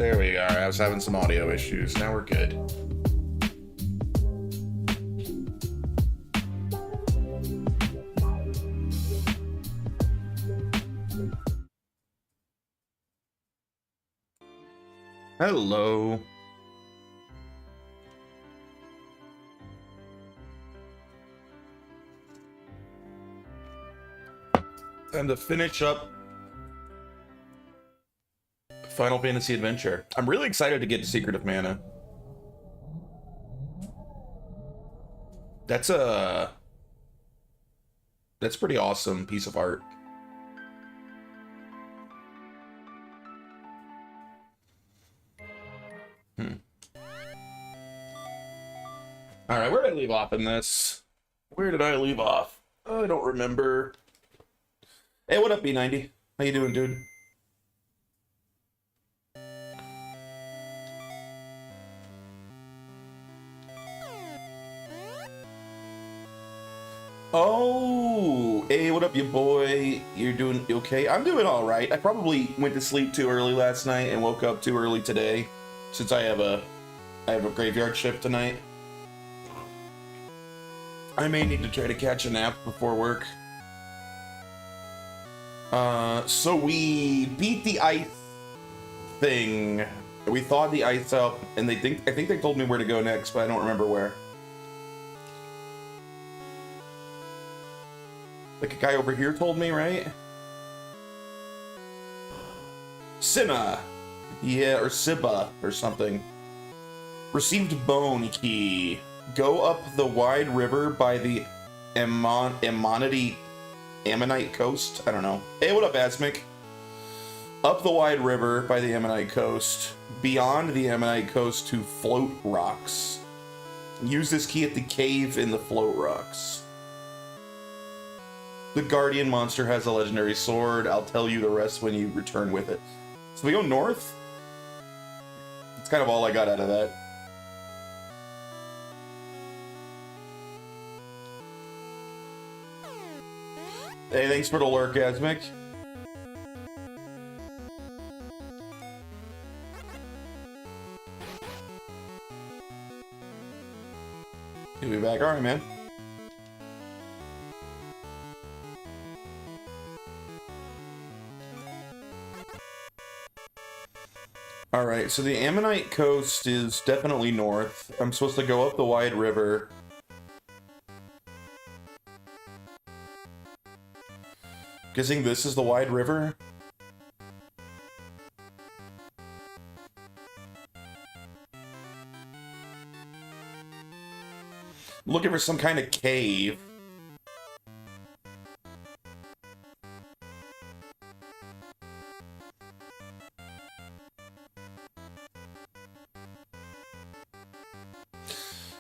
There we are. I was having some audio issues. Now we're good. Hello. Time to finish up Final Fantasy Adventure. I'm really excited to get to Secret of Mana. That's a pretty awesome piece of art. All right, where did I leave off in this? Where did I leave off? I don't remember. Hey, what up, B90? How you doing, dude? Oh, hey, what up, you boy? You're doing okay? I'm doing all right. I probably went to sleep too early last night and woke up too early today, since I have a graveyard shift tonight. I may need to try to catch a nap before work. So we beat the ice thing. We thawed the ice up, and I think they told me where to go next, but I don't remember where. Like a guy over here told me, right? Sina. Yeah, or Siba, or something. Received bone key. Go up the wide river by the Ammonite coast? I don't know. Hey, what up, Asmic? Up the wide river by the Ammonite coast. Beyond the Ammonite coast to float rocks. Use this key at the cave in the float rocks. The guardian monster has a legendary sword. I'll tell you the rest when you return with it. So we go north? That's kind of all I got out of that. Hey, thanks for the lurk, Asmic. You'll be back. Alright, man. Alright, so the Ammonite coast is definitely north. I'm supposed to go up the wide river. Guessing this is the wide river? Looking for some kind of cave.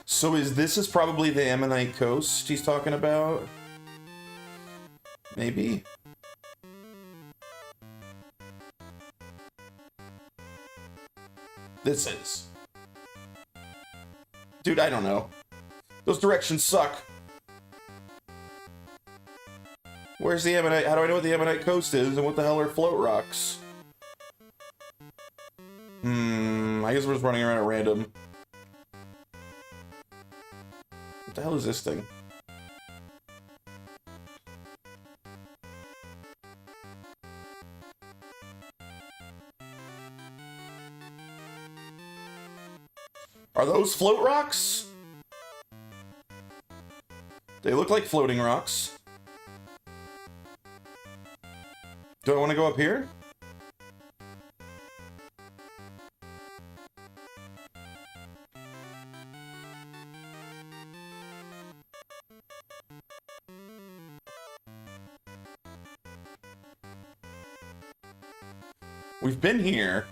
So this is probably the Ammonite coast he's talking about? Maybe? This is. Dude, I don't know. Those directions suck. Where's the Ammonite? How do I know what the Ammonite coast is and what the hell are float rocks? I guess we're just running around at random. What the hell is this thing? Are those float rocks? They look like floating rocks. Do I want to go up here? We've been here.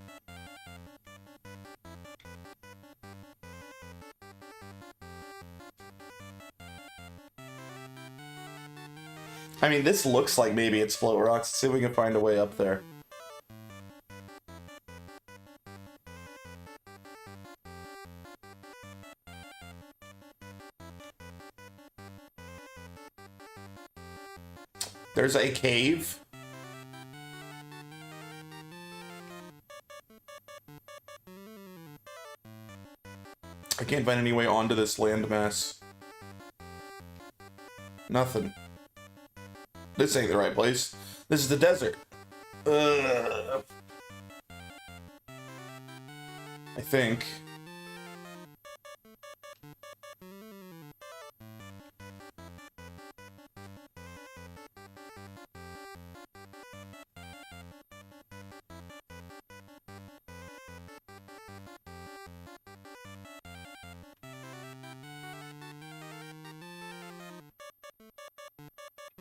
I mean, this looks like maybe it's float rocks. Let's see if we can find a way up there. There's a cave. can't find any way onto this landmass. Nothing. This ain't the right place. This is the desert. I think.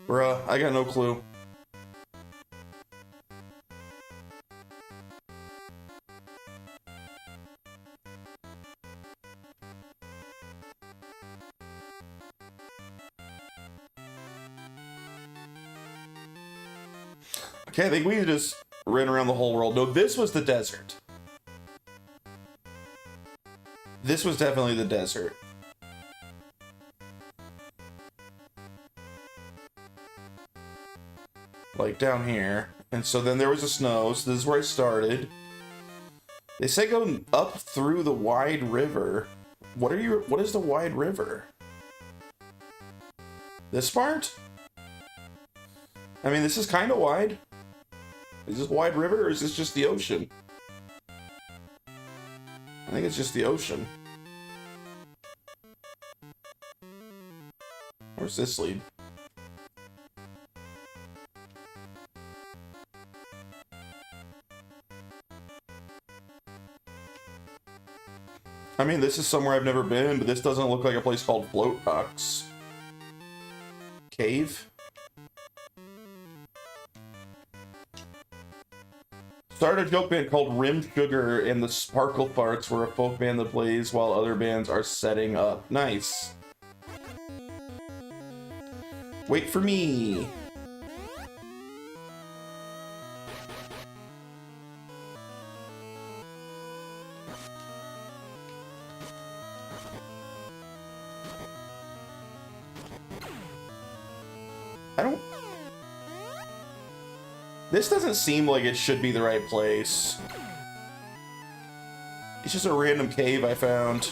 Bruh, I got no clue. Okay, I think we just ran around the whole world. No, this was the desert. This was definitely the desert. Like down here. And so then there was a snow, so this is where I started. They say go up through the wide river. What is the wide river? This part? I mean, this is kind of wide. Is this wide river or is this just the ocean? I think it's just the ocean. Where's this lead? I mean, this is somewhere I've never been, but this doesn't look like a place called Float Rocks. Cave? Started a joke band called Rim Sugar, and the Sparkle Farts were a folk band that plays while other bands are setting up. Nice. Wait for me. This doesn't seem like it should be the right place. It's just a random cave I found.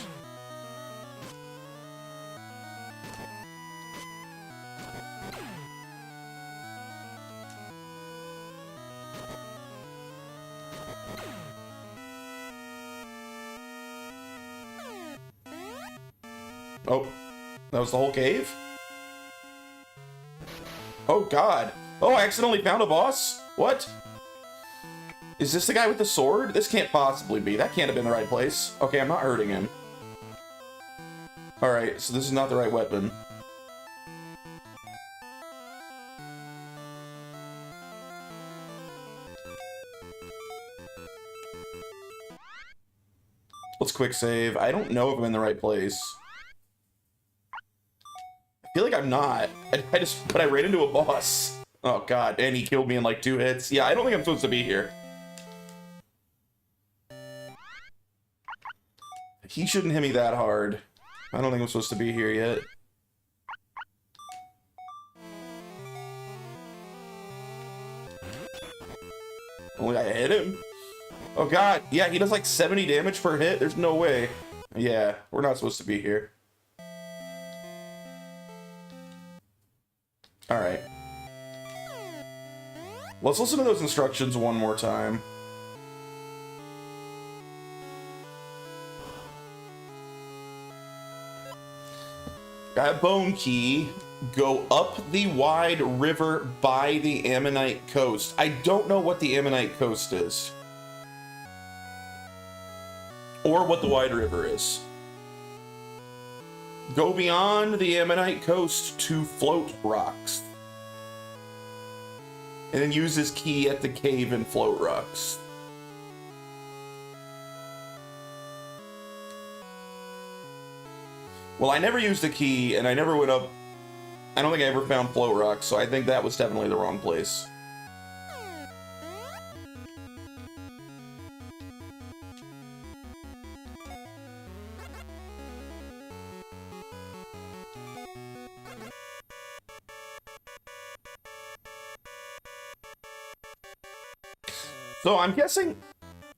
Oh, that was the whole cave? Oh god. Oh, I accidentally found a boss? What? Is this the guy with the sword? This can't possibly be. That can't have been the right place. Okay, I'm not hurting him. Alright, so this is not the right weapon. Let's quick save. I don't know if I'm in the right place. I feel like I'm not. But I ran into a boss. Oh god, and he killed me in like 2 hits. Yeah, I don't think I'm supposed to be here. He shouldn't hit me that hard. I don't think I'm supposed to be here yet. Only I hit him? Oh god, yeah, he does like 70 damage per hit? There's no way. Yeah, we're not supposed to be here. Alright. Let's listen to those instructions one more time. At Bone Key, go up the wide river by the Ammonite coast. I don't know what the Ammonite coast is. Or what the wide river is. Go beyond the Ammonite coast to Float Rocks. And then use his key at the cave and Float Rocks. Well, I never used the key, and I never went up. I don't think I ever found Float Rocks, so I think that was definitely the wrong place. So I'm guessing,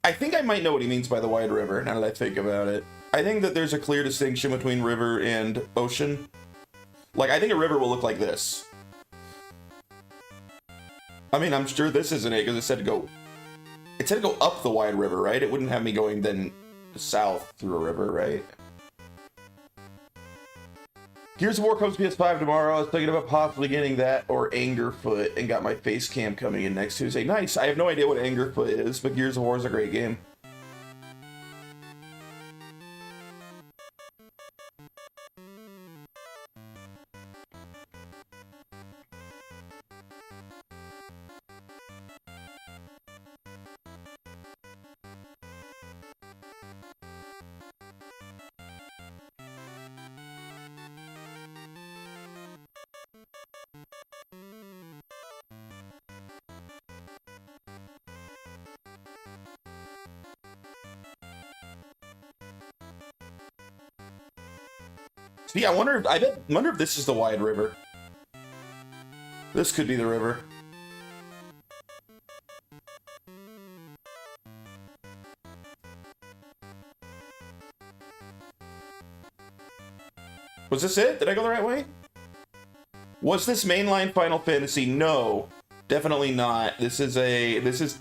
I think I might know what he means by the wide river, now that I think about it. I think that there's a clear distinction between river and ocean. Like, I think a river will look like this. I mean, I'm sure this isn't it, because it said to go... It said to go up the wide river, right? It wouldn't have me going then south through a river, right? Gears of War comes to PS5 tomorrow. I was thinking about possibly getting that or Angerfoot and got my face cam coming in next Tuesday. Nice. I have no idea what Angerfoot is, but Gears of War is a great game. See, I wonder if this is the wide river. This could be the river. Was this it? Did I go the right way? Was this mainline Final Fantasy? No, definitely not. This is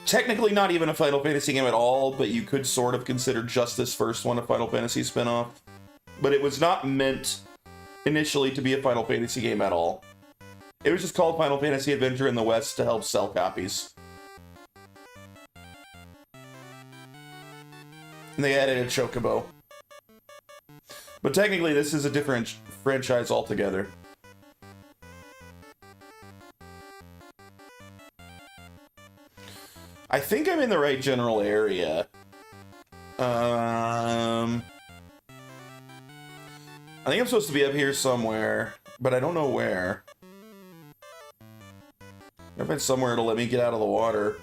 technically not even a Final Fantasy game at all, but you could sort of consider just this first one a Final Fantasy spin-off. But it was not meant initially to be a Final Fantasy game at all. It was just called Final Fantasy Adventure in the West to help sell copies. And they added a Chocobo. But technically this is a different franchise altogether. I think I'm in the right general area. I think I'm supposed to be up here somewhere, but I don't know where. If it's somewhere to let me get out of the water.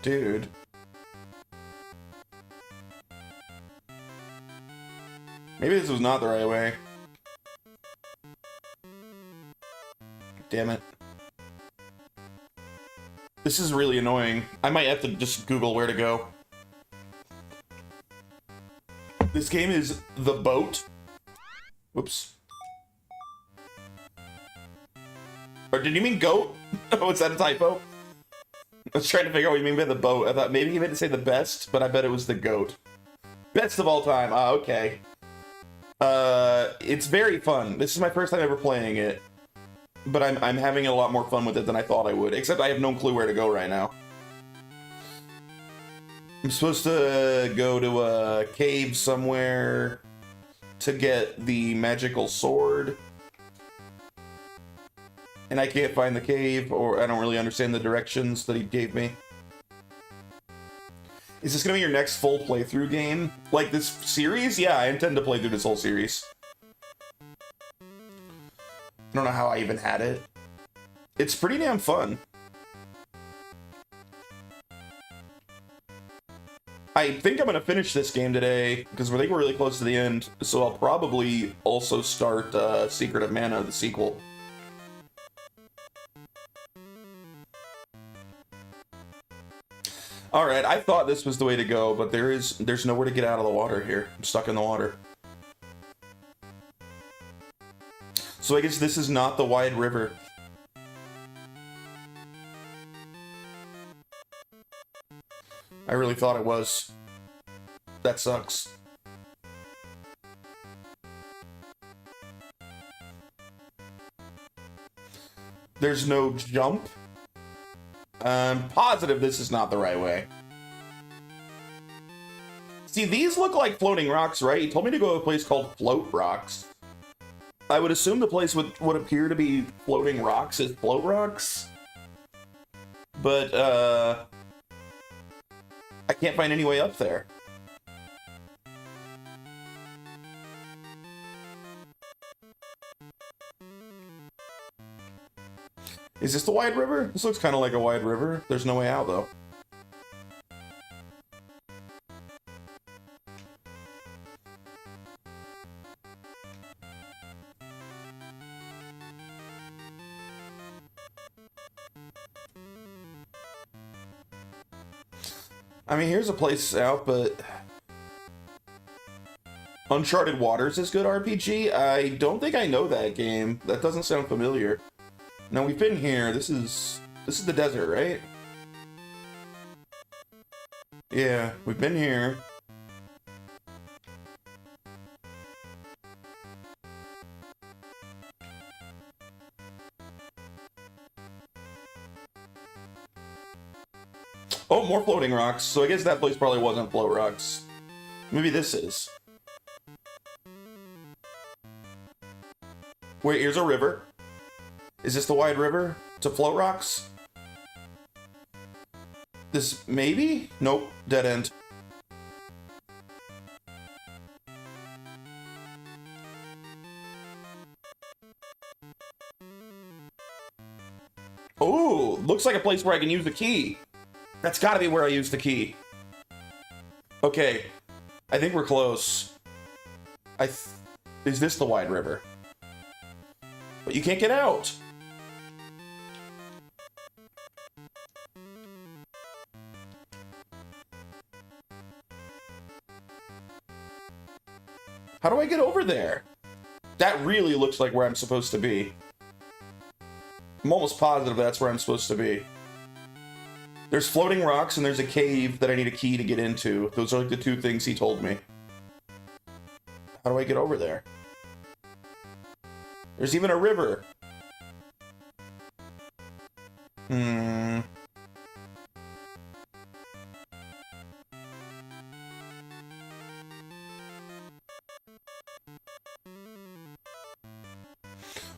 Dude. Maybe this was not the right way. Damn it. This is really annoying. I might have to just Google where to go. This game is The Boat. Whoops. Or did you mean goat? Oh, is that a typo? I was trying to figure out what you mean by the boat. I thought maybe he meant to say the best, but I bet it was the goat. Best of all time. Ah, okay. It's very fun. This is my first time ever playing it. But I'm having a lot more fun with it than I thought I would. Except I have no clue where to go right now. I'm supposed to go to a cave somewhere to get the magical sword. And I can't find the cave, or I don't really understand the directions that he gave me. Is this gonna be your next full playthrough game? Like this series? Yeah, I intend to play through this whole series. I don't know how I even had it. It's pretty damn fun. I think I'm gonna finish this game today, because I think we're really close to the end, so I'll probably also start Secret of Mana, the sequel. Alright, I thought this was the way to go, but there's nowhere to get out of the water here. I'm stuck in the water. So I guess this is not the wide river. I really thought it was. That sucks. There's no jump. I'm positive this is not the right way. See, these look like floating rocks, right? He told me to go to a place called Float Rocks. I would assume the place with what appear to be floating rocks is Float Rocks. But, I can't find any way up there. Is this the wide river? This looks kind of like a wide river. There's no way out, though. I mean, here's a place out, but... Uncharted Waters is good RPG? I don't think I know that game. That doesn't sound familiar. Now, we've been here. This is the desert, right? Yeah, we've been here. Oh, more floating rocks. So I guess that place probably wasn't float rocks. Maybe this is. Wait, here's a river. Is this the wide river to float rocks? This, maybe? Nope, dead end. Oh, looks like a place where I can use the key. That's gotta be where I use the key. Okay, I think we're close. Is this the wide river? But you can't get out. How do I get over there? That really looks like where I'm supposed to be. I'm almost positive that's where I'm supposed to be. There's floating rocks and there's a cave that I need a key to get into. Those are like the two things he told me. How do I get over there? There's even a river.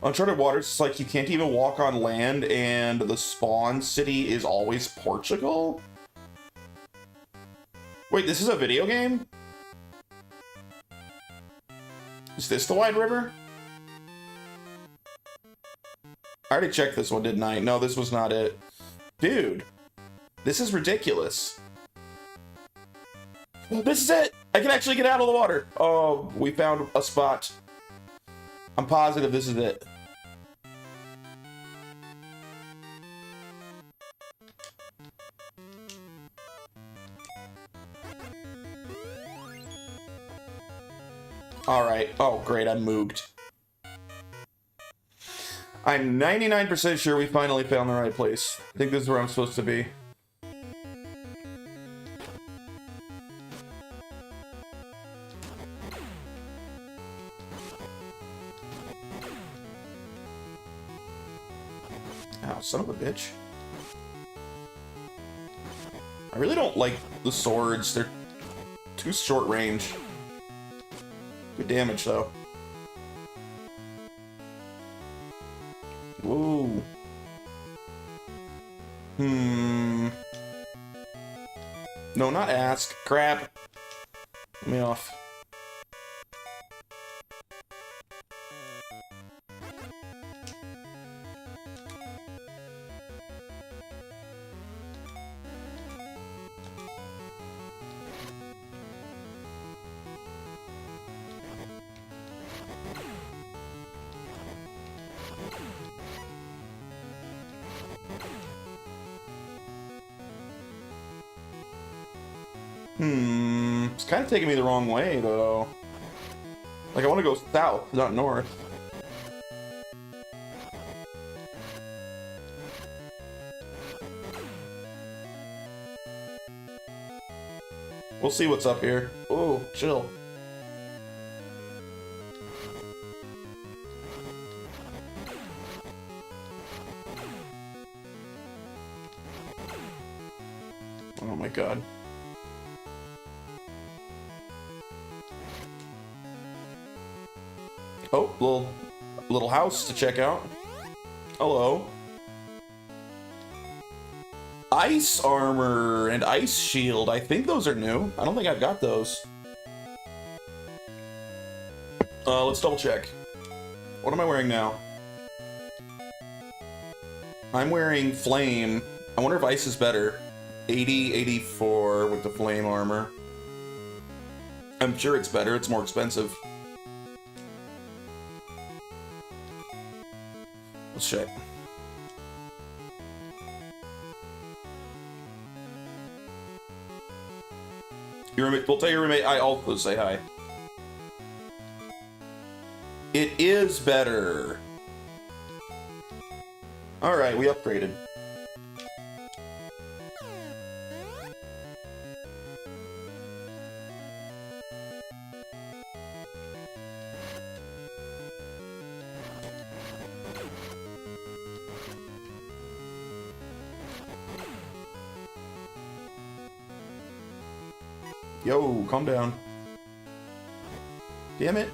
Uncharted Waters is like you can't even walk on land and the spawn city is always Portugal? Wait, this is a video game? Is this the wide river? I already checked this one, didn't I? No, this was not it. Dude, this is ridiculous. This is it! I can actually get out of the water! Oh, we found a spot. I'm positive this is it. Alright. Oh, great, I'm mooged. I'm 99% sure we finally found the right place. I think this is where I'm supposed to be. Ow, son of a bitch. I really don't like the swords. They're too short range. Good damage, though. Whoa. No, not ask. Crap. Let me off. It's kind of taking me the wrong way, though. Like, I want to go south, not north. We'll see what's up here. Oh, chill. Oh my god. Oh, little house to check out. Hello. Ice armor and ice shield. I think those are new. I don't think I've got those. Let's double check. What am I wearing now? I'm wearing flame. I wonder if ice is better. 80, 84 with the flame armor. I'm sure it's better. It's more expensive. Let's check. Your roommate, we'll tell your roommate I also say hi. It is better. Alright, we upgraded. Yo, calm down. Damn it.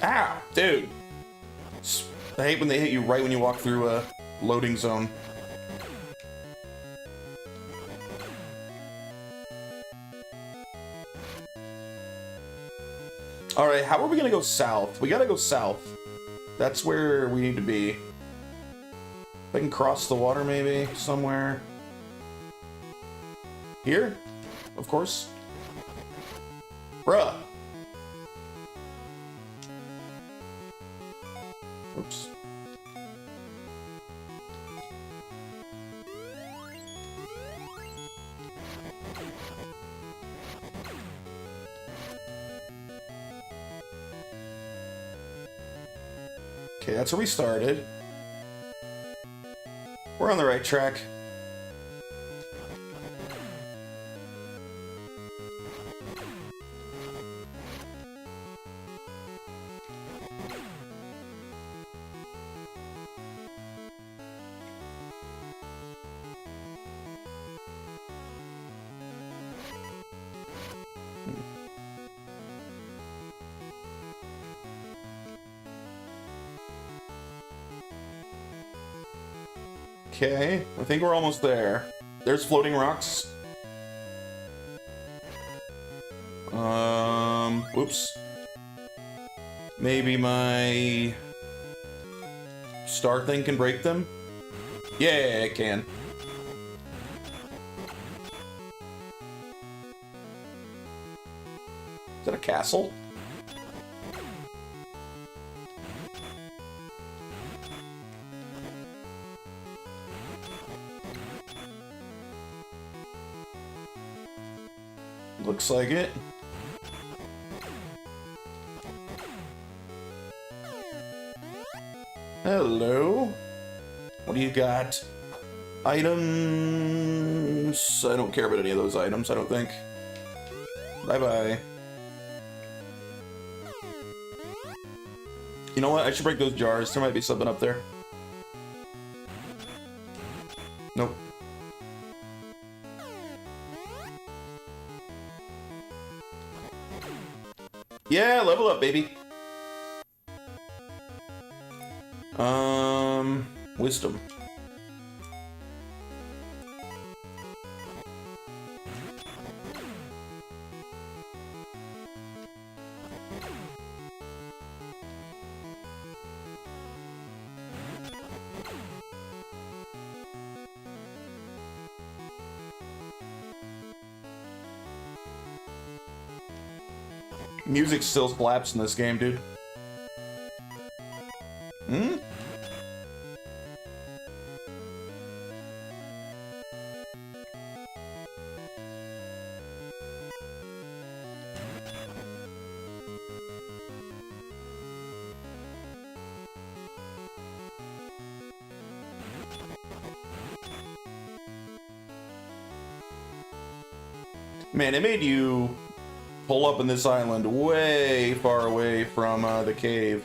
Ow, dude. I hate when they hit you right when you walk through a loading zone. Alright, how are we gonna go south? We gotta go south. That's where we need to be. If I can cross the water maybe, somewhere. Here? Of course. Bruh. Oops. Okay, that's where we started. We're on the right track. Okay, I think we're almost there. There's floating rocks. Oops. Maybe my star thing can break them? Yeah, it can. Is that a castle? Looks like it. Hello. What do you got? Items. I don't care about any of those items, I don't think. Bye-bye. You know what? I should break those jars. There might be something up there. Nope. Yeah, level up, baby. Wisdom. Music still slaps in this game, dude. Hmm? Man, it made you pull up in this island way far away from the cave.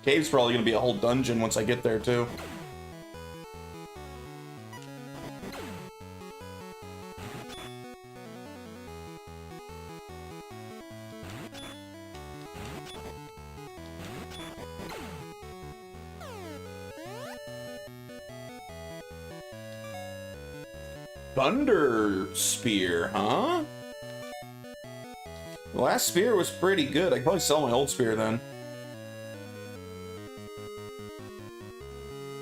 Cave's probably gonna be a whole dungeon once I get there, too. Thunder Spear, huh? The last spear was pretty good. I could probably sell my old spear then.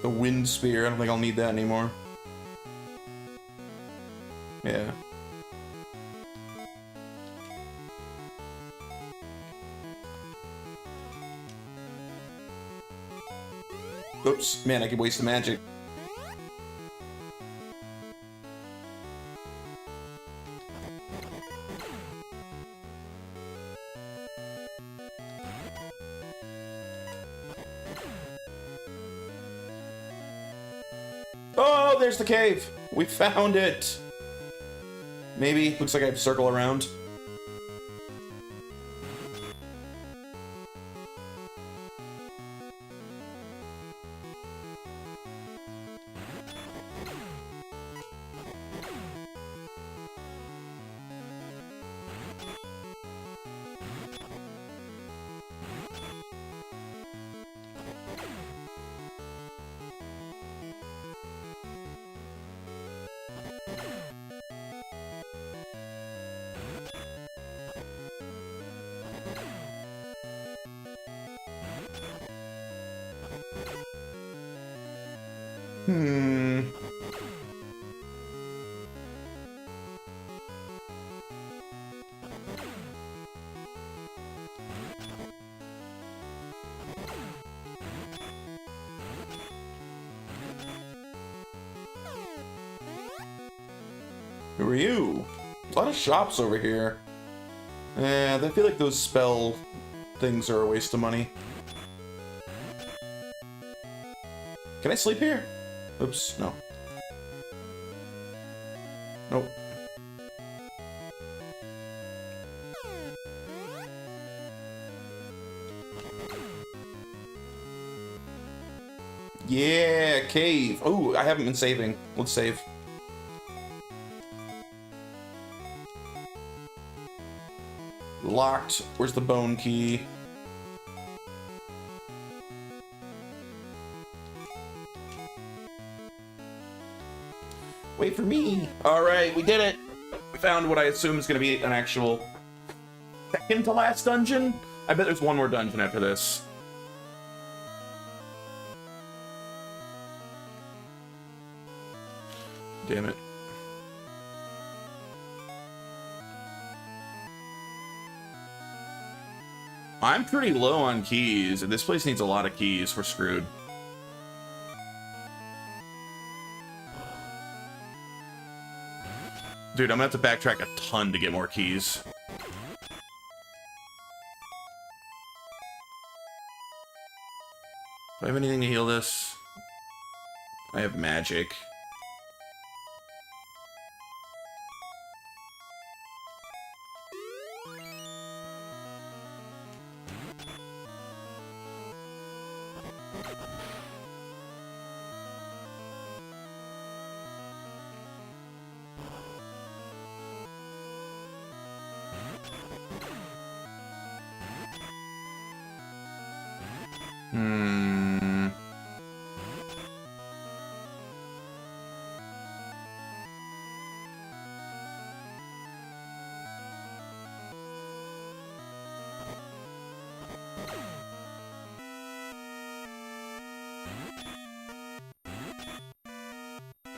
The Wind Spear, I don't think I'll need that anymore. Yeah. Oops, man, I could waste the magic. Oh, there's the cave! We found it! Maybe. Looks like I have to circle around. Who are you? A lot of shops over here. I feel like those spell things are a waste of money. Can I sleep here? Oops, no. Nope. Yeah, cave. Oh, I haven't been saving. Let's save. Locked. Where's the bone key? Wait for me. All right, we did it. We found what I assume is going to be an actual second to last dungeon. I bet there's one more dungeon after this. Damn it. I'm pretty low on keys. If this place needs a lot of keys, we're screwed. Dude, I'm gonna have to backtrack a ton to get more keys. Do I have anything to heal this? I have magic.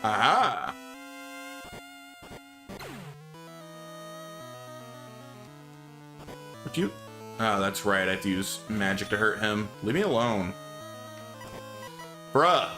Aha! Would you? Oh, that's right. I have to use magic to hurt him. Leave me alone. Bruh!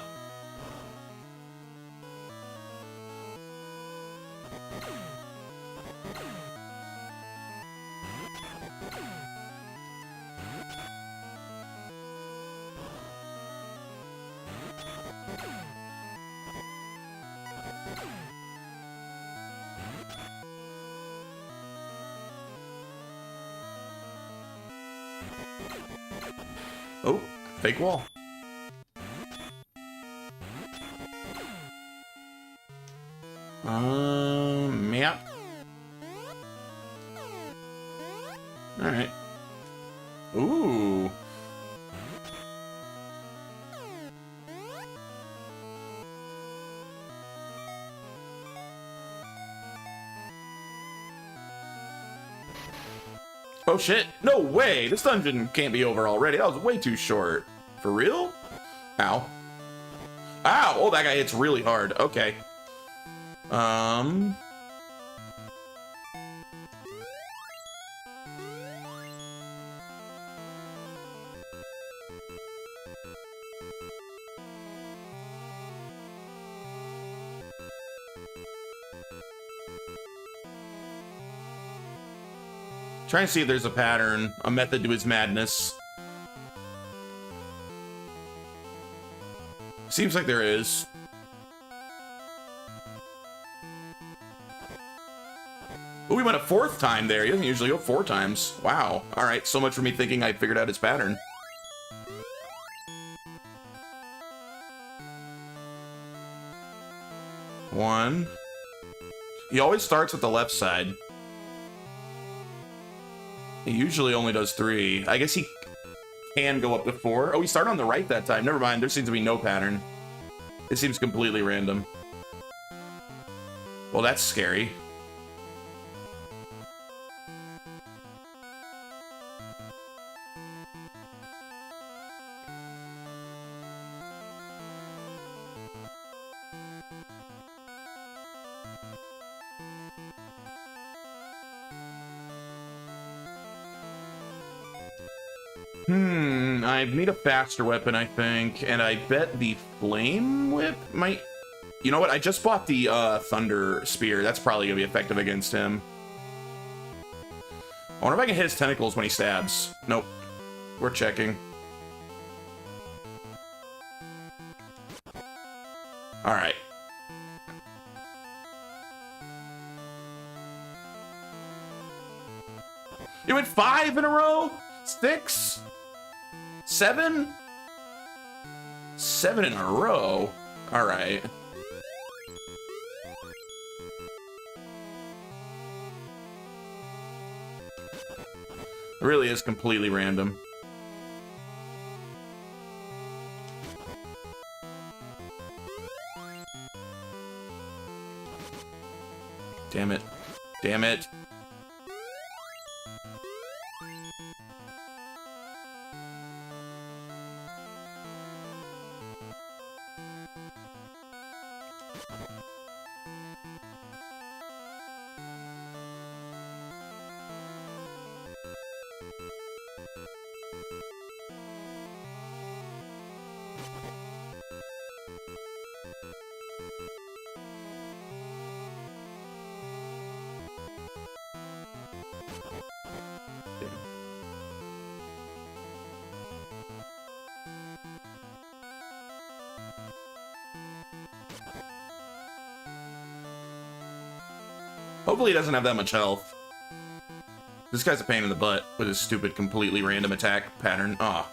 Oh, Fake wall. Yeah. All right. Ooh. Oh shit. No way. This dungeon can't be over already. That was way too short. For real? Ow. Ow! Oh, that guy hits really hard. Okay. Trying to see if there's a pattern, a method to his madness. Seems like there is. Oh, we went a fourth time there. He doesn't usually go 4 times. Wow. All right, so much for me thinking I figured out his pattern. One. He always starts with the left side. He usually only does 3. I guess he can go up to 4. Oh, he started on the right that time. Never mind. There seems to be no pattern. It seems completely random. Well, that's scary. I need a faster weapon, I think, and I bet the Flame Whip might... You know what? I just bought the Thunder Spear. That's probably going to be effective against him. I wonder if I can hit his tentacles when he stabs. Nope. We're checking. Alright. You went 5 in a row? 6? 7? 7 in a row? Alright. It really is completely random. Damn it. Damn it. Hopefully he doesn't have that much health. This guy's a pain in the butt with his stupid, completely random attack pattern. Ah.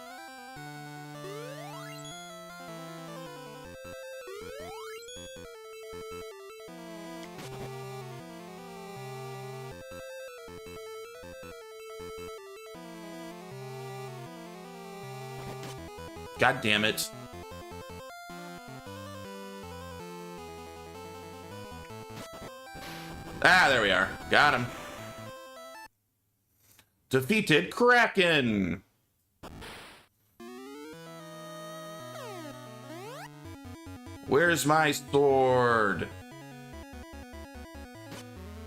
God damn it. Ah, there we are. Got him. Defeated Kraken. Where's my sword?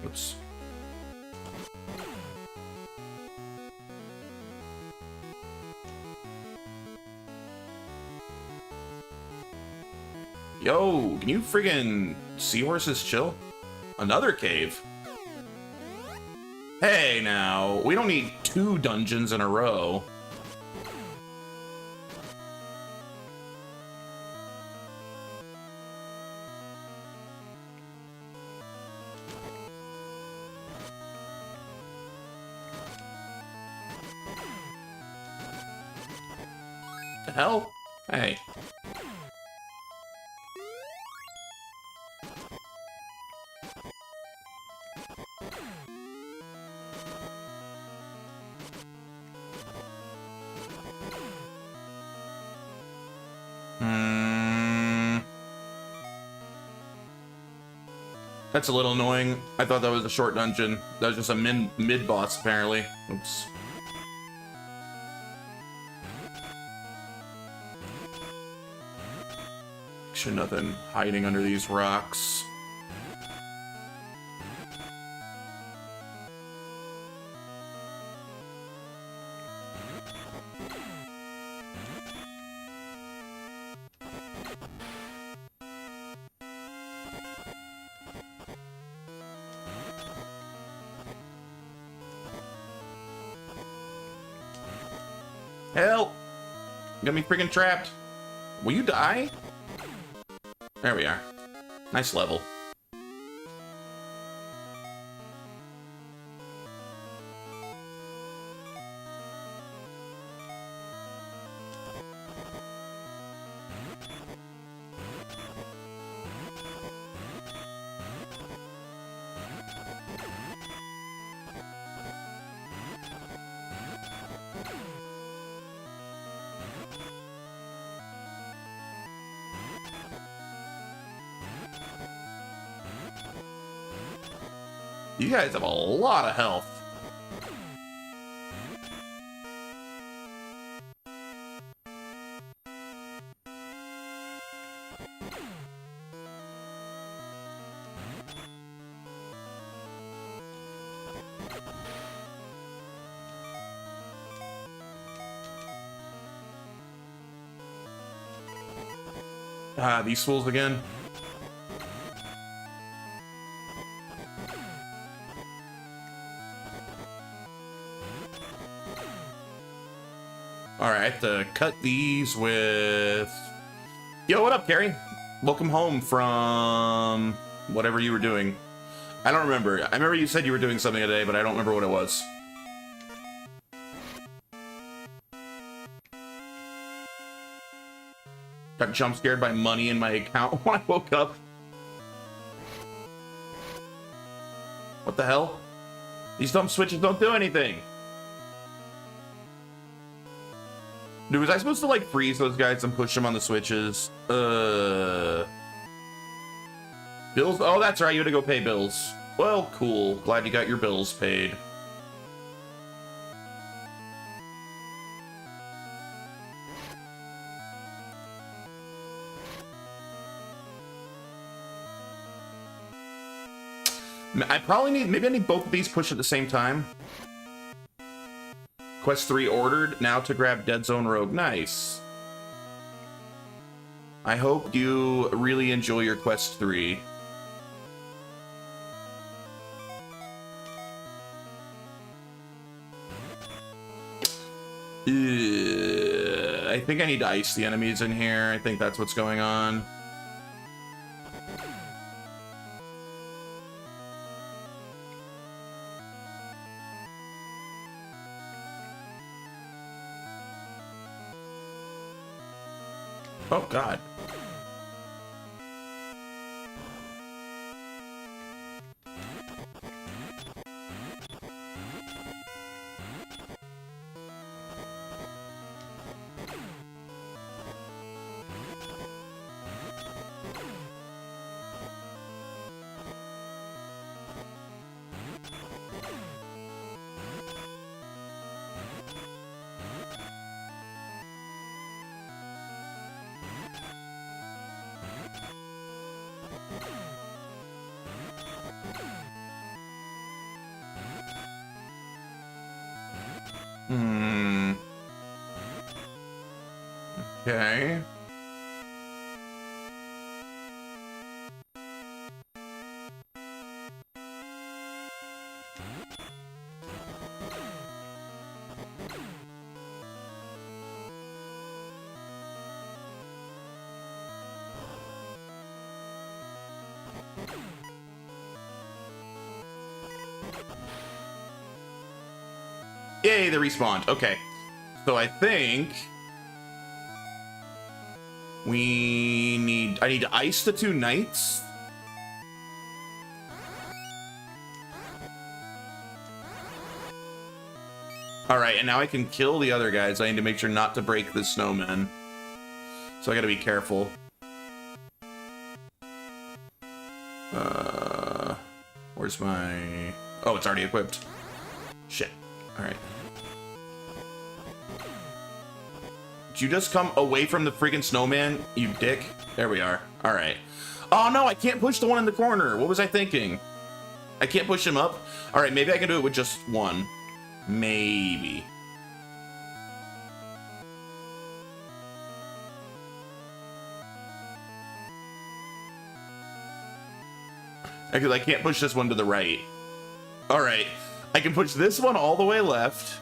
Oops. Yo, can you friggin' seahorses chill? Another cave? Hey, now, we don't need 2 dungeons in a row. The hell? Hey. That's a little annoying. I thought that was a short dungeon. That was just a mid-boss, apparently. Oops. Should nothing hiding under these rocks. Help! You got me freaking trapped. Will you die? There we are. Nice level. You guys have a lot of health. Ah, these fools again. Alright, to cut these with... Yo, what up, Carrie? Welcome home from whatever you were doing. I don't remember. I remember you said you were doing something today, but I don't remember what it was. Got jump scared by money in my account when I woke up. What the hell? These dumb switches don't do anything. Dude, was I supposed to, like, freeze those guys and push them on the switches? Bills? Oh, that's right, you had to go pay bills. Well, cool. Glad you got your bills paid. I probably need... Maybe I need both of these pushed at the same time. Quest 3 ordered, now to grab Dead Zone Rogue. Nice. I hope you really enjoy your Quest 3. I think I need to ice the enemies in here. I think that's what's going on. Oh, God. Okay. Yay, they respawned. Okay. So I think I need to ice the 2 knights. All right, and now I can kill the other guys. I need to make sure not to break the snowman. So I gotta be careful. Where's my... Oh, it's already equipped. Shit. All right. Did you just come away from the freaking snowman, you dick? There we are. All right. Oh, no, I can't push the one in the corner. What was I thinking? I can't push him up? All right, maybe I can do it with just one. Maybe. Because I can't push this one to the right. All right. I can push this one all the way left.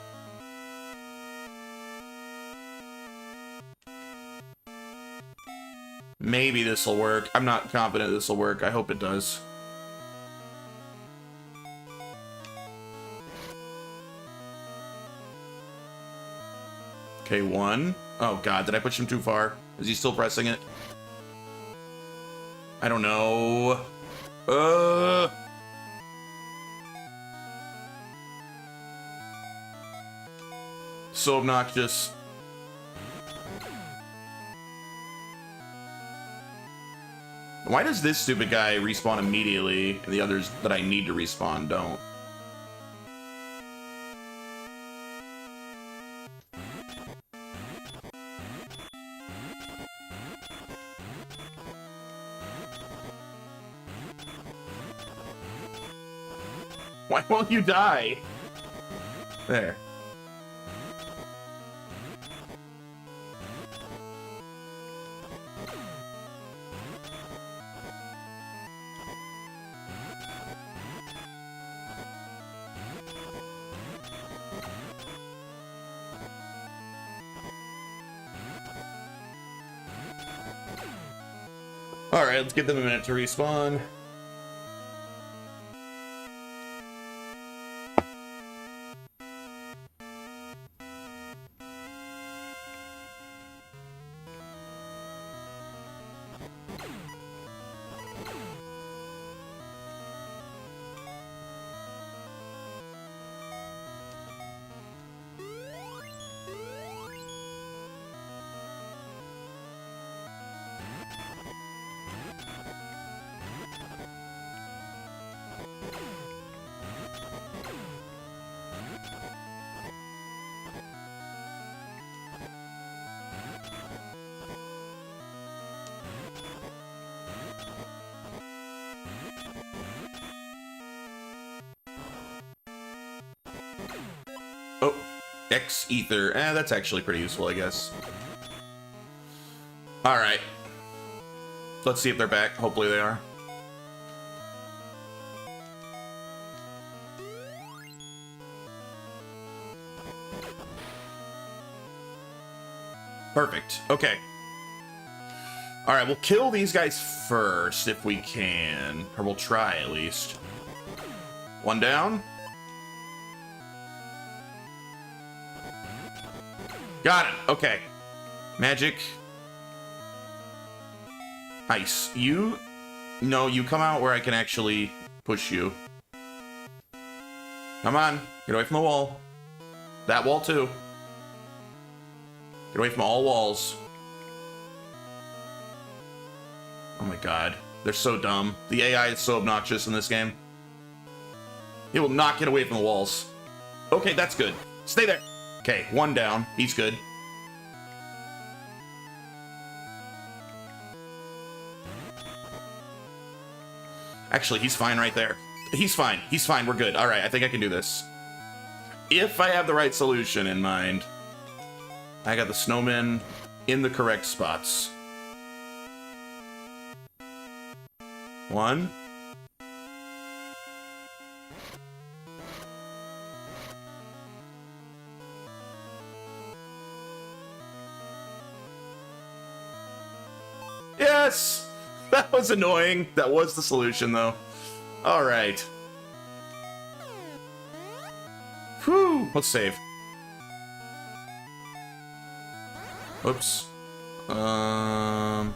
Maybe this will work. I'm not confident this will work. I hope it does. Okay, 1. Oh, God. Did I push him too far? Is he still pressing it? I don't know. So obnoxious. Why does this stupid guy respawn immediately and the others that I need to respawn don't? Why won't you die? There. All right, let's give them a minute to respawn. Oh, X Ether. That's actually pretty useful, I guess. All right. Let's see if they're back. Hopefully they are. Perfect. Okay. All right, we'll kill these guys first if we can. Or we'll try at least. 1 down. Got it. Okay. Magic. Ice. You... No, you come out where I can actually push you. Come on. Get away from the wall. That wall, too. Get away from all walls. Oh my god. They're so dumb. The AI is so obnoxious in this game. He will not get away from the walls. Okay, that's good. Stay there. Okay, 1 down. He's good. Actually, he's fine right there. He's fine. He's fine. We're good. All right, I think I can do this. If I have the right solution in mind. I got the snowmen in the correct spots. 1. Yes! That was annoying. That was the solution, though. All right. Whew. Let's save. Oops. Um...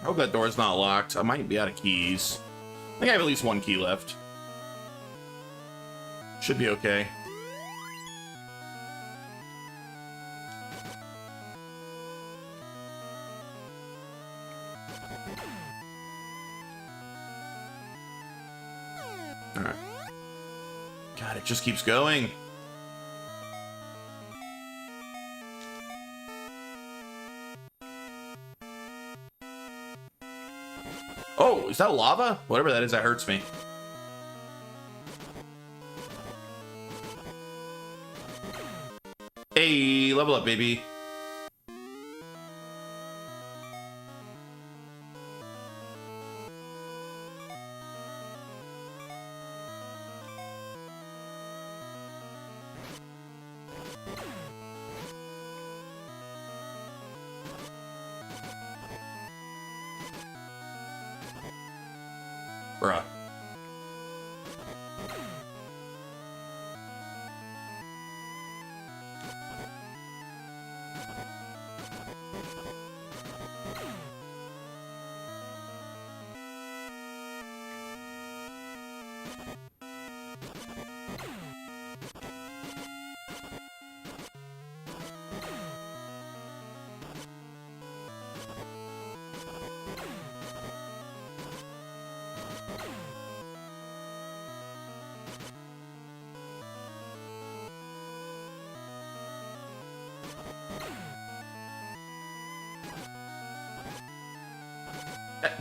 I hope that door's not locked. I might be out of keys. I think I have at least one key left. Should be okay. Alright. God, it just keeps going. Oh, is that lava? Whatever that is, that hurts me. Hey, level up, baby. Bruh.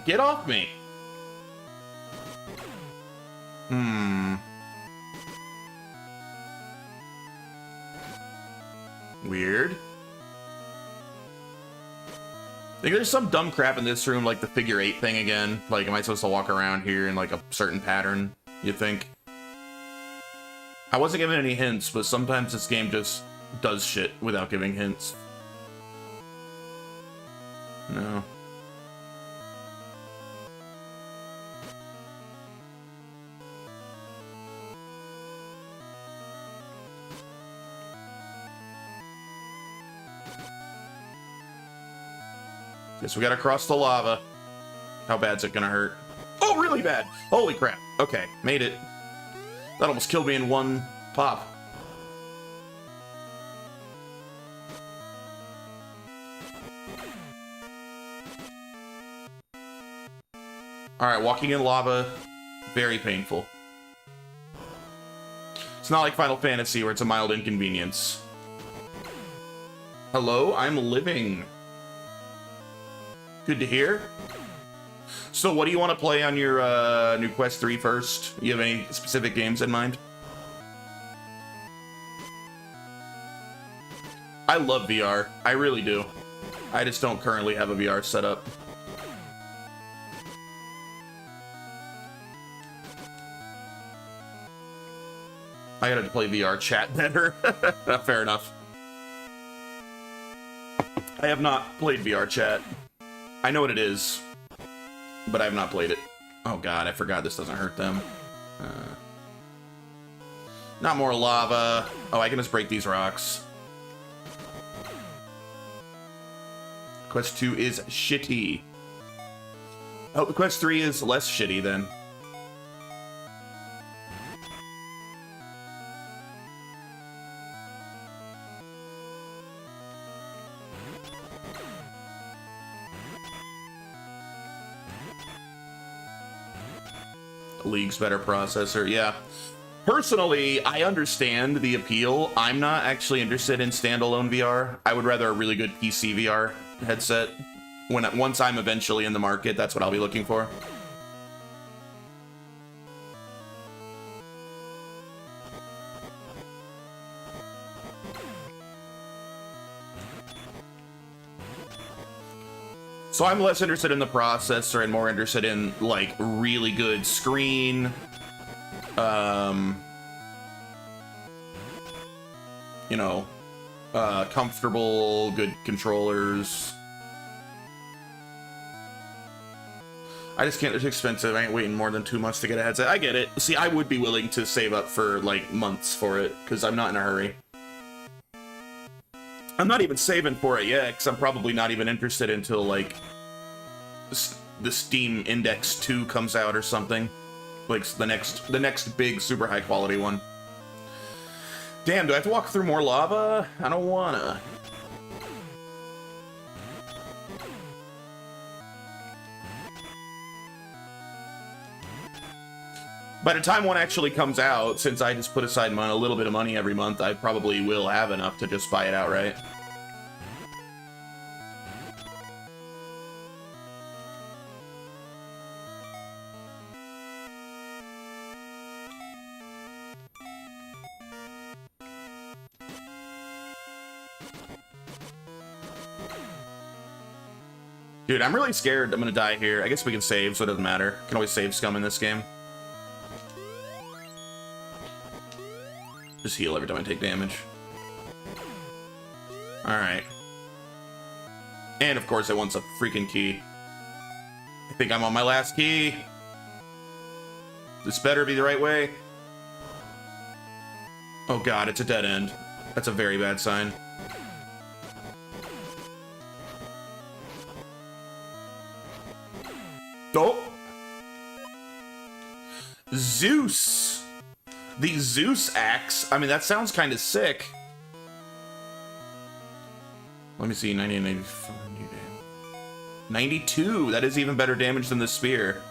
Get off me. Weird. I think there's some dumb crap in this room, like the figure 8 thing again. Like, am I supposed to walk around here in like a certain pattern, you think? I wasn't given any hints, but sometimes this game just does shit without giving hints. No. Guess we gotta cross the lava. How bad's it gonna hurt? Oh, really bad! Holy crap. Okay, made it. That almost killed me in one pop. Alright, walking in lava, very painful. It's not like Final Fantasy where it's a mild inconvenience. Hello, I'm living. Good to hear. So what do you want to play on your new Quest 3 first? You have any specific games in mind? I love VR. I really do. I just don't currently have a VR set up. I gotta play VR chat better. Fair enough. I have not played VR chat. I know what it is, but I have not played it. Oh god, I forgot this doesn't hurt them. Not more lava. Oh, I can just break these rocks. Quest 2 is shitty. Oh, Quest 3 is less shitty then. League's better processor, yeah. Personally, I understand the appeal. I'm not actually interested in standalone VR. I would rather a really good PC VR headset. Once I'm eventually in the market, that's what I'll be looking for. So I'm less interested in the processor and more interested in, like, really good screen, you know, comfortable, good controllers. I just can't, it's expensive. I ain't waiting more than 2 months to get a headset. I get it. See, I would be willing to save up for, like, months for it, because I'm not in a hurry. I'm not even saving for it yet, because I'm probably not even interested until, like, the Steam Index 2 comes out or something. Like, the next big, super high-quality one. Damn, do I have to walk through more lava? I don't wanna. By the time one actually comes out, since I just put aside a little bit of money every month, I probably will have enough to just buy it outright. Dude, I'm really scared I'm gonna die here. I guess we can save, so it doesn't matter. Can always save scum in this game. Just heal every time I take damage. Alright. And of course it wants a freaking key. I think I'm on my last key. This better be the right way. Oh god, it's a dead end. That's a very bad sign. Oh! Zeus! The Zeus axe. I mean, that sounds kind of sick. Let me see, 90 and 95. 92! That is even better damage than the spear.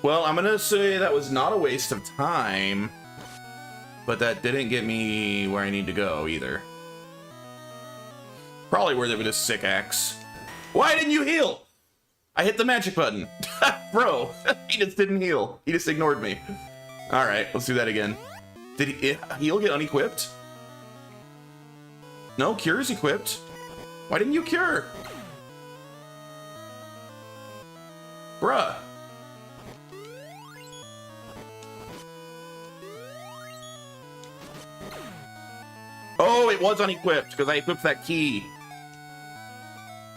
Well, I'm gonna say that was not a waste of time, but that didn't get me where I need to go either. Probably worth it with a sick axe. Why didn't you heal? I hit the magic button. Bro, he just didn't heal. He just ignored me. Alright, let's do that again. Did heal get unequipped? No, cure is equipped. Why didn't you cure? Bruh. Oh, it was unequipped because I equipped that key.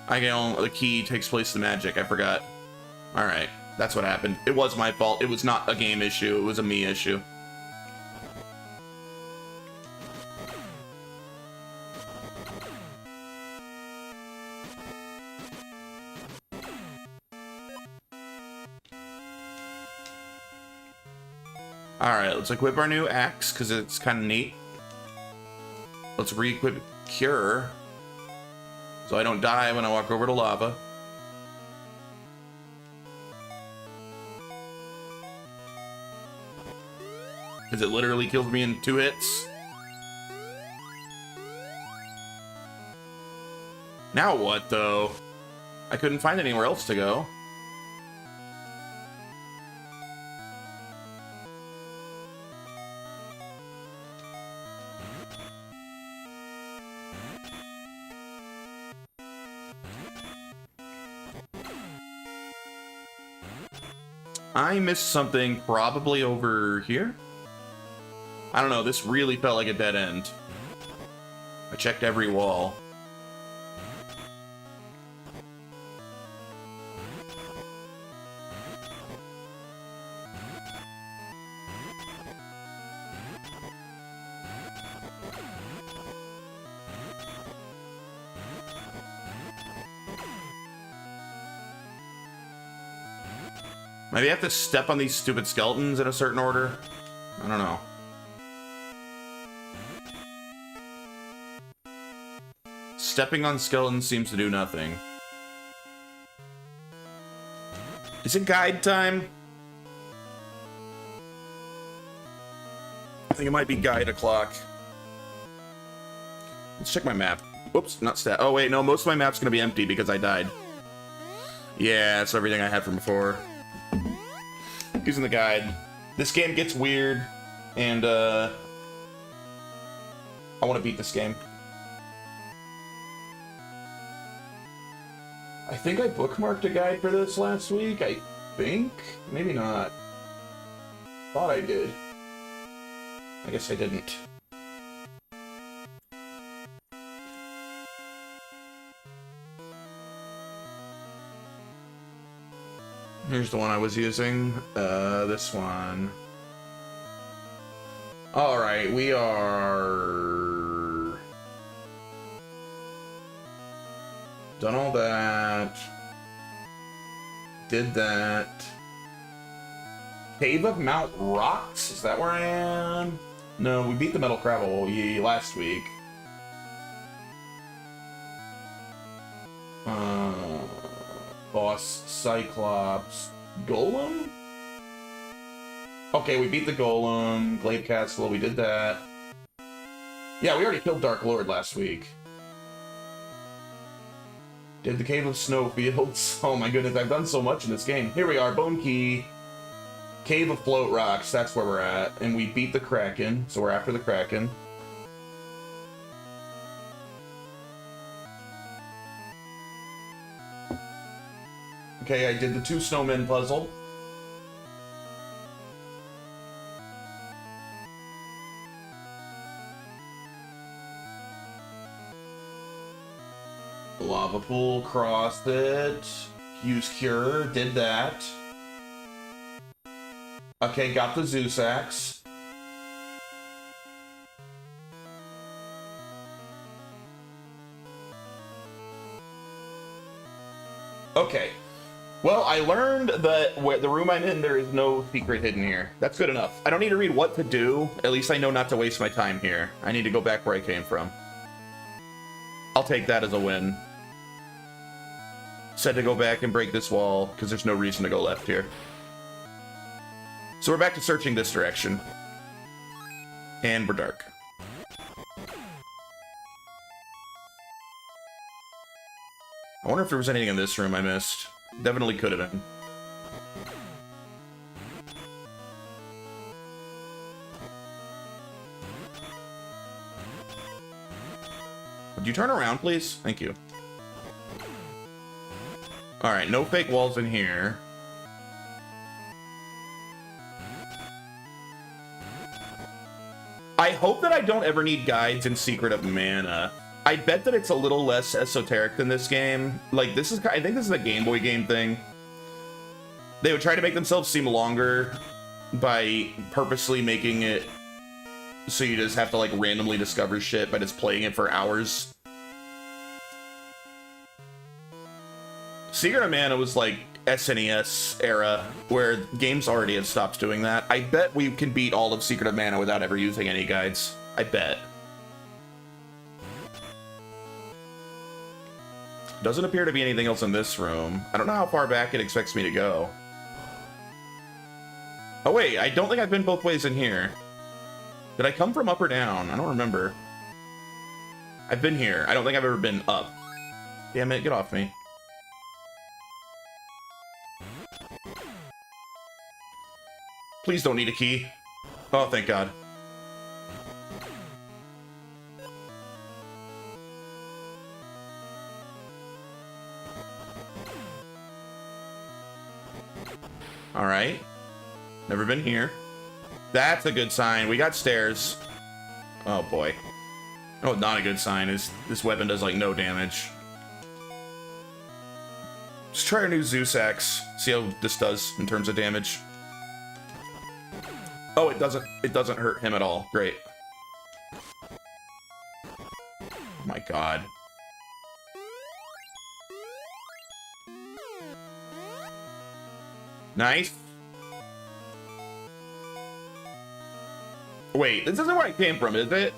The key takes place to magic. I forgot. All right, that's what happened. It was my fault. It was not a game issue. It was a me issue. All right, let's equip our new axe because it's kind of neat. Let's re-equip Cure, so I don't die when I walk over to lava. Because it literally kills me in 2 hits. Now what, though? I couldn't find anywhere else to go. I missed something probably over here. I don't know, this really felt like a dead end. I checked every wall. Maybe I have to step on these stupid skeletons in a certain order? I don't know. Stepping on skeletons seems to do nothing. Is it guide time? I think it might be guide o'clock. Let's check my map. Whoops, not stat. Oh wait, no, most of my map's gonna be empty because I died. Yeah, that's everything I had from before. Using the guide. This game gets weird, and I want to beat this game. I think I bookmarked a guide for this last week. I think? Maybe not. Thought I did. I guess I didn't. Here's the one I was using. This one. Alright, we are... done all that. Did that. Cave of Mount Rocks? Is that where I am? No, we beat the Metal Gravel last week. Boss Cyclops Golem? Okay, we beat the Golem, Glaive Castle, we did that. Yeah, we already killed Dark Lord last week. Did the Cave of Snowfields. Oh my goodness, I've done so much in this game. Here we are, Bone Key. Cave of Float Rocks, that's where we're at. And we beat the Kraken, so we're after the Kraken. Okay, I did the 2 snowmen puzzle. The lava pool, crossed it. Use Cure, did that. Okay, got the Zeus Axe. Okay. Well, I learned that the room I'm in, there is no secret hidden here. That's good enough. I don't need to read what to do. At least I know not to waste my time here. I need to go back where I came from. I'll take that as a win. Said to go back and break this wall, because there's no reason to go left here. So we're back to searching this direction. And we're dark. I wonder if there was anything in this room I missed. Definitely could have been. Would you turn around, please? Thank you. Alright, no fake walls in here. I hope that I don't ever need guides in Secret of Mana. I bet that it's a little less esoteric than this game. Like, this is, I think this is a Game Boy game thing. They would try to make themselves seem longer by purposely making it so you just have to, like, randomly discover shit by just playing it for hours. Secret of Mana was, like, SNES era, where games already had stopped doing that. I bet we can beat all of Secret of Mana without ever using any guides. I bet. Doesn't appear to be anything else in this room. I don't know how far back it expects me to go. Oh wait, I don't think I've been both ways in here. Did I come from up or down? I don't remember. I've been here. I don't think I've ever been up. Damn it, get off me. Please don't need a key. Oh, thank God. All right. Never been here. That's a good sign. We got stairs. Oh, boy. Oh, not a good sign is this weapon does, like, no damage. Let's try our new Zeus Axe. See how this does in terms of damage. Oh, it doesn't hurt him at all. Great. Oh my God. Nice. Wait, this isn't where I came from, is it?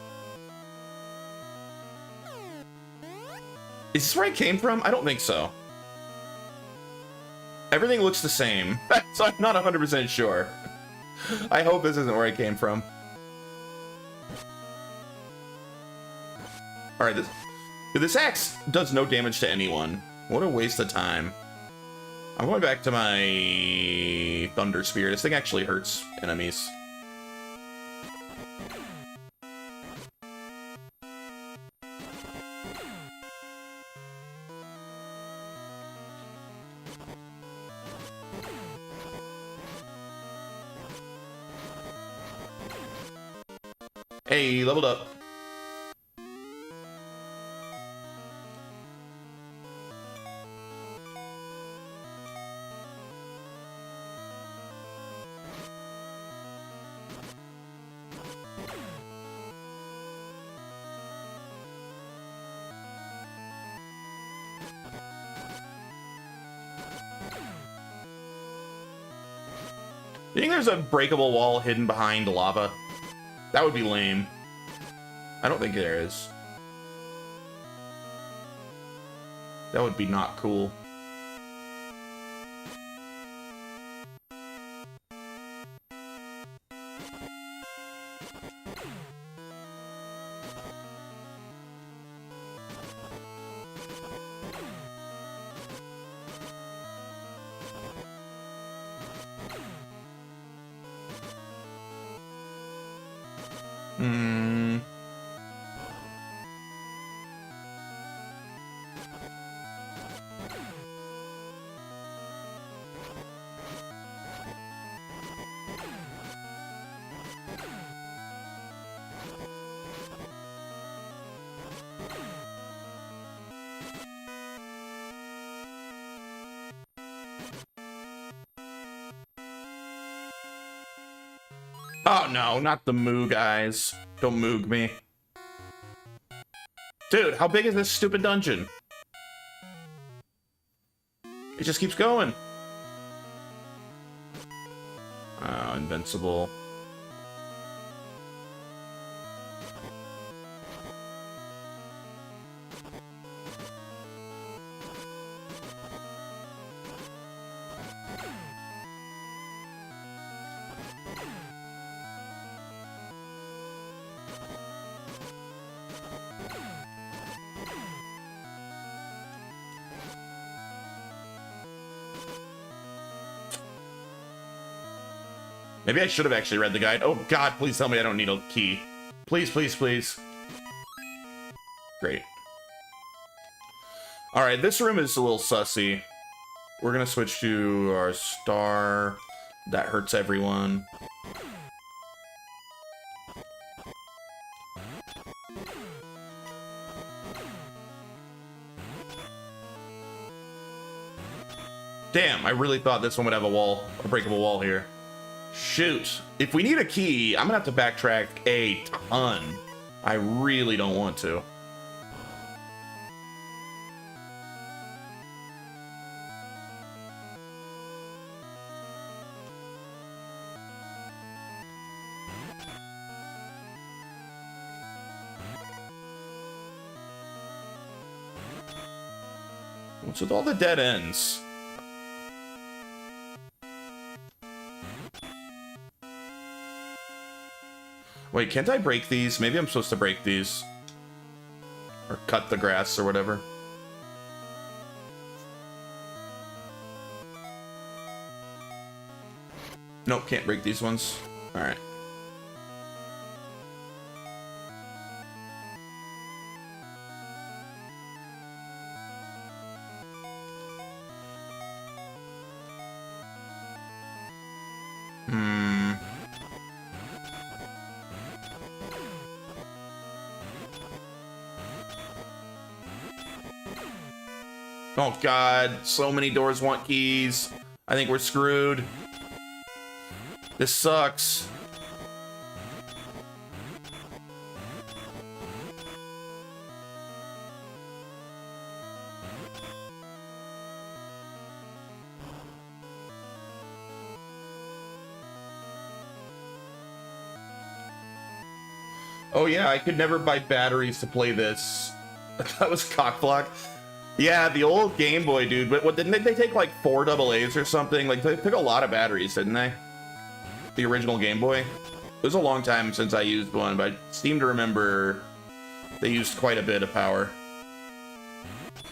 Is this where I came from? I don't think so. Everything looks the same, so I'm not 100% sure. I hope this isn't where I came from. Alright, this axe does no damage to anyone. What a waste of time. I'm going back to my Thunder Spear. This thing actually hurts enemies. Hey, leveled up. You think there's a breakable wall hidden behind lava? That would be lame. I don't think there is. That would be not cool. Oh no, not the Moog guys. Don't Moog me. Dude, how big is this stupid dungeon? It just keeps going. Oh, invincible. Maybe I should have actually read the guide. Oh god, please tell me I don't need a key. Please, please, please. Great. Alright, this room is a little sussy. We're gonna switch to our star. That hurts everyone. Damn, I really thought this one would have a wall, a breakable wall here. Shoot. If we need a key, I'm gonna have to backtrack a ton. I really don't want to. What's with all the dead ends? Wait, can't I break these? Maybe I'm supposed to break these. Or cut the grass or whatever. Nope, can't break these ones. Alright. Oh god, so many doors want keys. I think we're screwed. This sucks. Oh yeah, I could never buy batteries to play this. That was cockblock. Yeah, the old Game Boy, dude. But what, didn't they take like 4 AA's or something? Like, they took a lot of batteries, didn't they? The original Game Boy. It was a long time since I used one, but I seem to remember they used quite a bit of power.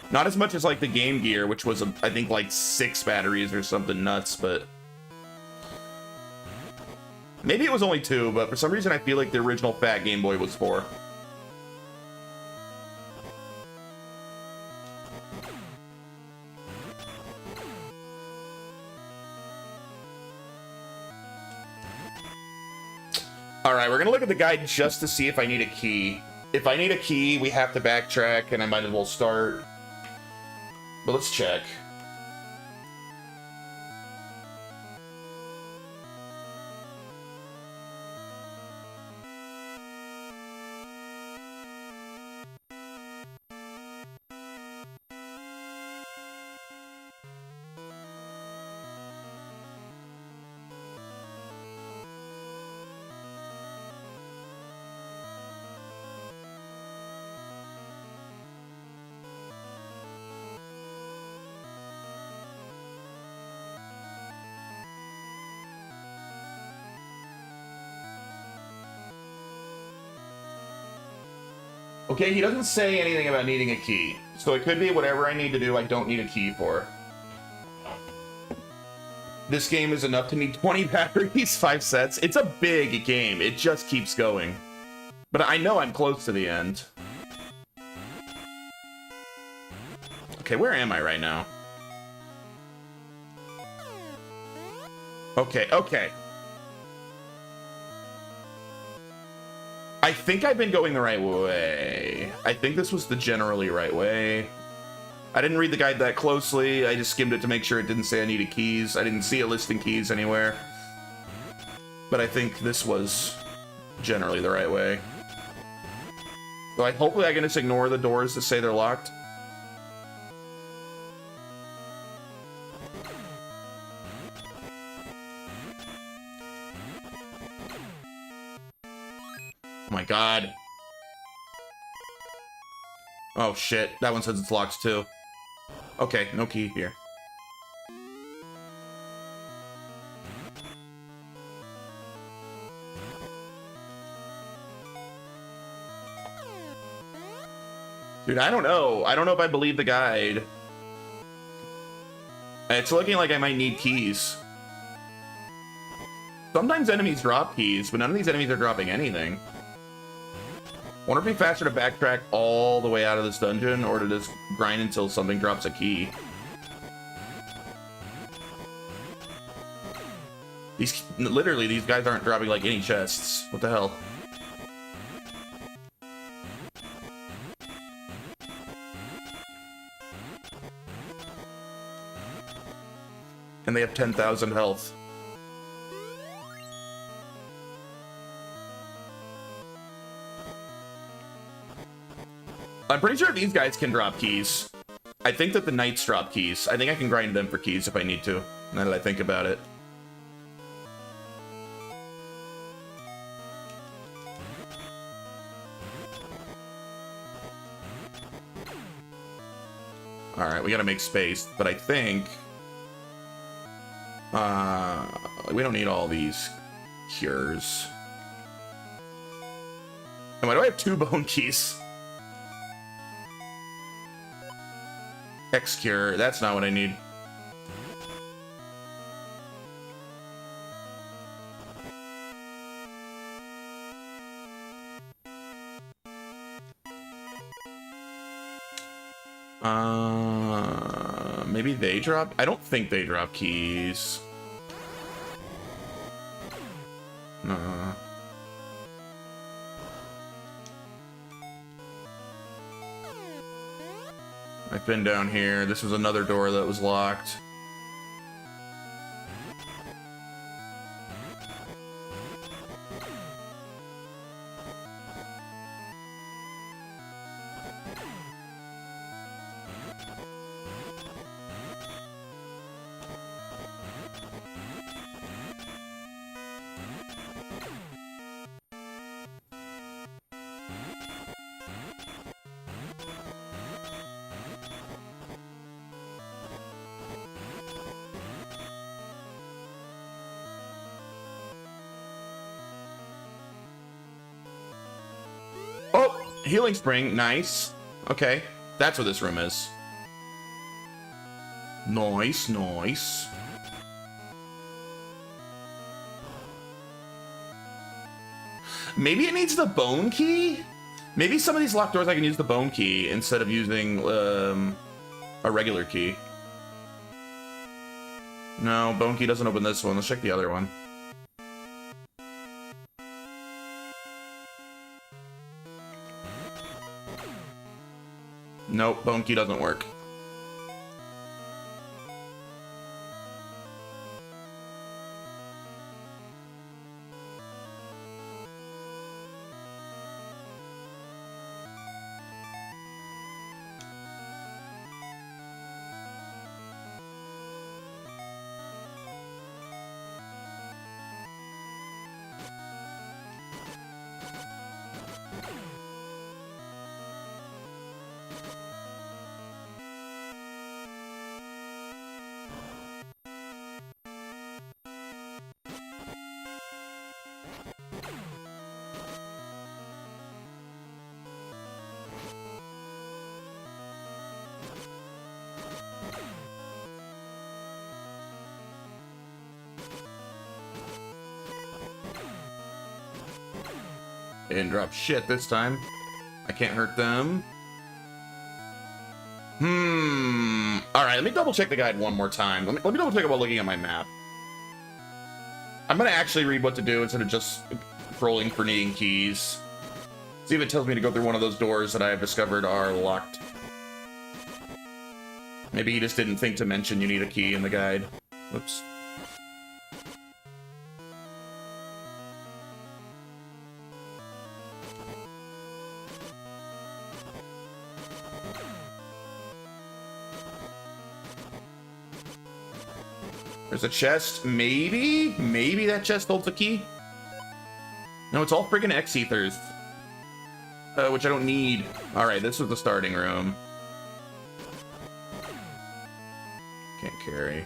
Not as much as like the Game Gear, which was, I think, like 6 batteries or something nuts, but... Maybe it was only 2, but for some reason I feel like the original fat Game Boy was 4. All right, we're gonna look at the guide just to see if I need a key. If I need a key, we have to backtrack, and I might as well start. But let's check. Okay, he doesn't say anything about needing a key. So it could be whatever I need to do, I don't need a key for. This game is enough to need 20 batteries, 5 sets. It's a big game. It just keeps going. But I know I'm close to the end. Okay, where am I right now? Okay, okay. I think I've been going the right way. I think this was the generally right way. I didn't read the guide that closely. I just skimmed it to make sure it didn't say I needed keys. I didn't see it listing keys anywhere. But I think this was generally the right way. So hopefully I can just ignore the doors that say they're locked. Oh my god. Oh shit, that one says it's locked too. Okay, no key here. Dude, I don't know. I don't know if I believe the guide. It's looking like I might need keys. Sometimes enemies drop keys, but none of these enemies are dropping anything. Wonder if it'd be faster to backtrack all the way out of this dungeon or to just grind until something drops a key. Literally, these guys aren't dropping like any chests. What the hell? And they have 10,000 health. I'm pretty sure these guys can drop keys. I think that the knights drop keys. I think I can grind them for keys if I need to, now that I think about it. Alright, we gotta make space, but I think... we don't need all these cures. And why do I have 2 bone keys? X cure, that's not what I need. Maybe they drop? I don't think they drop keys. No. I've been down here. This was another door that was locked. Oh, healing spring, nice. Okay, that's what this room is. Nice, nice. Maybe it needs the bone key? Maybe some of these locked doors I can use the bone key instead of using a regular key. No, bone key doesn't open this one. Let's check the other one. Nope, bone key doesn't work. They didn't drop shit this time. I can't hurt them. Alright, let me double check the guide one more time. Let me double check about looking at my map. I'm gonna actually read what to do instead of just scrolling for needing keys. See if it tells me to go through one of those doors that I have discovered are locked. Maybe he just didn't think to mention you need a key in the guide. Oops. There's a chest, maybe? Maybe that chest holds a key? No, it's all friggin' X-Ethers. Which I don't need. Alright, this was the starting room. Can't carry.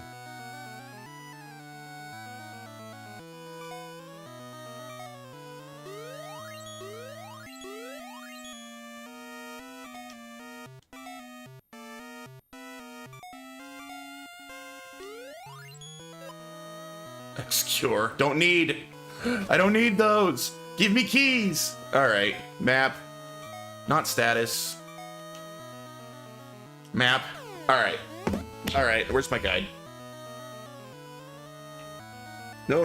X-Cure. Don't need. I don't need those. Give me keys. Alright, map. Not status. Map. Alright. Alright, where's my guide? No.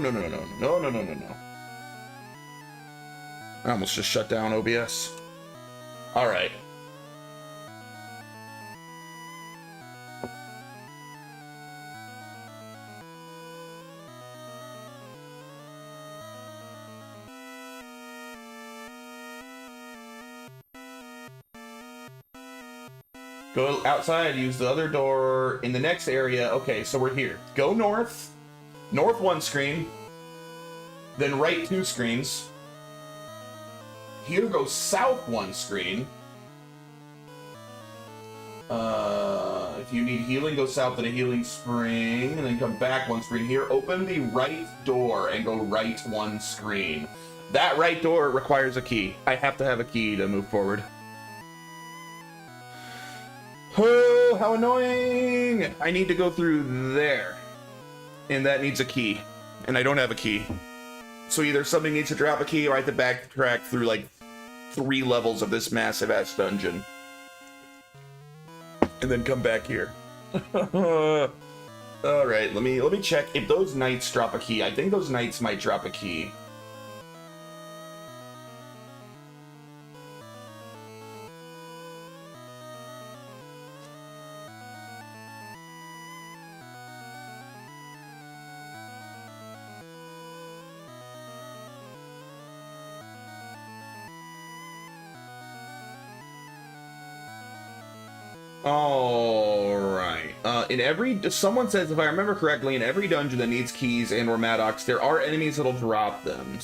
I almost just shut down OBS. Alright. Go outside, use the other door in the next area. Okay, so we're here. Go north. North one screen. Then right two screens. Here go south one screen. If you need healing, go south to the healing spring, and then come back one screen. Here, open the right door and go right one screen. That right door requires a key. I have to have a key to move forward. Oh, how annoying! I need to go through there. And that needs a key. And I don't have a key. So either somebody needs to drop a key or I have to backtrack through like 3 levels of this massive ass dungeon. And then come back here. Alright, let me check if those knights drop a key. I think those knights might drop a key. Alright. Someone says, if I remember correctly, in every dungeon that needs keys and or Maddox, there are enemies that'll drop them.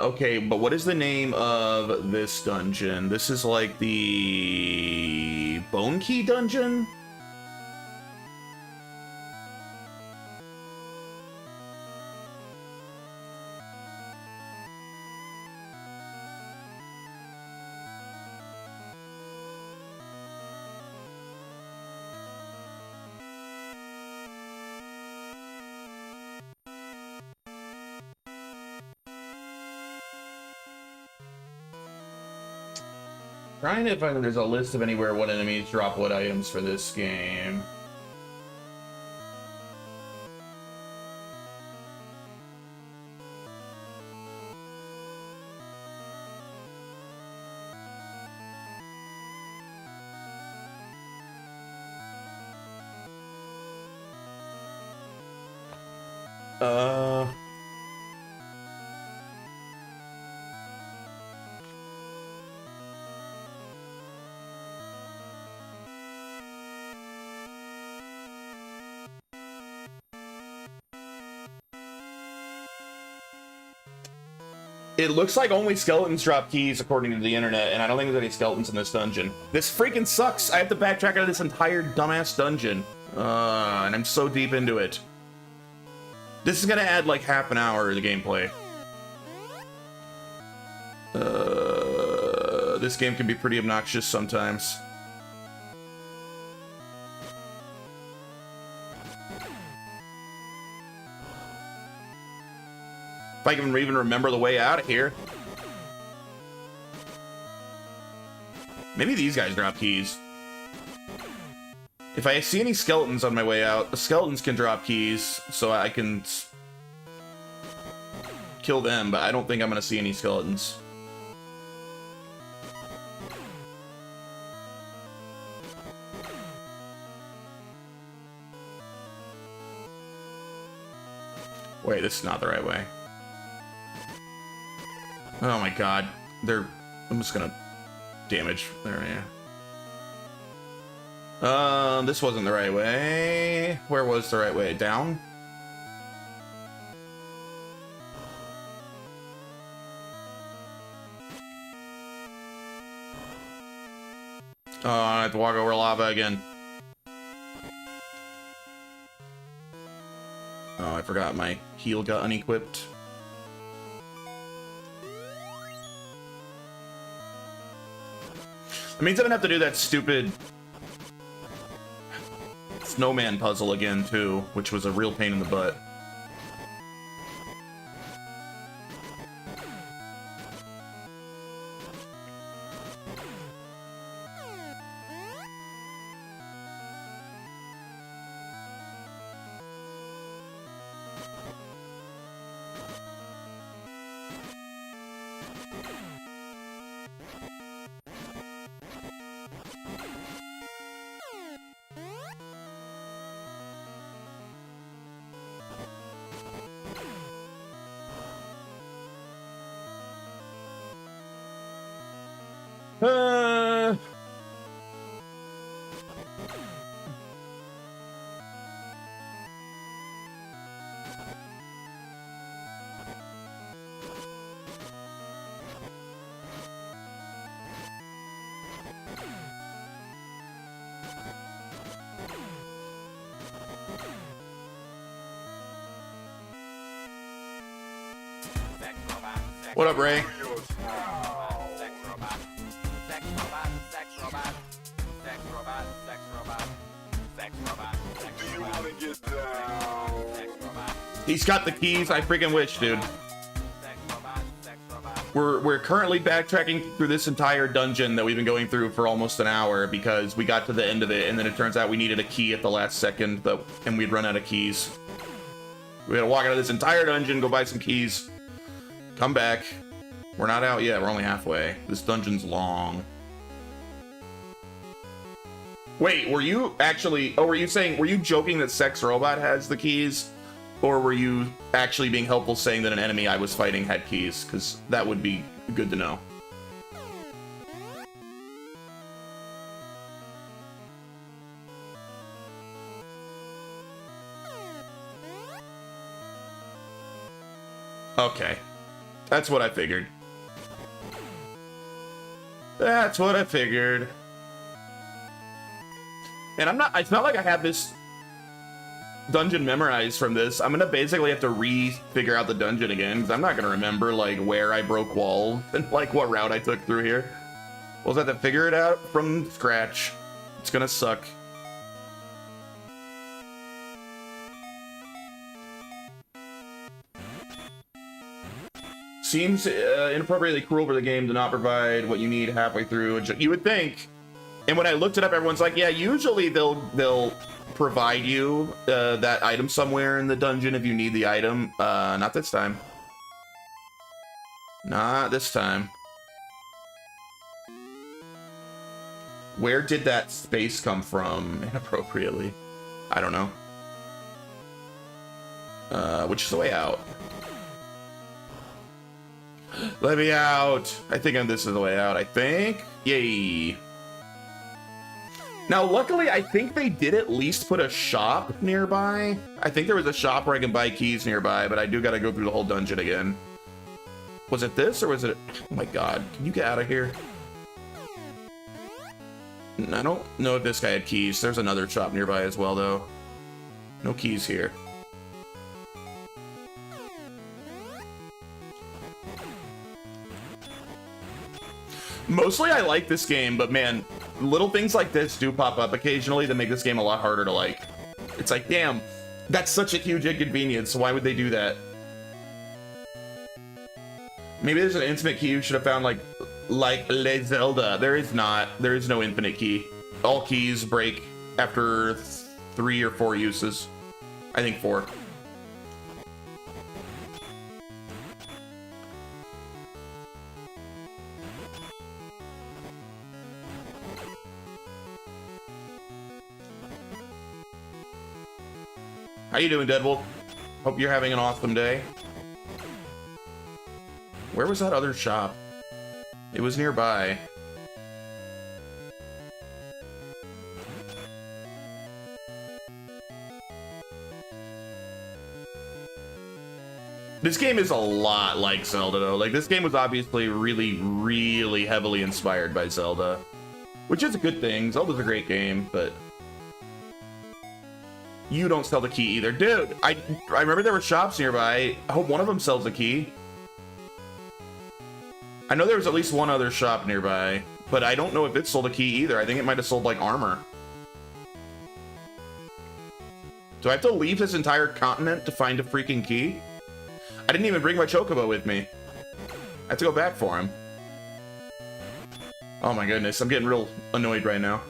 Okay, but what is the name of this dungeon? This is like the Bone Key dungeon? Trying to find if there's a list of anywhere what enemies drop what items for this game. It looks like only skeletons drop keys according to the internet, and I don't think there's any skeletons in this dungeon. This freaking sucks! I have to backtrack out of this entire dumbass dungeon. And I'm so deep into it. This is gonna add like half an hour to the gameplay. This game can be pretty obnoxious sometimes. If I can even remember the way out of here. Maybe these guys drop keys. If I see any skeletons on my way out, the skeletons can drop keys, so I can kill them, but I don't think I'm gonna see any skeletons. Wait, this is not the right way. Oh my god. I'm just gonna damage. There, yeah. This wasn't the right way. Where was the right way? Down? Oh, I have to walk over lava again. Oh, I forgot my heal got unequipped. That means I'm gonna have to do that stupid snowman puzzle again, too, which was a real pain in the butt. What up, Ray? He's got the keys. I freaking wish, dude. We're currently backtracking through this entire dungeon that we've been going through for almost an hour because we got to the end of it and then it turns out we needed a key at the last second, and we'd run out of keys. We gotta walk out of this entire dungeon, go buy some keys, come back. We're not out yet. We're only halfway. This dungeon's long. Wait, were you actually... Oh, were you joking that Sex Robot has the keys? Or were you actually being helpful saying that an enemy I was fighting had keys? Because that would be good to know. Okay. That's what I figured. That's what I figured. And it's not like I have this dungeon memorized from this. I'm gonna basically have to figure out the dungeon again, because I'm not gonna remember, like, where I broke walls and, like, what route I took through here. We'll just have to figure it out from scratch. It's gonna suck. Seems inappropriately cruel for the game to not provide what you need halfway through. You would think. And when I looked it up, everyone's like, yeah, usually they'll provide you that item somewhere in the dungeon if you need the item. Not this time. Not this time. Where did that space come from inappropriately? I don't know. Which is the way out? Let me out. I think this is the way out, I think. Yay. Now, luckily, I think they did at least put a shop nearby. I think there was a shop where I can buy keys nearby, but I do gotta go through the whole dungeon again. Was it this, or was it... Oh my god, can you get out of here? I don't know if this guy had keys. There's another shop nearby as well, though. No keys here. Mostly I like this game, but man, little things like this do pop up occasionally that make this game a lot harder to like. It's like, damn, that's such a huge inconvenience. Why would they do that? Maybe there's an infinite key you should have found like Le Zelda. There is not. There is no infinite key. All keys break after 3 or 4 uses. I think 4. How you doing, Deadwolf? Hope you're having an awesome day. Where was that other shop? It was nearby. This game is a lot like Zelda, though. Like, this game was obviously really, really heavily inspired by Zelda. Which is a good thing. Zelda's a great game, but... You don't sell the key either. Dude, I remember there were shops nearby. I hope one of them sells a key. I know there was at least one other shop nearby, but I don't know if it sold a key either. I think it might have sold, like, armor. Do I have to leave this entire continent to find a freaking key? I didn't even bring my Chocobo with me. I have to go back for him. Oh my goodness, I'm getting real annoyed right now.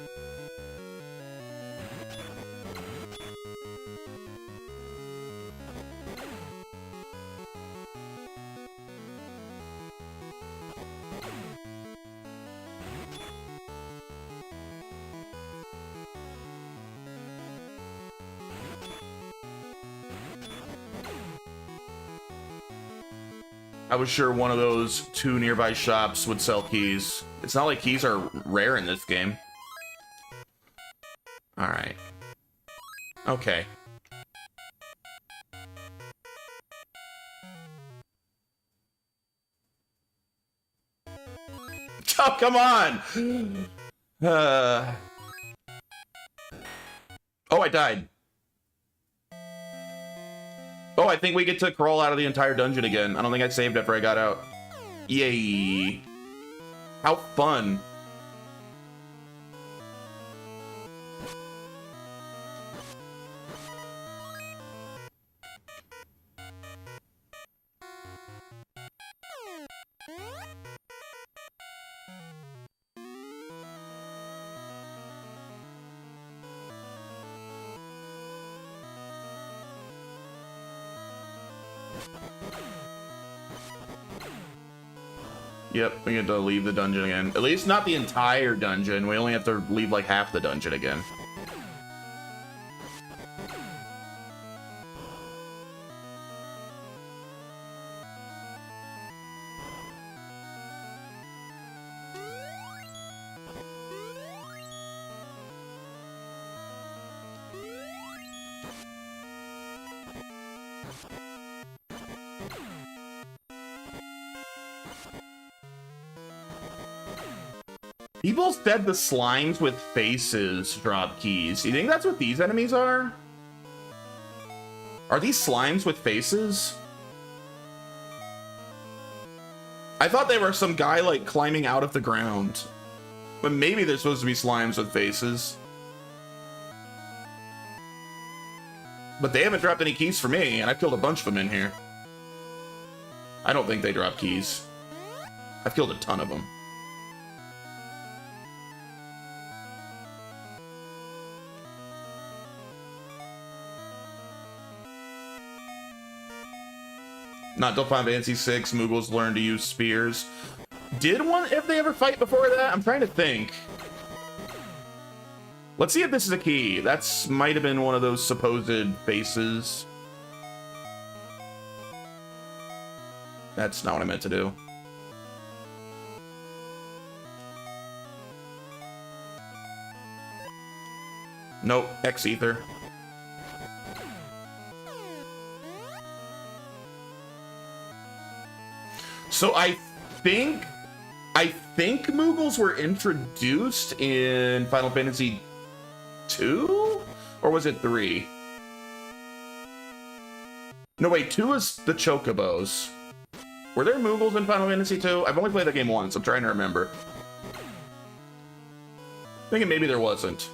I was sure one of those 2 nearby shops would sell keys. It's not like keys are rare in this game. Alright. Okay. Oh, come on! Oh, I died. Oh, I think we get to crawl out of the entire dungeon again. I don't think I saved after I got out. Yay. How fun. Yep, we get to leave the dungeon again. At least not the entire dungeon. We only have to leave like half the dungeon again. People said the slimes with faces drop keys. You think that's what these enemies are? Are these slimes with faces? I thought they were some guy like climbing out of the ground. But maybe they're supposed to be slimes with faces. But they haven't dropped any keys for me, and I've killed a bunch of them in here. I don't think they drop keys. I've killed a ton of them. Not till Final Fantasy VI, Moogles learn to use spears. Did one, if they ever fight before that? I'm trying to think. Let's see if this is a key. That's might have been one of those supposed faces. That's not what I meant to do. Nope, X-Ether. So I think Moogles were introduced in Final Fantasy 2? Or was it 3? No, wait, 2 is the Chocobos. Were there Moogles in Final Fantasy 2? I've only played that game once, I'm trying to remember. Thinking maybe there wasn't.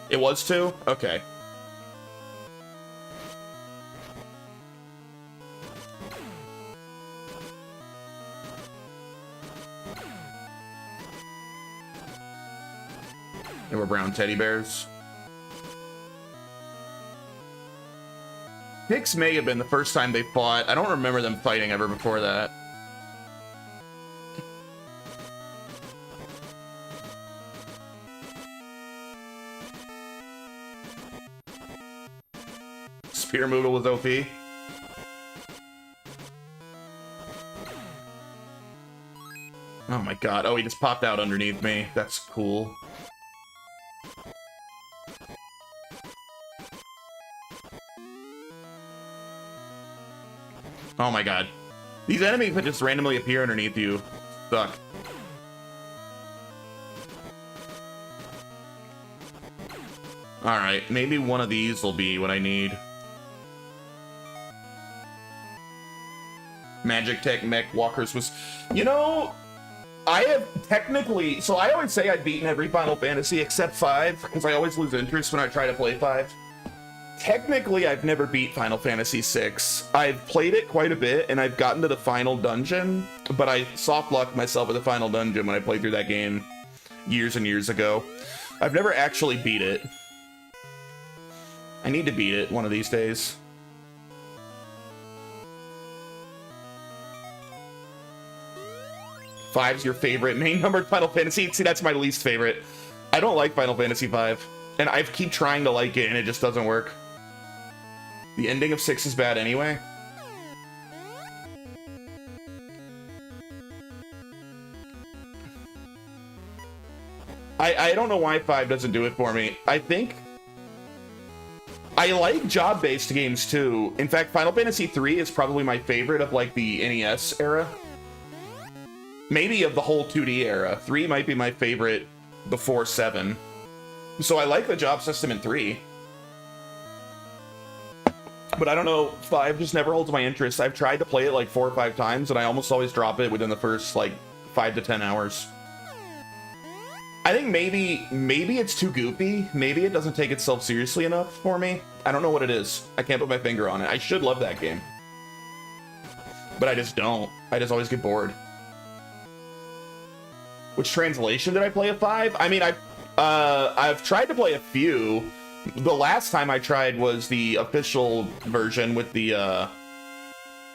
It was 2? Okay. They were brown teddy bears. Pix may have been the first time they fought. I don't remember them fighting ever before that. Spear Moogle was OP. Oh my god. Oh, he just popped out underneath me. That's cool. Oh my god. These enemies that just randomly appear underneath you suck. Alright, maybe one of these will be what I need. Magic Tech Mech Walkers was... You know, I have technically... So I always say I've beaten every Final Fantasy except 5, because I always lose interest when I try to play 5. Technically, I've never beat Final Fantasy VI. I've played it quite a bit, and I've gotten to the final dungeon, but I soft-locked myself at the final dungeon when I played through that game years and years ago. I've never actually beat it. I need to beat it one of these days. Five's your favorite main numbered Final Fantasy? See, that's my least favorite. I don't like Final Fantasy V, and I keep trying to like it, and it just doesn't work. The ending of 6 is bad anyway. I don't know why 5 doesn't do it for me. I think I like job-based games too. In fact, Final Fantasy 3 is probably my favorite of like the NES era. Maybe of the whole 2D era. 3 might be my favorite before 7. So I like the job system in 3. But I don't know, 5 just never holds my interest. I've tried to play it like 4 or 5 times, and I almost always drop it within the first like 5 to 10 hours. I think maybe it's too goofy. Maybe it doesn't take itself seriously enough for me. I don't know what it is. I can't put my finger on it. I should love that game. But I just don't. I just always get bored. Which translation did I play of 5? I mean, I've tried to play a few. The last time I tried was the official version with the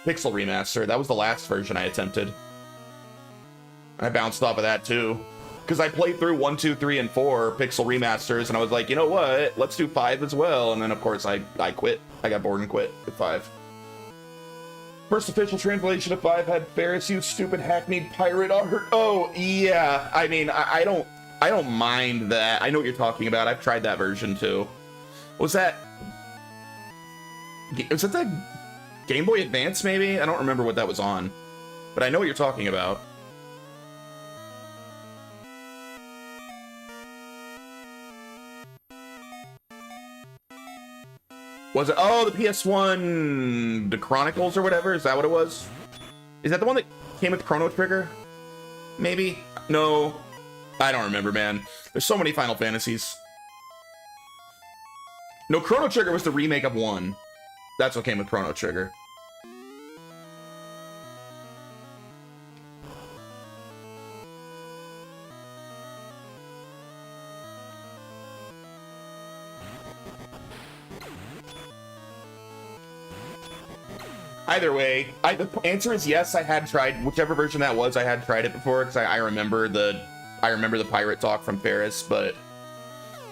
Pixel remaster. That was the last version I attempted. I bounced off of that too. Because I played through 1, 2, 3, and 4 Pixel remasters, and I was like, you know what? Let's do 5 as well. And then, of course, I quit. I got bored and quit with 5. First official translation of 5 had Ferris use stupid hackneyed pirate art. Oh, yeah. I mean, I don't mind that. I know what you're talking about. I've tried that version too. Was that the Game Boy Advance maybe? I don't remember what that was on, but I know what you're talking about. Was it? Oh, the PS1, the Chronicles or whatever. Is that what it was? Is that the one that came with Chrono Trigger? Maybe? No. I don't remember, man. There's so many Final Fantasies. No, Chrono Trigger was the remake of 1. That's what came with Chrono Trigger. Either way, the answer is yes. I had tried whichever version that was. I had tried it before because I remember the pirate talk from Paris, but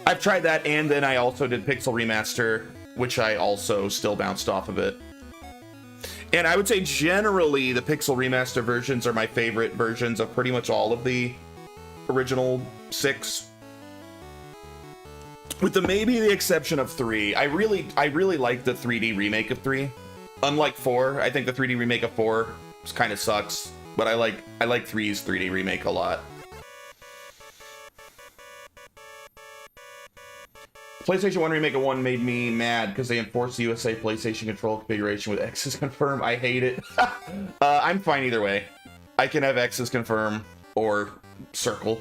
I've tried that, and then I also did Pixel Remaster, which I also still bounced off of it. And I would say generally the Pixel Remaster versions are my favorite versions of pretty much all of the original 6. With maybe the exception of 3. I really like the 3D remake of 3. Unlike 4, I think the 3D remake of 4 kind of sucks, but I like 3's 3D remake a lot. PlayStation 1 Remake of 1 made me mad because they enforced the USA PlayStation control configuration with X's confirm. I hate it. I'm fine either way. I can have X's confirm or circle.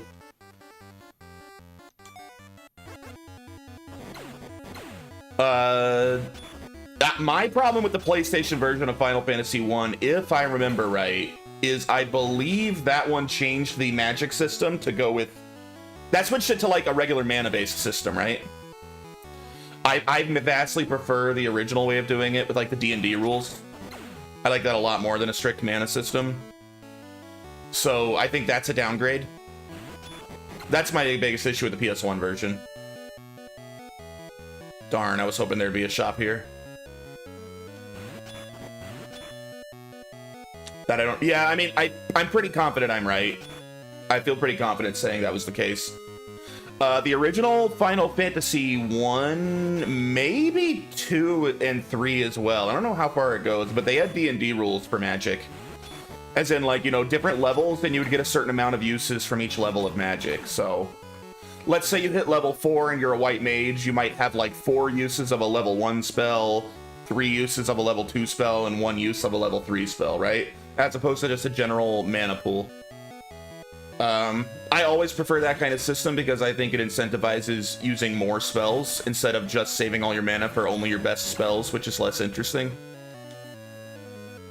My problem with the PlayStation version of Final Fantasy 1, if I remember right, is I believe that one changed the magic system to go with... That switched it to like a regular mana-based system, right? I vastly prefer the original way of doing it with like the D&D rules. I like that a lot more than a strict mana system. So I think that's a downgrade. That's my biggest issue with the PS1 version. Darn, I was hoping there'd be a shop here. That I don't... Yeah, I mean, I'm pretty confident I'm right. I feel pretty confident saying that was the case. The original Final Fantasy 1, maybe 2 and 3 as well. I don't know how far it goes, but they had D&D rules for magic. As in, like, you know, different levels, and you would get a certain amount of uses from each level of magic. So, let's say you hit level 4 and you're a white mage, you might have, like, 4 uses of a level 1 spell, 3 uses of a level 2 spell, and 1 use of a level 3 spell, right? As opposed to just a general mana pool. I always prefer that kind of system because I think it incentivizes using more spells instead of just saving all your mana for only your best spells, which is less interesting.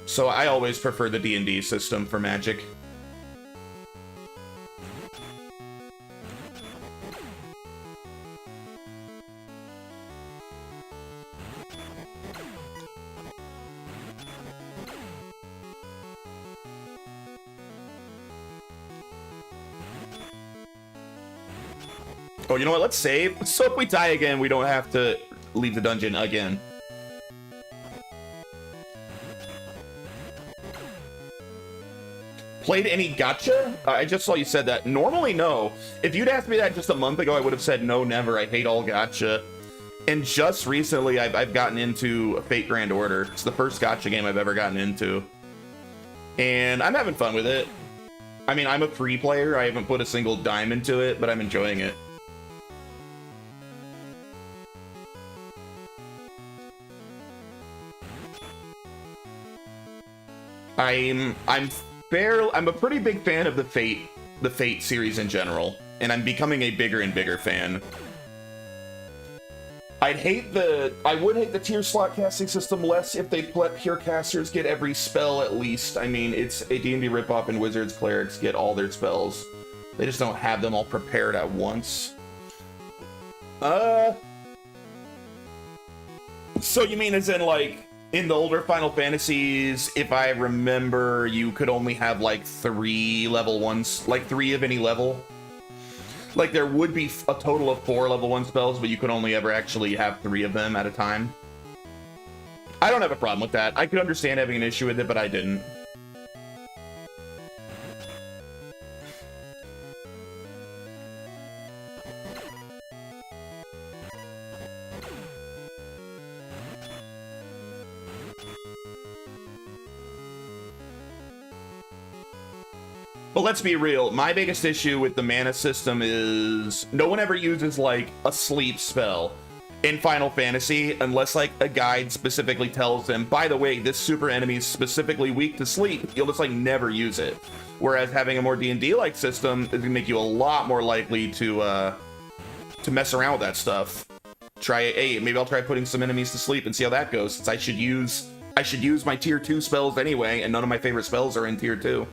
So I always prefer the D&D system for Magic. Oh, you know what? Let's save. So if we die again, we don't have to leave the dungeon again. Played any gacha? I just saw you said that. Normally, no. If you'd asked me that just a month ago, I would have said no, never. I hate all gacha. And just recently, I've gotten into Fate Grand Order. It's the first gacha game I've ever gotten into. And I'm having fun with it. I mean, I'm a free player. I haven't put a single dime into it, but I'm enjoying it. I'm a pretty big fan of the Fate series in general, and I'm becoming a bigger and bigger fan. I would hate the tier slot casting system less if they let pure casters get every spell at least. I mean, it's a D&D ripoff and Wizards clerics get all their spells. They just don't have them all prepared at once. So you mean as in like, in the older Final Fantasies, if I remember, you could only have like 3 level 1s, like 3 of any level. Like there would be a total of 4 level 1 spells, but you could only ever actually have 3 of them at a time. I don't have a problem with that. I could understand having an issue with it, but I didn't. But let's be real, my biggest issue with the mana system is no one ever uses like a sleep spell in Final Fantasy unless like a guide specifically tells them, by the way, this super enemy is specifically weak to sleep. You'll just like never use it. Whereas having a more D&D like system is gonna make you a lot more likely to mess around with that stuff. Hey, maybe I'll try putting some enemies to sleep and see how that goes, since I should use my tier 2 spells anyway, and none of my favorite spells are in tier 2.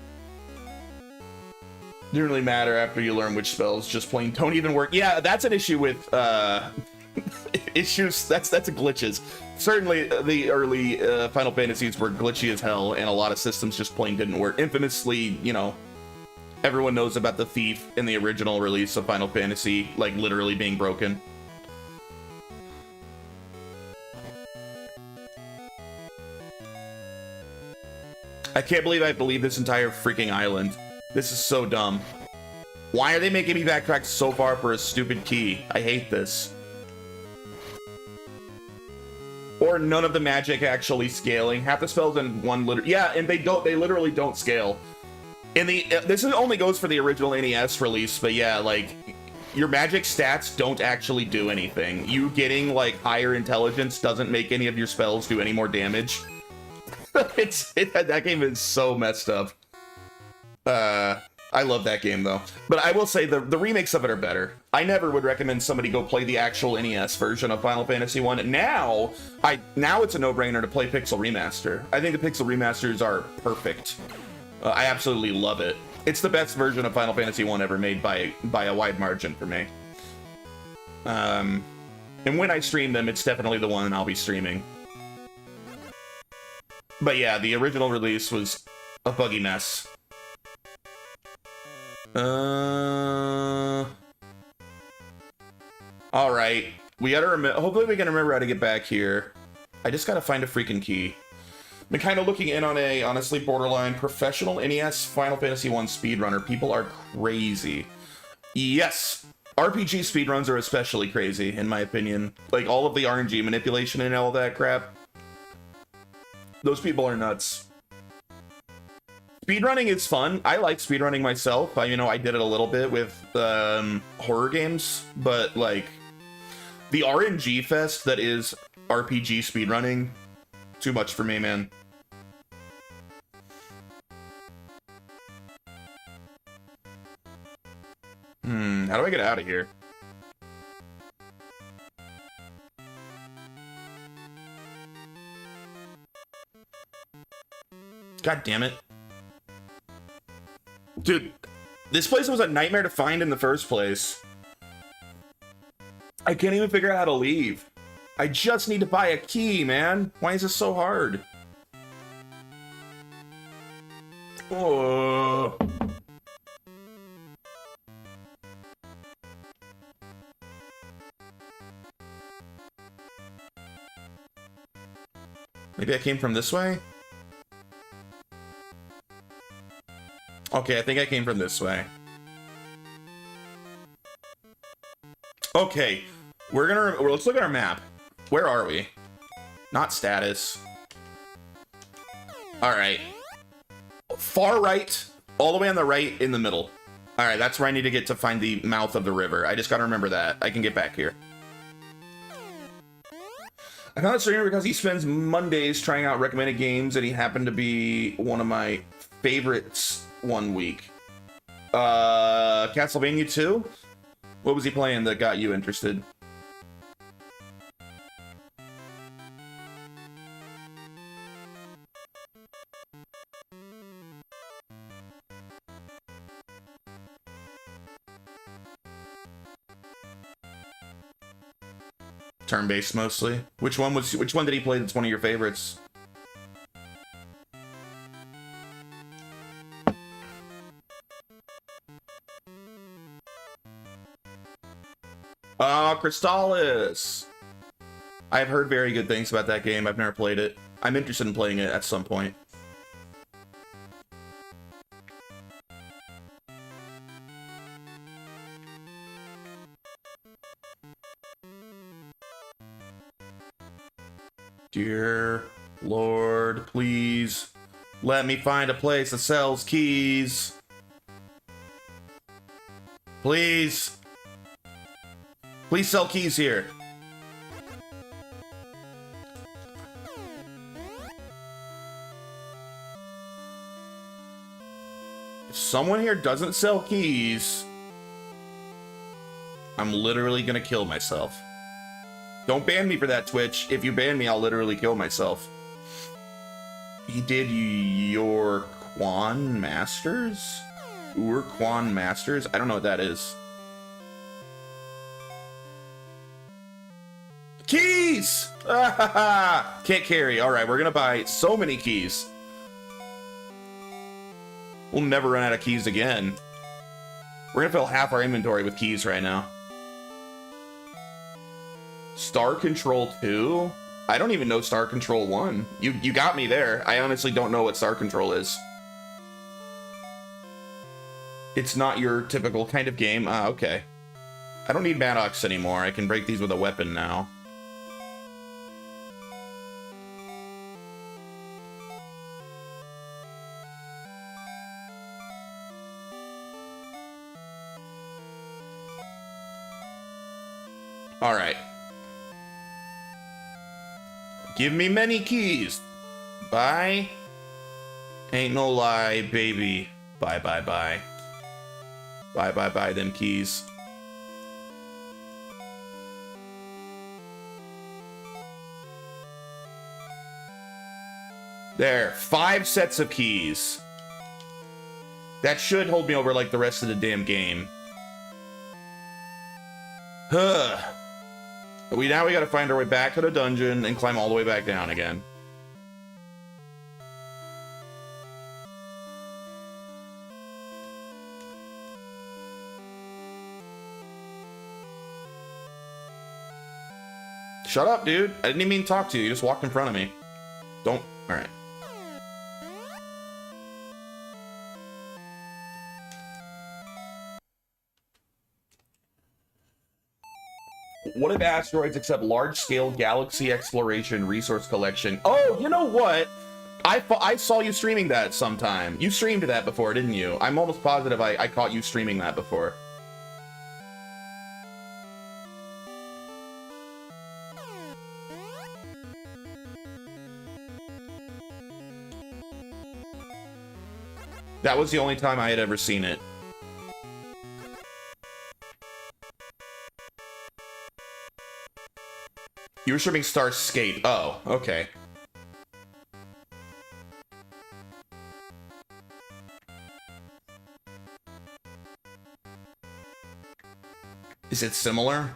Didn't really matter after you learn which spells just plain don't even work. Yeah, that's an issue with issues. That's glitches. Certainly, the early Final Fantasies were glitchy as hell, and a lot of systems just plain didn't work. Infamously, you know, everyone knows about the thief in the original release of Final Fantasy, like literally being broken. I can't believe I believe this entire freaking island. This is so dumb. Why are they making me backtrack so far for a stupid key? I hate this. Or none of the magic actually scaling. Half the spells in one yeah, and they literally don't scale. In the this only goes for the original NES release, but yeah, like your magic stats don't actually do anything. You getting like higher intelligence doesn't make any of your spells do any more damage. That game is so messed up. I love that game though, but I will say the remakes of it are better. I never would recommend somebody go play the actual NES version of Final Fantasy 1. Now it's a no-brainer to play Pixel Remaster. I think the Pixel Remasters are perfect. I absolutely love it. It's the best version of Final Fantasy 1 ever made by a wide margin for me. And when I stream them, it's definitely the one I'll be streaming. But yeah, the original release was a buggy mess. All right, we gotta remember. Hopefully, we can remember how to get back here. I just gotta find a freaking key. Been kind of looking in on a honestly borderline professional NES Final Fantasy 1 speedrunner. People are crazy. Yes, RPG speedruns are especially crazy, in my opinion. Like all of the RNG manipulation and all that crap. Those people are nuts. Speedrunning is fun. I like speedrunning myself. I did it a little bit with horror games, but like the RNG fest that is RPG speedrunning, too much for me, man. How do I get out of here? God damn it. Dude, this place was a nightmare to find in the first place. I can't even figure out how to leave. I just need to buy a key, man. Why is this so hard? Oh. Maybe I came from this way? Okay, I think I came from this way. Okay, let's look at our map. Where are we? Not status. All right. Far right, all the way on the right, in the middle. All right, that's where I need to get to find the mouth of the river. I just gotta remember that. I can get back here. I found that streamer because he spends Mondays trying out recommended games, and he happened to be one of my favorites one week. Castlevania 2? What was he playing that got you interested? Turn-based mostly. Which one did he play that's one of your favorites? Crystallis! I've heard very good things about that game. I've never played it. I'm interested in playing it at some point. Dear Lord, please let me find a place that sells keys. Please. Please sell keys here. If someone here doesn't sell keys, I'm literally gonna kill myself. Don't ban me for that, Twitch. If you ban me, I'll literally kill myself. He did your Quan Masters? Quan Masters? I don't know what that is. Keys! Can't carry. All right, we're gonna buy so many keys. We'll never run out of keys again. We're gonna fill half our inventory with keys right now. Star Control 2? I don't even know Star Control 1. You got me there. I honestly don't know what Star Control is. It's not your typical kind of game? Ah, okay. I don't need Maddox anymore. I can break these with a weapon now. All right. Give me many keys. Bye. Ain't no lie, baby. Bye, bye, bye. Bye, bye, bye, them keys. There, 5 sets of keys. That should hold me over like the rest of the damn game. Huh. Now we gotta find our way back to the dungeon and climb all the way back down again. Shut up, dude. I didn't even mean to talk to you. You just walked in front of me. Don't. Alright. What if asteroids accept large-scale galaxy exploration resource collection? Oh, you know what? I saw you streaming that sometime. You streamed that before, didn't you? I'm almost positive I caught you streaming that before. That was the only time I had ever seen it. You were streaming Starscape. Oh, okay. Is it similar?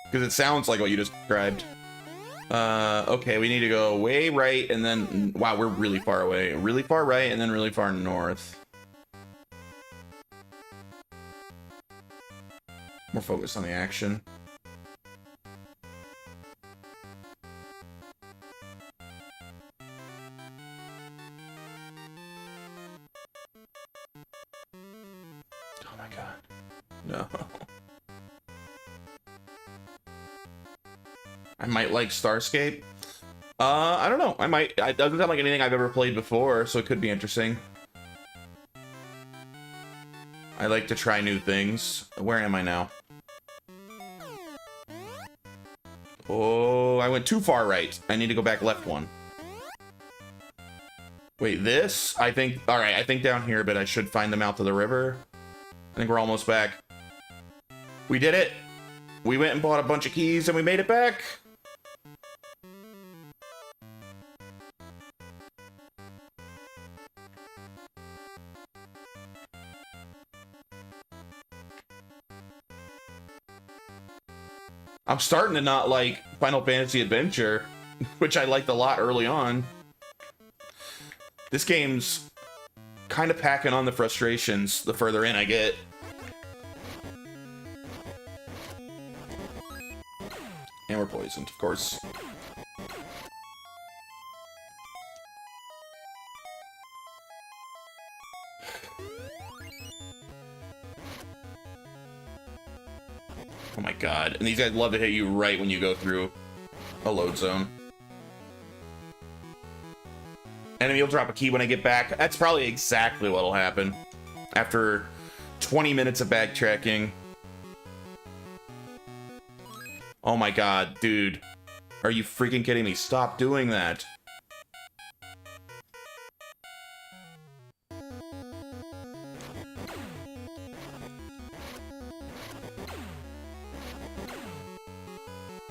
Because it sounds like what you just described. Okay, we need to go way right and then... Wow, we're really far away. Really far right and then really far north. More focused on the action. Oh my god. No. I might like Starscape. I don't know. I might. It doesn't sound like anything I've ever played before, so it could be interesting. I like to try new things. Where am I now? Oh, I went too far right. I need to go back left one. Wait, this? I think... Alright, I think down here, but I should find the mouth of the river. I think we're almost back. We did it! We went and bought a bunch of keys and we made it back! I'm starting to not like Final Fantasy Adventure, which I liked a lot early on. This game's kind of packing on the frustrations the further in I get. And we're poisoned, of course. Oh my god. And these guys love to hit you right when you go through a load zone. Enemy will drop a key when I get back. That's probably exactly what'll happen. After 20 minutes of backtracking. Oh my god, dude. Are you freaking kidding me? Stop doing that.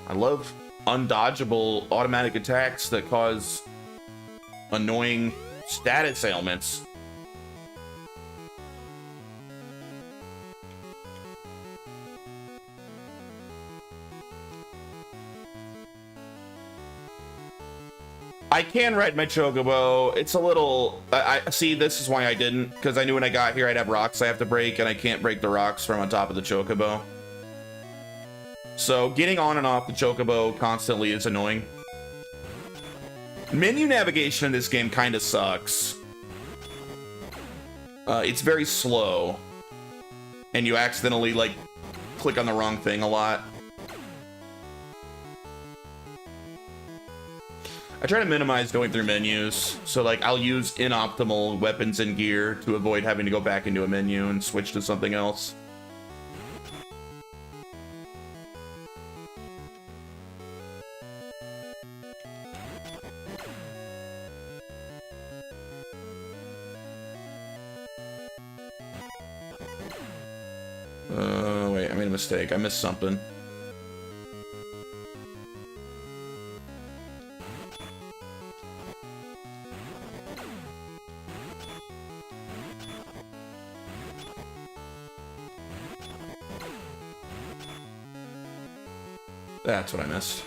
I love undodgeable automatic attacks that cause annoying status ailments. I can ride my Chocobo. It's a little... I see, this is why I didn't, because I knew when I got here I'd have rocks I have to break, and I can't break the rocks from on top of the Chocobo. So getting on and off the Chocobo constantly is annoying. Menu navigation in this game kind of sucks. It's very slow. And you accidentally, like, click on the wrong thing a lot. I try to minimize going through menus, so like I'll use inoptimal weapons and gear to avoid having to go back into a menu and switch to something else. Wait, I made a mistake. I missed something. That's what I missed.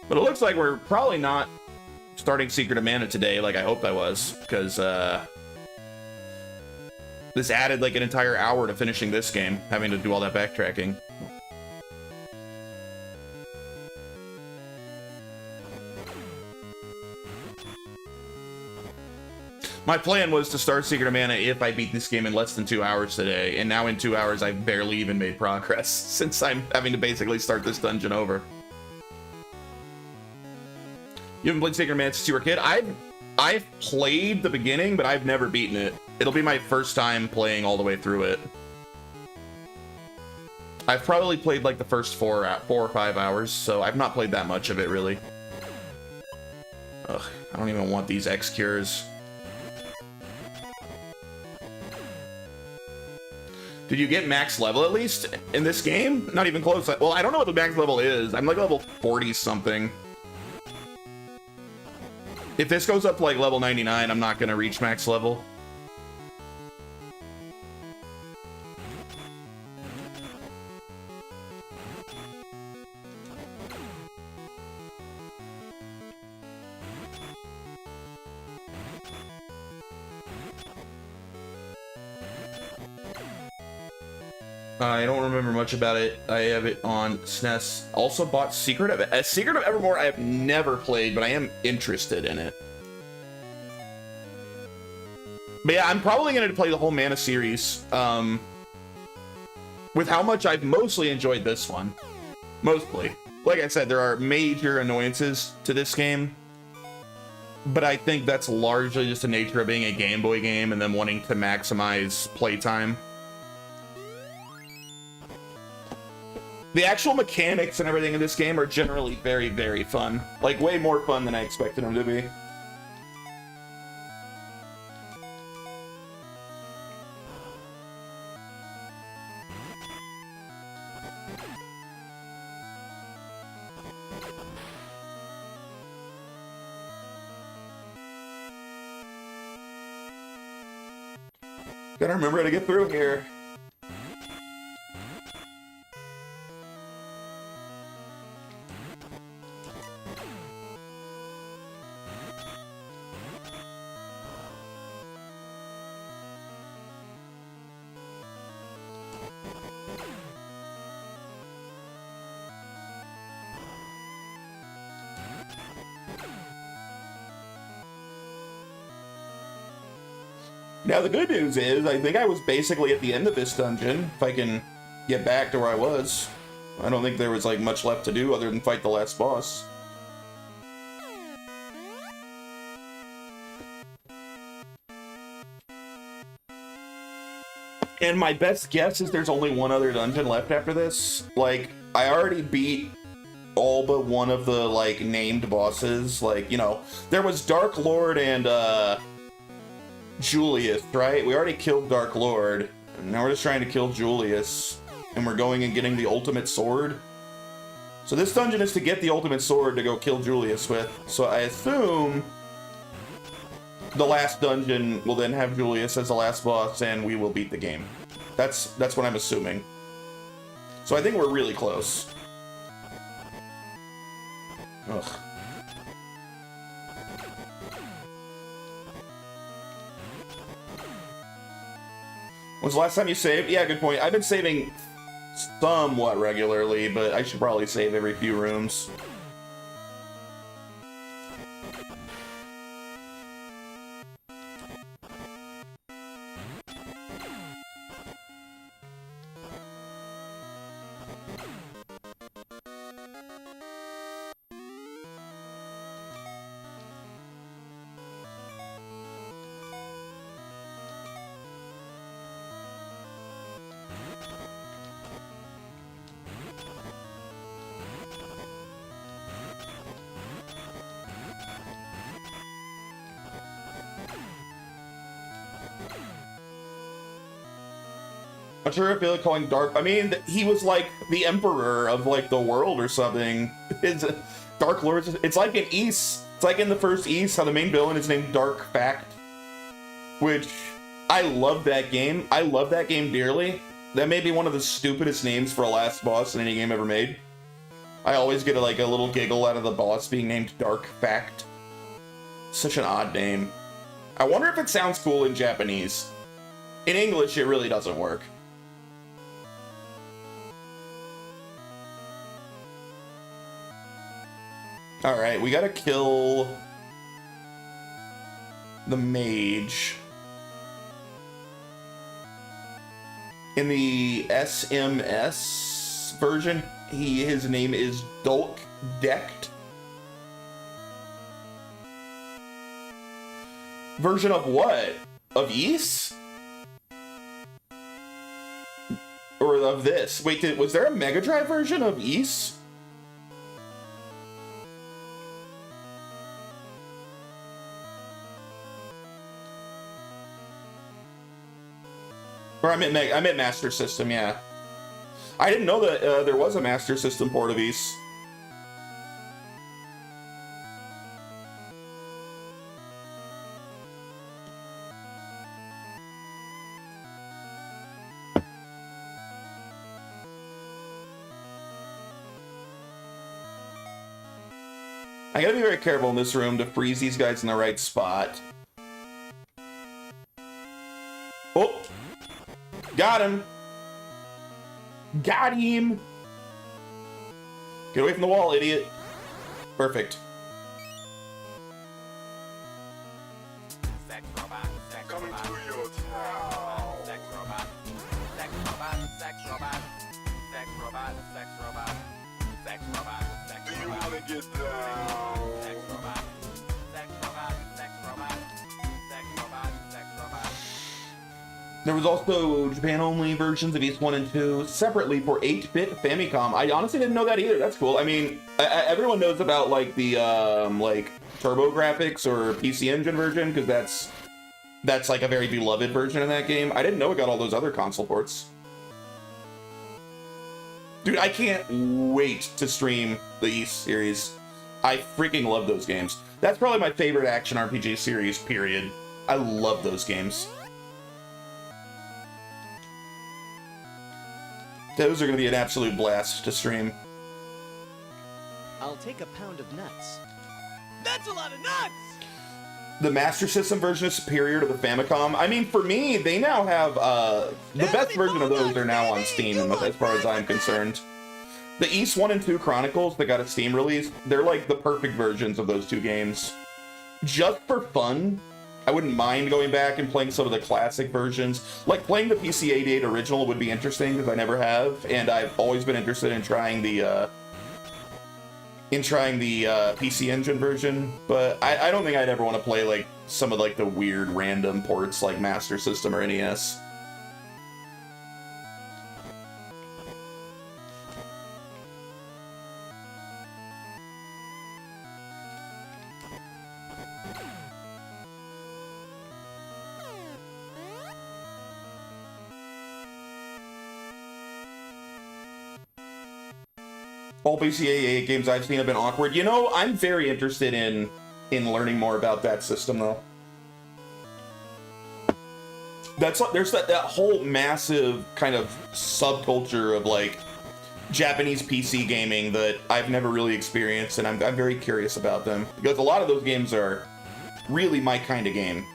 But it looks like we're probably not starting Secret of Mana today like I hoped I was, because this added like an entire hour to finishing this game, having to do all that backtracking. My plan was to start Secret of Mana if I beat this game in less than 2 hours today, and now in 2 hours I've barely even made progress, since I'm having to basically start this dungeon over. You haven't played Secret of Mana since you were a kid? I've played the beginning, but I've never beaten it. It'll be my first time playing all the way through it. I've probably played like the first 4 or 5 hours, so I've not played that much of it, really. Ugh, I don't even want these X cures. Did you get max level at least in this game? Not even close. Well, I don't know what the max level is. I'm like level 40 something. If this goes up to like level 99, I'm not gonna reach max level. I don't remember much about it. I have it on SNES. Also bought Secret of Evermore. I have never played, but I am interested in it. But yeah, I'm probably going to play the whole Mana series. With how much I've mostly enjoyed this one. Mostly. Like I said, there are major annoyances to this game. But I think that's largely just the nature of being a Game Boy game and them wanting to maximize playtime. The actual mechanics and everything in this game are generally very, very fun. Like, way more fun than I expected them to be. Gotta remember how to get through here. Now, the good news is, I think I was basically at the end of this dungeon, if I can get back to where I was. I don't think there was, like, much left to do other than fight the last boss. And my best guess is there's only one other dungeon left after this. Like, I already beat all but one of the, like, named bosses. Like, you know, there was Dark Lord and, Julius, right? We already killed Dark Lord, and now we're just trying to kill Julius, and we're going and getting the ultimate sword. So this dungeon is to get the ultimate sword to go kill Julius with. So I assume the last dungeon will then have Julius as the last boss, and we will beat the game. That's what I'm assuming. So I think we're really close. Ugh. When's the last time you saved? Yeah, good point. I've been saving somewhat regularly, but I should probably save every few rooms. I'm sure I feel like calling Dark. I mean, he was like the emperor of like the world or something. It's Dark Lords. It's like in Ys. It's like in the first Ys, how the main villain is named Dark Fact. Which I love that game. I love that game dearly. That may be one of the stupidest names for a last boss in any game ever made. I always get a little giggle out of the boss being named Dark Fact. Such an odd name. I wonder if it sounds cool in Japanese. In English, it really doesn't work. Alright, we gotta kill the mage. In the SMS version, his name is Dolk Decked. Version of what? Of Ys? Or of this? Wait, was there a Mega Drive version of Ys? Or I meant Master System, yeah. I didn't know that there was a Master System port of Ys. I gotta be very careful in this room to freeze these guys in the right spot. Oh! Got him! Got him! Get away from the wall, idiot. Perfect. Sex robot, sex coming robot, to your town. Sex robot, sex robot, sex robot, sex robot, sex robot, sex robot, sex robot. Do you wanna get down? Sex robot, sex robot, sex robot, sex robot, sex robot. There was also Japan-only versions of Ys 1 and 2 separately for 8-bit Famicom. I honestly didn't know that either. That's cool. I mean, everyone knows about like the like TurboGrafx or PC Engine version because that's like a very beloved version of that game. I didn't know it got all those other console ports. Dude, I can't wait to stream the Ys series. I freaking love those games. That's probably my favorite action RPG series, period. I love those games. Those are going to be an absolute blast to stream. I'll take a pound of nuts. That's a lot of nuts! The Master System version is superior to the Famicom. I mean, for me, they now have, the best version of those are now on Steam, as far as I'm concerned. The Ys 1 and 2 Chronicles that got a Steam release, they're like the perfect versions of those two games. Just for fun, I wouldn't mind going back and playing some of the classic versions. Like, playing the PC-88 original would be interesting, because I never have, and I've always been interested in trying the PC Engine version, but I don't think I'd ever want to play, like, some of, like, the weird random ports like Master System or NES. All PC-88 games I've seen have been awkward. You know, I'm very interested in learning more about that system, though. There's that whole massive kind of subculture of, like, Japanese PC gaming that I've never really experienced, and I'm very curious about them because a lot of those games are really my kind of game.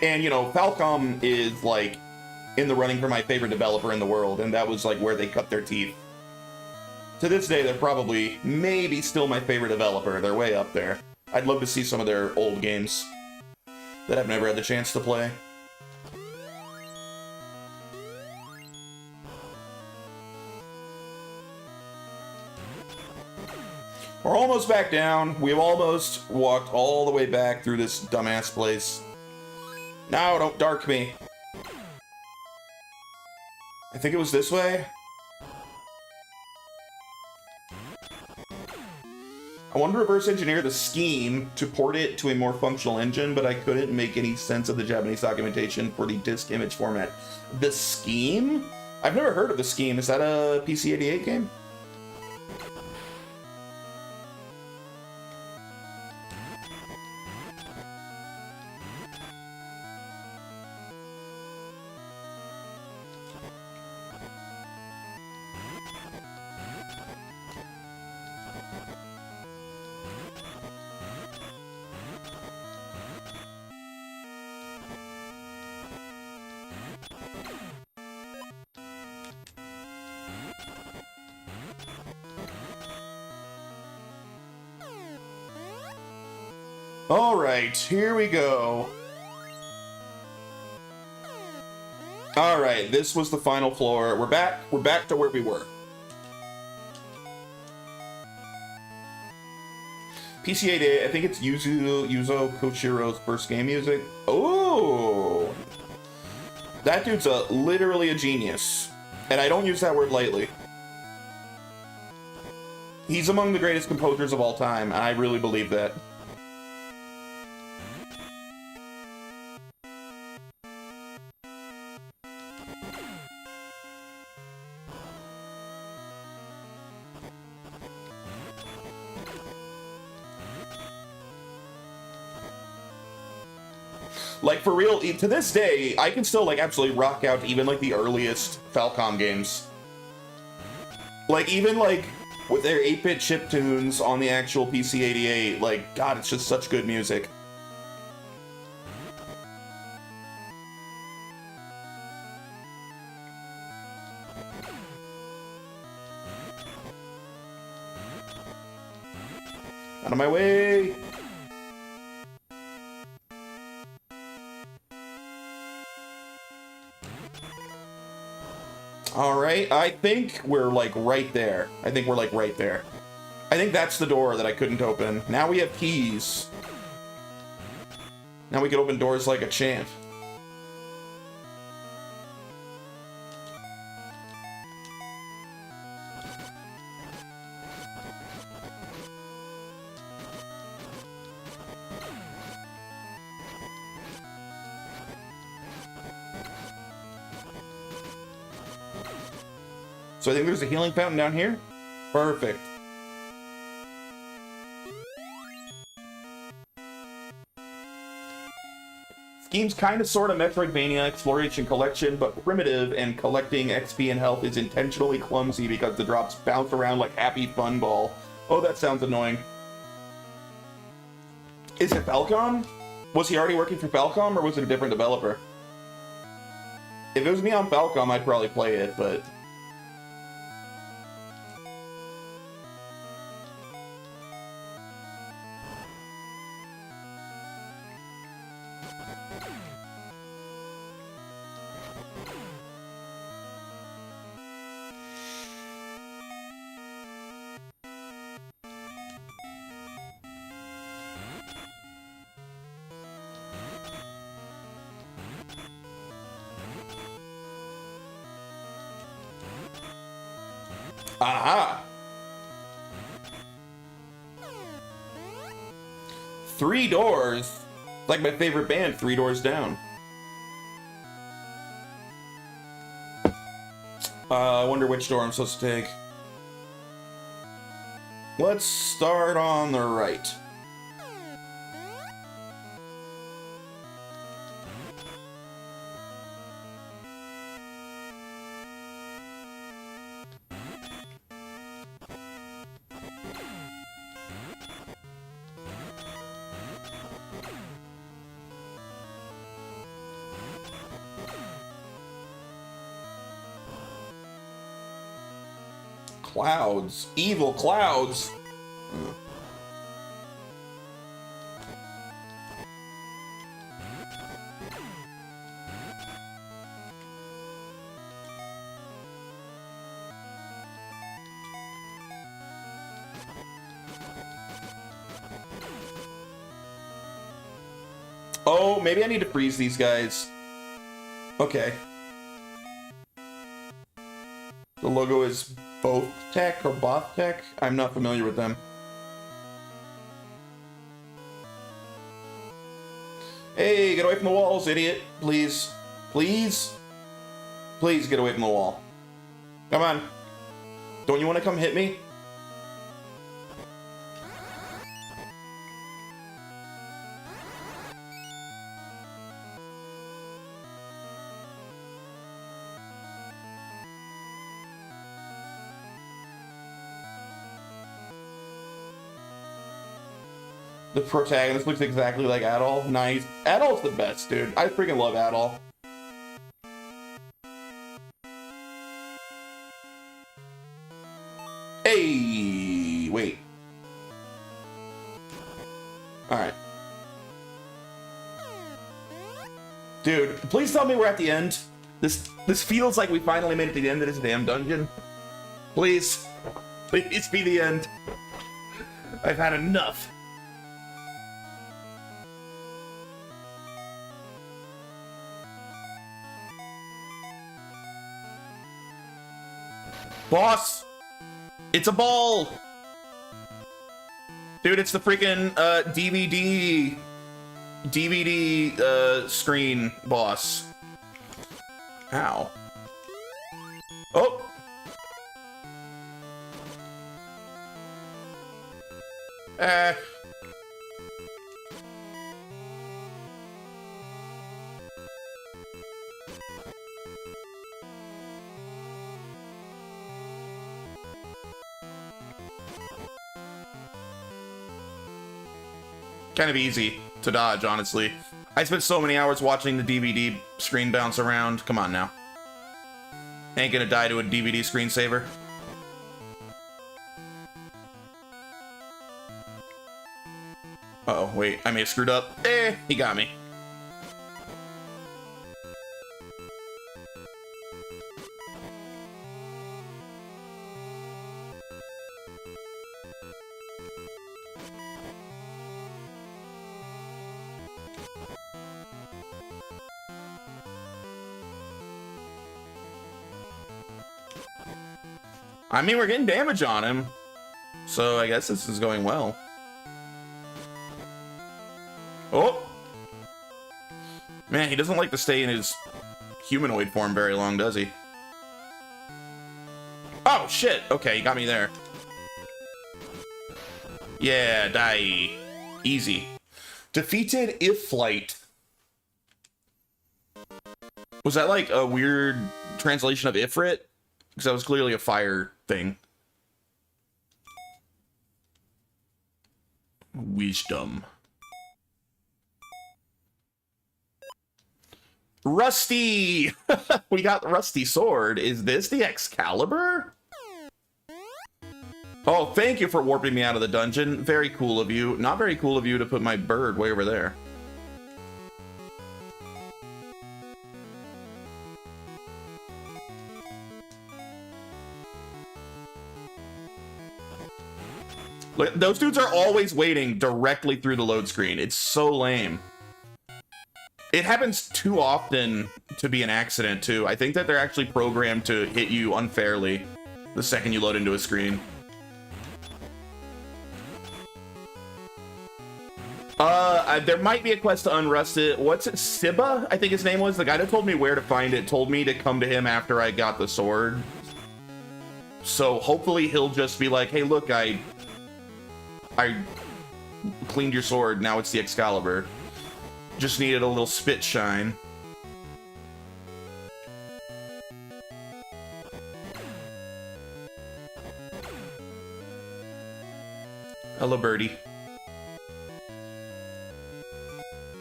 And you know, Falcom is like in the running for my favorite developer in the world, and that was like where they cut their teeth. To this day, they're probably maybe still my favorite developer. They're way up there. I'd love to see some of their old games that I've never had the chance to play. We're almost back down. We've almost walked all the way back through this dumbass place. No, don't dark me. I think it was this way. I wanted to reverse engineer the scheme to port it to a more functional engine, but I couldn't make any sense of the Japanese documentation for the disk image format. The scheme? I've never heard of the scheme. Is that a PC-88 game? All right, here we go. All right, this was the final floor. We're back to where we were. PC-88, I think it's Yuzo Kochiro's first game music. Oh! That dude's literally a genius. And I don't use that word lightly. He's among the greatest composers of all time, and I really believe that. Like, for real, to this day, I can still, like, absolutely rock out to even, like, the earliest Falcom games. Like, even, like, with their 8-bit chiptunes on the actual PC-88, like, God, it's just such good music. Out of my way! Alright, I think we're, like, right there. I think we're, like, right there. I think that's the door that I couldn't open. Now we have keys. Now we can open doors like a champ. So I think there's a healing fountain down here. Perfect. Scheme's kind of sort of Metroidvania exploration collection, but primitive, and collecting XP and health is intentionally clumsy because the drops bounce around like Happy Fun Ball. Oh, that sounds annoying. Is it Falcom? Was he already working for Falcom, or was it a different developer? If it was me on Falcom, I'd probably play it, but... Aha! 3 doors? It's like my favorite band, 3 Doors Down. I wonder which door I'm supposed to take. Let's start on the right. Clouds. Evil clouds. Oh, maybe I need to freeze these guys. Okay. The logo is Both Tech or Both Tech? I'm not familiar with them. Hey, get away from the walls, idiot. Please. Please? Please get away from the wall. Come on. Don't you want to come hit me? The protagonist looks exactly like Adol. Nice. Adol's the best, dude. I freaking love Adol. Hey, wait. Alright. Dude, please tell me we're at the end. This feels like we finally made it to the end of this damn dungeon. Please. Please be the end. I've had enough. Boss! It's a ball! Dude, it's the freaking DVD screen boss. Ow. Oh! Kind of easy to dodge, honestly. I spent so many hours watching the DVD screen bounce around. Come on now. Ain't gonna die to a DVD screensaver. Uh-oh, wait, I may have screwed up. He got me. I mean, we're getting damage on him, so I guess this is going well. Oh! Man, he doesn't like to stay in his humanoid form very long, does he? Oh, shit! Okay, he got me there. Yeah, die. Easy. Defeated Iflight. Was that like a weird translation of Ifrit? Because that was clearly a fire thing. Wisdom. Rusty! We got the Rusty Sword. Is this the Excalibur? Oh, thank you for warping me out of the dungeon. Very cool of you. Not very cool of you to put my bird way over there. Look, those dudes are always waiting directly through the load screen. It's so lame. It happens too often to be an accident, too. I think that they're actually programmed to hit you unfairly the second you load into a screen. There might be a quest to unrust it. What's it? Siba, I think his name was. The guy that told me where to find it told me to come to him after I got the sword. So hopefully he'll just be like, hey, look, I cleaned your sword. Now it's the Excalibur. Just needed a little spit shine. Hello, birdie.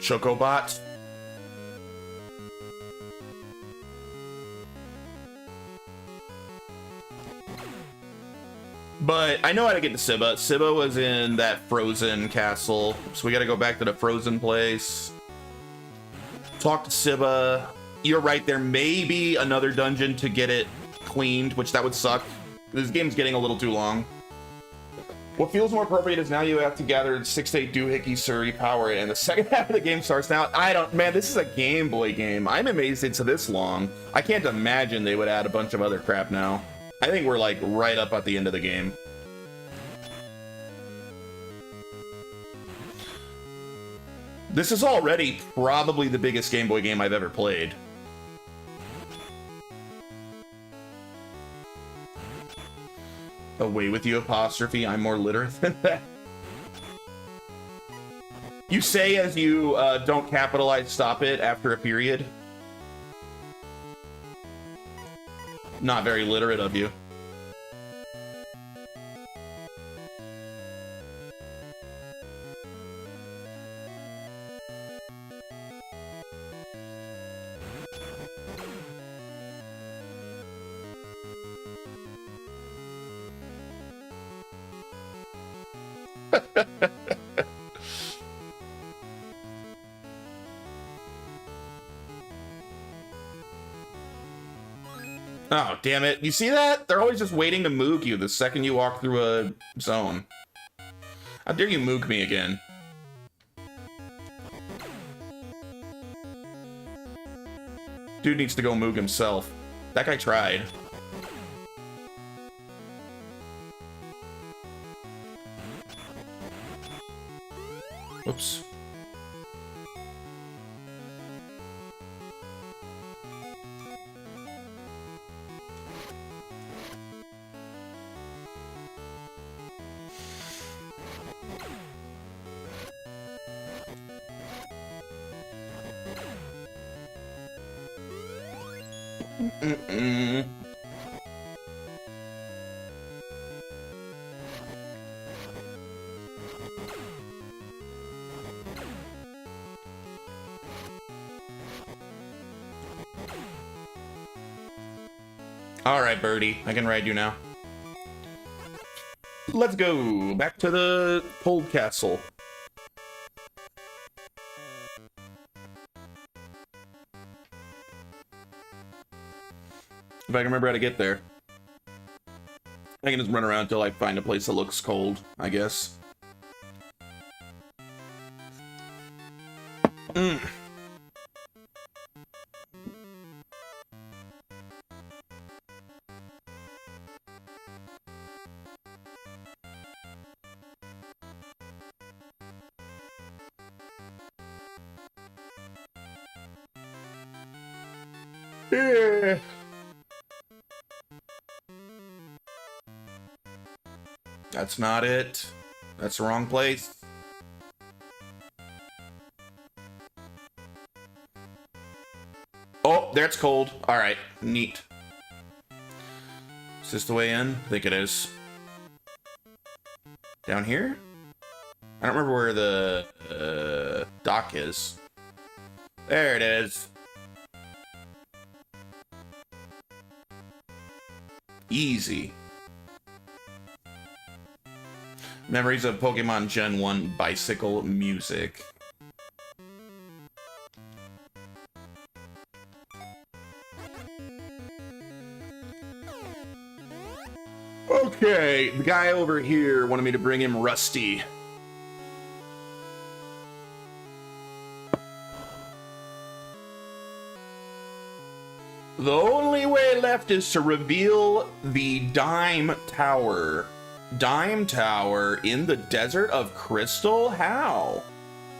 Chocobot. But I know how to get to Sibba. Sibba was in that frozen castle, so we gotta go back to the frozen place. Talk to Sibba. You're right, there may be another dungeon to get it cleaned, which that would suck. This game's getting a little too long. What feels more appropriate is now you have to gather 6 to 8 doohickey Surrey power, and the second half of the game starts now. Man, this is a Game Boy game. I'm amazed it's this long. I can't imagine they would add a bunch of other crap now. I think we're like right up at the end of the game. This is already probably the biggest Game Boy game I've ever played. Away with you, apostrophe. I'm more literate than that. You say as you don't capitalize stop it after a period. Not very literate of you. Oh, damn it. You see that? They're always just waiting to moog you the second you walk through a zone. How dare you moog me again? Dude needs to go moog himself. That guy tried. Oops. Alright, Birdie. I can ride you now. Let's go back to the Cold Castle. If I can remember how to get there. I can just run around until I find a place that looks cold, I guess. That's not it. That's the wrong place. Oh, that's cold. All right, neat. Is this the way in? I think it is. Down here? I don't remember where the dock is. There it is. Easy. Memories of Pokemon Gen 1 bicycle music. Okay, the guy over here wanted me to bring him Rusty. The only way left is to reveal the Dime Tower. Dime Tower in the Desert of Crystal? How?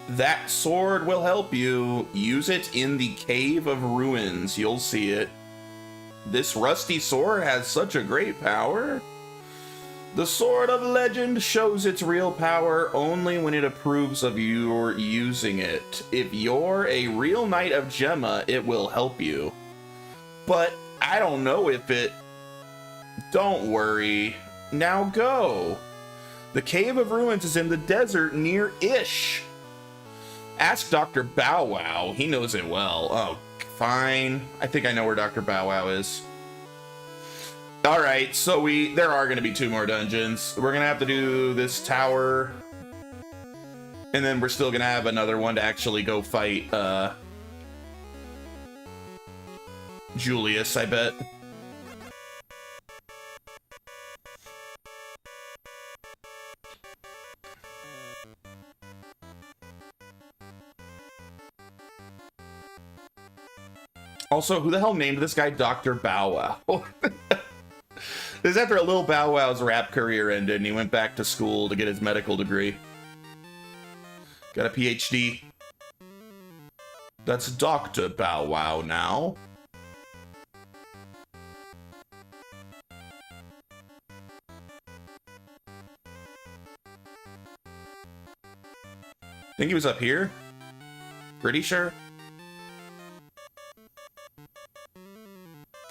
That sword will help you. Use it in the Cave of Ruins. You'll see it. This rusty sword has such a great power. The Sword of Legend shows its real power only when it approves of your using it. If you're a real Knight of Gemma, it will help you. But I don't know if it... Don't worry. Now go. The Cave of Ruins is in the desert near Ish. Ask Dr. Bow Wow. He knows it well. Oh, fine. I think I know where Dr. Bow Wow is. All right, so there are going to be 2 more dungeons. We're going to have to do this tower, and then we're still going to have another one to actually go fight Julius, I bet. Also, who the hell named this guy Dr. Bow Wow? This is after a Lil Bow Wow's rap career ended and he went back to school to get his medical degree. Got a PhD. That's Dr. Bow Wow now. Think he was up here? Pretty sure.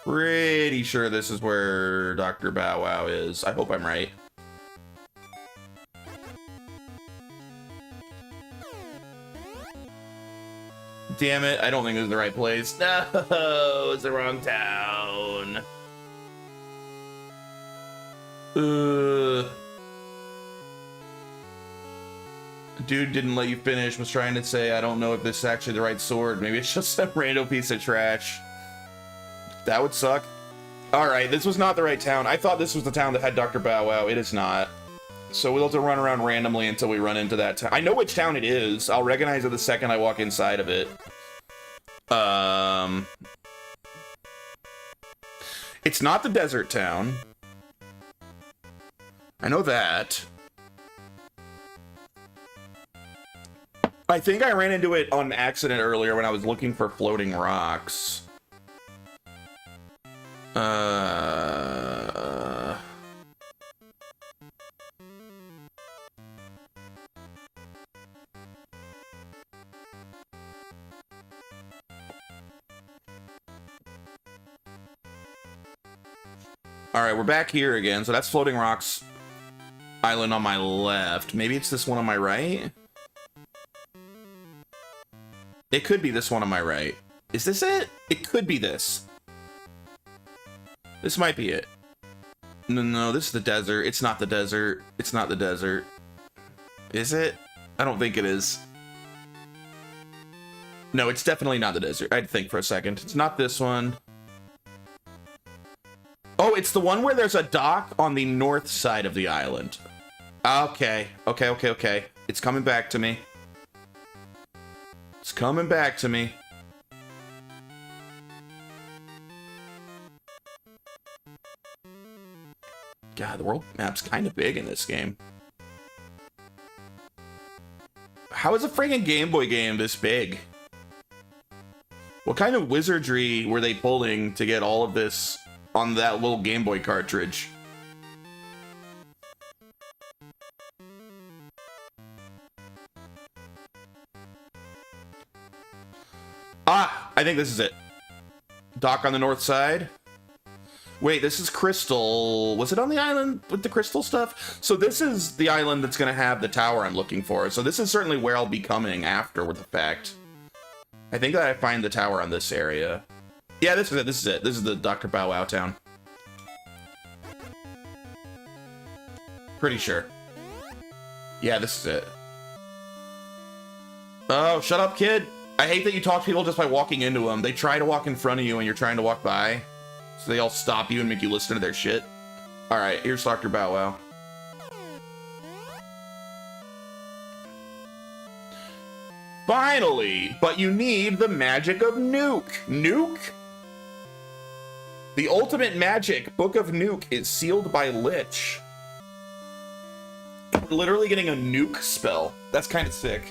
Pretty sure this is where Dr. Bow Wow is. I hope I'm right. Damn it, I don't think this is the right place. No, it's the wrong town. Dude didn't let you finish, was trying to say, I don't know if this is actually the right sword. Maybe it's just some random piece of trash. That would suck. Alright, this was not the right town. I thought this was the town that had Dr. Bow Wow. It is not. So we'll have to run around randomly until we run into that town. I know which town it is. I'll recognize it the second I walk inside of it. It's not the desert town. I know that. I think I ran into it on accident earlier when I was looking for floating rocks. All right, we're back here again. So that's Floating Rocks Island on my left. Maybe it's this one on my right? It could be this one on my right. Is this it? It could be this. This might be it. No, this is the desert. It's not the desert. It's not the desert. Is it? I don't think it is. No, it's definitely not the desert. I'd think for a second. It's not this one. Oh, it's the one where there's a dock on the north side of the island. Okay. Okay. It's coming back to me. It's coming back to me. God, the world map's kind of big in this game. How is a friggin' Game Boy game this big? What kind of wizardry were they pulling to get all of this on that little Game Boy cartridge? Ah, I think this is it. Dock on the north side. Wait, this is Crystal. Was it on the island with the crystal stuff? So this is the island that's going to have the tower I'm looking for. So this is certainly where I'll be coming after with the fact. I think that I find the tower on this area. Yeah, this is it. This is it. This is the Dr. Bow Wow town. Pretty sure. Yeah, this is it. Oh, shut up, kid. I hate that you talk to people just by walking into them. They try to walk in front of you and you're trying to walk by. So they all stop you and make you listen to their shit. Alright, here's Dr. Bow Wow. Finally! But you need the magic of Nuke. Nuke? The ultimate magic, Book of Nuke, is sealed by Lich. We're literally getting a nuke spell. That's kind of sick.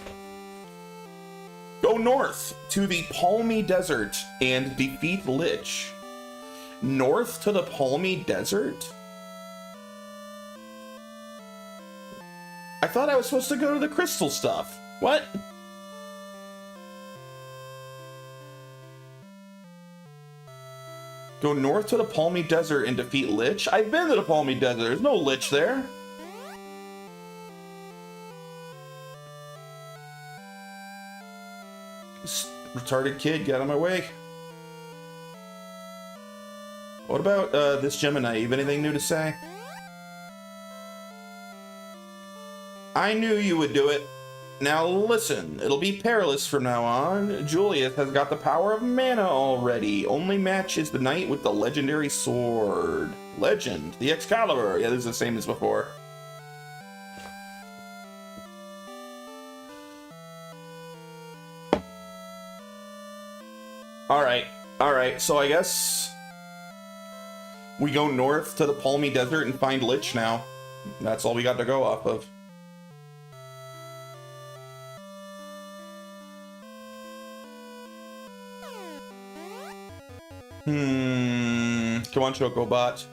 Go north to the Palmy Desert and defeat Lich. North to the Palmy Desert? I thought I was supposed to go to the crystal stuff. What? Go north to the Palmy Desert and defeat Lich? I've been to the Palmy Desert. There's no Lich there. This retarded kid, get out of my way. What about this Gemini? You have anything new to say? I knew you would do it. Now listen, it'll be perilous from now on. Julius has got the power of mana already. Only match is the knight with the legendary sword. Legend, the Excalibur. Yeah, this is the same as before. Alright, so I guess we go north to the Palmy Desert and find Lich now. That's all we got to go off of. Come on, Chocobot.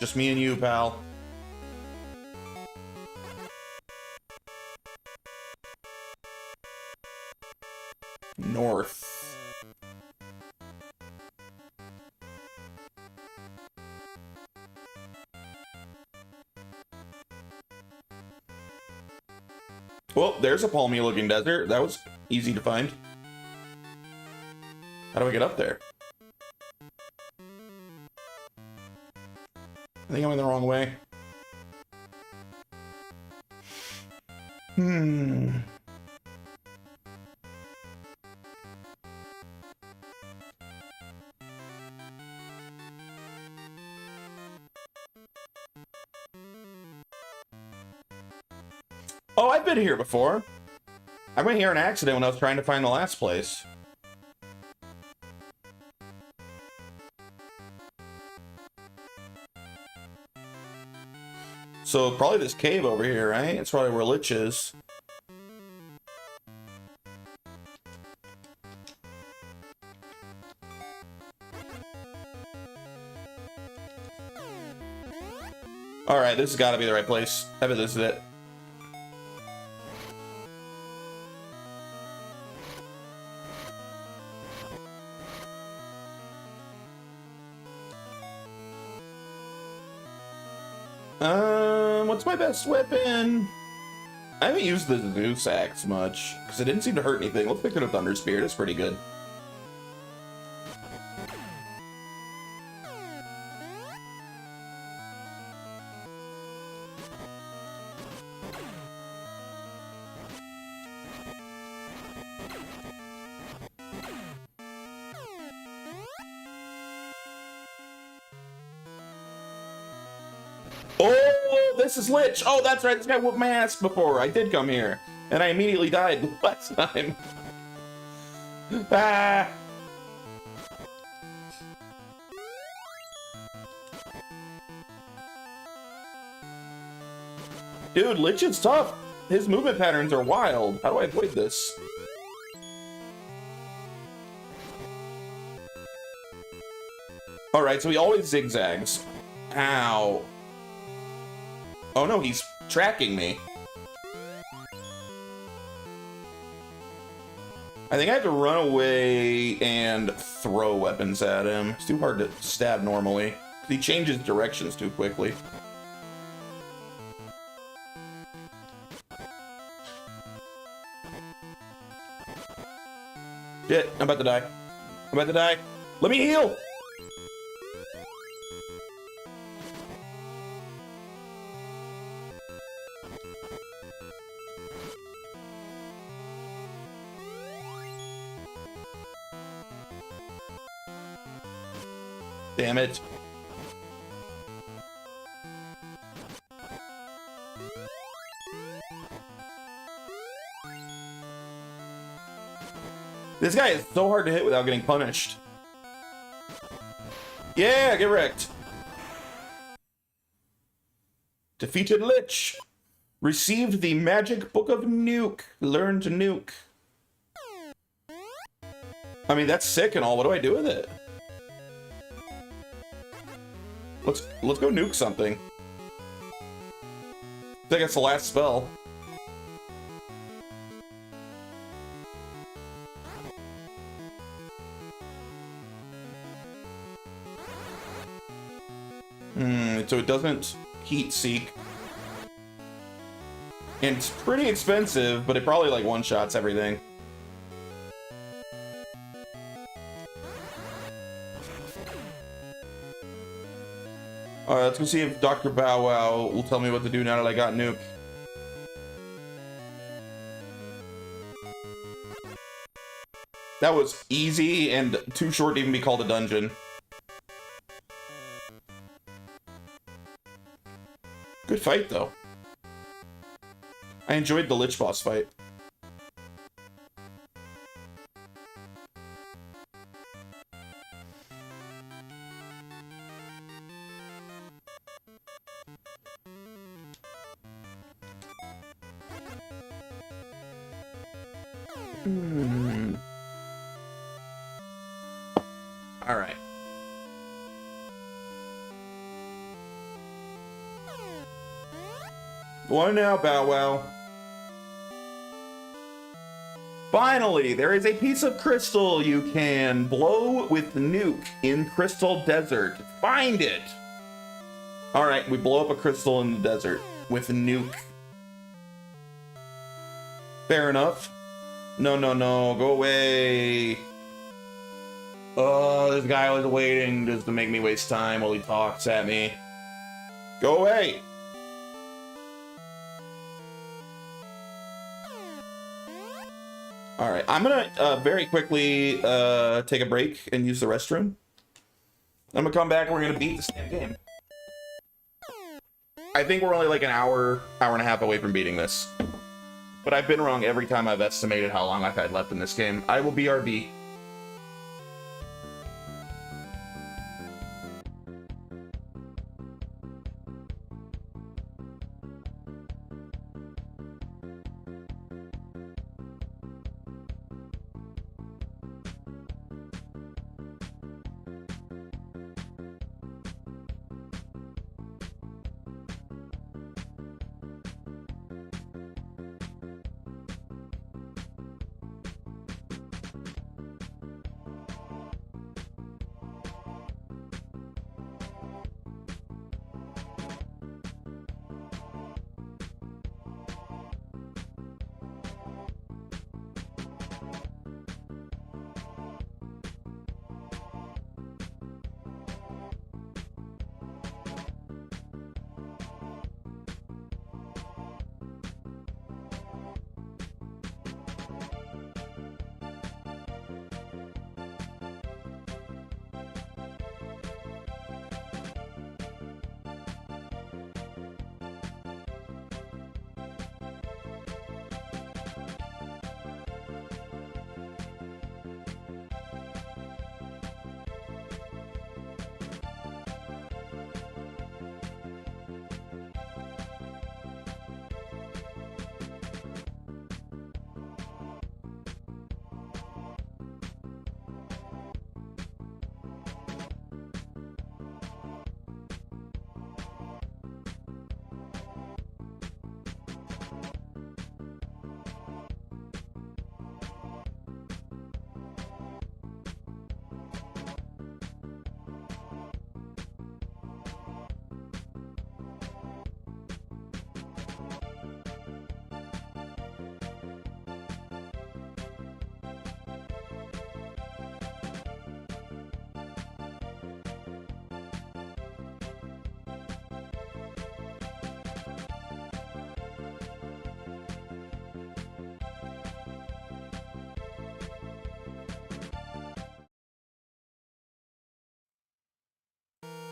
Just me and you, pal. North. Well, there's a palmy looking desert. That was easy to find. How do I get up there? I think I'm in the wrong way. Oh, I've been here before. I went here in accident when I was trying to find the last place. So probably this cave over here, right? It's probably where Lich is. Alright, this has got to be the right place. I bet this is it. What's my best weapon? I haven't used the Zeus axe much, because it didn't seem to hurt anything. Let's pick it up Thunder Spear, it's pretty good. Oh, this is Lich. Oh, that's right. This guy whooped my ass before. I did come here. And I immediately died last time. Ah! Dude, Lich is tough. His movement patterns are wild. How do I avoid this? Alright, so he always zigzags. Ow. Oh no, he's tracking me. I think I have to run away and throw weapons at him. It's too hard to stab normally. He changes directions too quickly. Shit, I'm about to die. I'm about to die. Let me heal! Damn it. This guy is so hard to hit without getting punished. Yeah, get wrecked. Defeated Lich. Received the magic book of nuke. Learn to nuke. I mean, that's sick and all. What do I do with it? Let's go nuke something. I think that's the last spell. So it doesn't heat seek. And it's pretty expensive, but it probably like one-shots everything. Alright, let's go see if Dr. Bow Wow will tell me what to do now that I got Nuke. That was easy and too short to even be called a dungeon. Good fight, though. I enjoyed the Lich Boss fight. All right. What now, Bow Wow? Finally, there is a piece of crystal you can blow with Nuke in Crystal Desert. Find it! Alright, we blow up a crystal in the desert with Nuke. Fair enough. No, no, no, go away. Oh, this guy was waiting just to make me waste time while he talks at me. Go away! Alright, I'm gonna very quickly take a break and use the restroom. I'm gonna come back and we're gonna beat this damn game. I think we're only like an hour and a half away from beating this. But I've been wrong every time I've estimated how long I've had left in this game. I will BRB.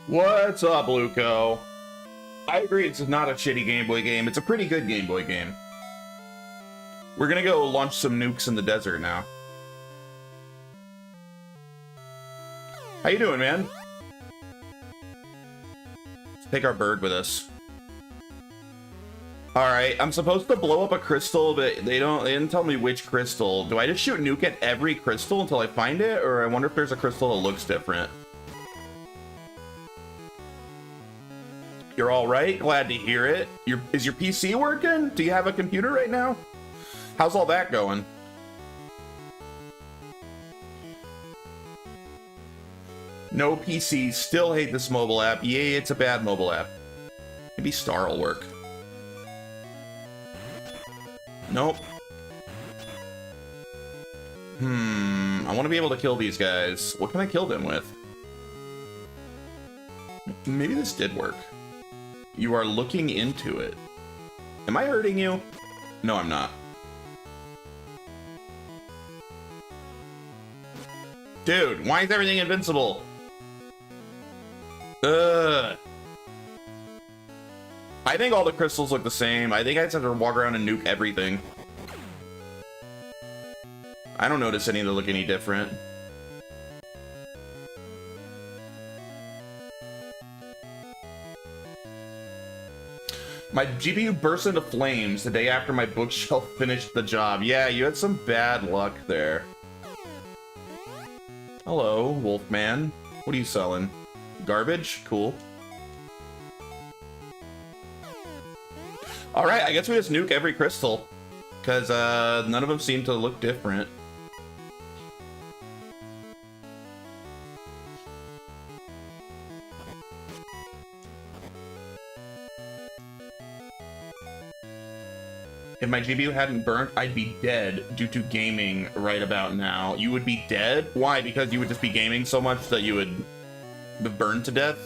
What's up, Luco? I agree it's not a shitty Game Boy game. It's a pretty good Game Boy game. We're gonna go launch some nukes in the desert now. How you doing, man? Let's take our bird with us. Alright, I'm supposed to blow up a crystal, but they didn't tell me which crystal. Do I just shoot nuke at every crystal until I find it? Or I wonder if there's a crystal that looks different. You're all right? Glad to hear it. Is your PC working? Do you have a computer right now? How's all that going? No PC. Still hate this mobile app. Yay, it's a bad mobile app. Maybe Star will work. Nope. I want to be able to kill these guys. What can I kill them with? Maybe this did work. You are looking into it. Am I hurting you? No, I'm not. Dude, why is everything invincible? Ugh. I think all the crystals look the same. I think I just have to walk around and nuke everything. I don't notice any that look any different. My GPU burst into flames the day after my bookshelf finished the job. Yeah, you had some bad luck there. Hello, Wolfman. What are you selling? Garbage? Cool. Alright, I guess we just nuke every crystal. Because none of them seem to look different. If my GPU hadn't burnt, I'd be dead due to gaming right about now. You would be dead? Why? Because you would just be gaming so much that you would be burned to death?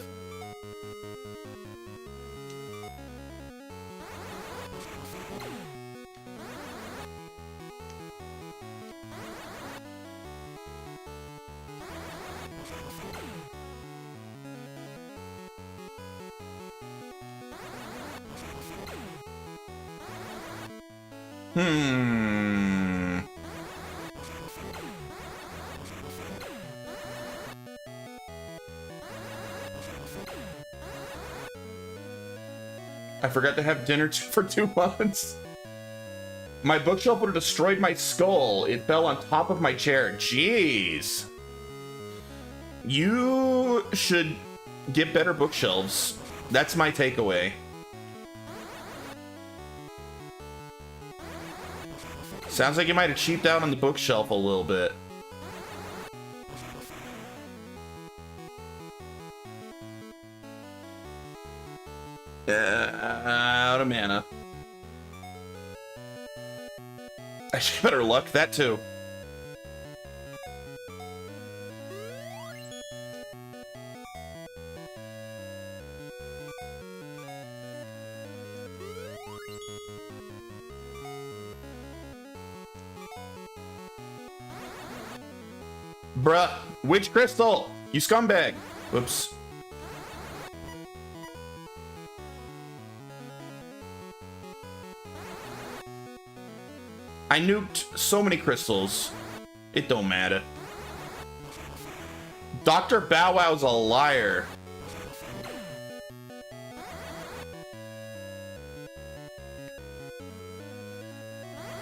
I forgot to have dinner for 2 months. My bookshelf would have destroyed my skull. It fell on top of my chair. Jeez. You should get better bookshelves. That's my takeaway. Sounds like you might have cheaped out on the bookshelf a little bit. Out of mana. I should get better luck, that too. Bruh, which crystal? You scumbag. Whoops. I nuked so many crystals. It don't matter. Dr. Bow Wow's a liar.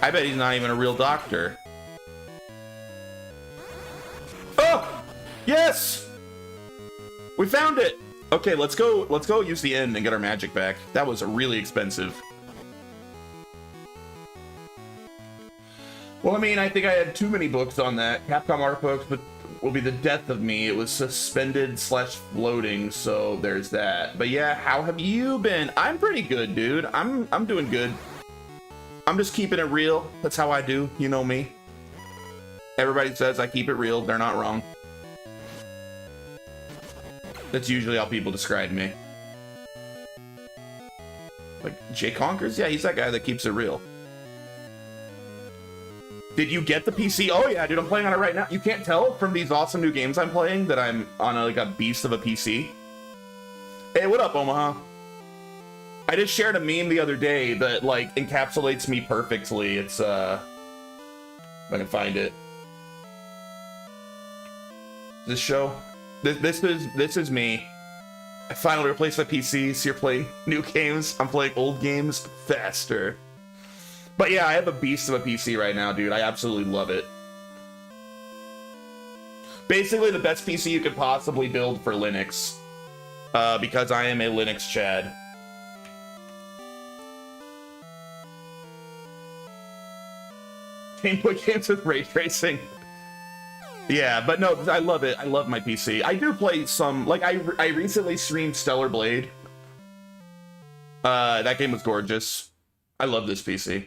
I bet he's not even a real doctor. Oh! Yes! We found it! Okay, let's go use the end and get our magic back. That was really expensive. Well, I mean, I think I had too many books on that. Capcom art books, but will be the death of me. It was suspended / floating, so there's that. But yeah, how have you been? I'm pretty good, dude. I'm doing good. I'm just keeping it real. That's how I do. You know me. Everybody says I keep it real. They're not wrong. That's usually how people describe me. Like, Jay Conkers? Yeah, he's that guy that keeps it real. Did you get the PC? Oh yeah, dude, I'm playing on it right now. You can't tell from these awesome new games I'm playing that I'm on like a beast of a PC. Hey, what up, Omaha? I just shared a meme the other day that like encapsulates me perfectly. It's if I can find it. This show? This is me. I finally replaced my PC, so you're playing new games. I'm playing old games faster. But yeah, I have a beast of a PC right now, dude. I absolutely love it. Basically, the best PC you could possibly build for Linux. Because I am a Linux Chad. Game Boy games with ray tracing. Yeah, but no, I love it. I love my PC. I do play some, like, I recently streamed Stellar Blade. That game was gorgeous. I love this PC.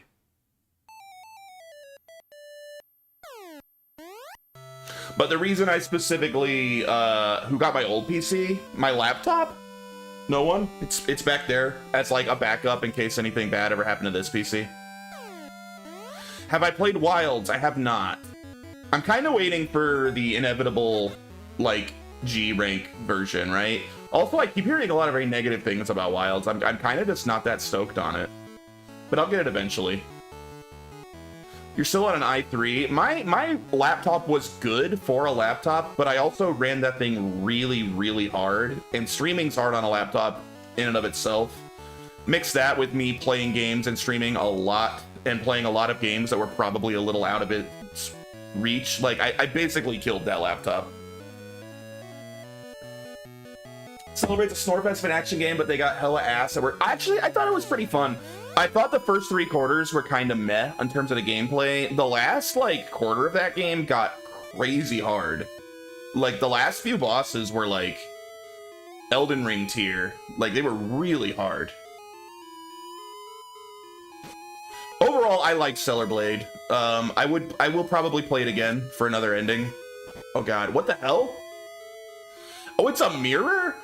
But the reason I specifically, who got my old PC, my laptop, No one? It's back there as like a backup in case anything bad ever happened to this PC. Have I played Wilds? I have not. I'm kind of waiting for the inevitable, like, G rank version, right? Also, I keep hearing a lot of very negative things about Wilds. I'm kind of just not that stoked on it. But I'll get it eventually. You're still on an i3. My laptop was good for a laptop, but I also ran that thing really, really hard. And streaming's hard on a laptop in and of itself. Mix that with me playing games and streaming a lot, and playing a lot of games that were probably a little out of its reach. Like, I basically killed that laptop. Celebrate the Snorefest of an action game, but they got hella ass. Actually, I thought it was pretty fun. I thought the first 3 quarters were kind of meh in terms of the gameplay. The last, like, quarter of that game got crazy hard. Like, the last few bosses were, like, Elden Ring tier. Like, they were really hard. Overall, I like Stellar Blade. I will probably play it again for another ending. Oh god, what the hell? Oh, it's a mirror?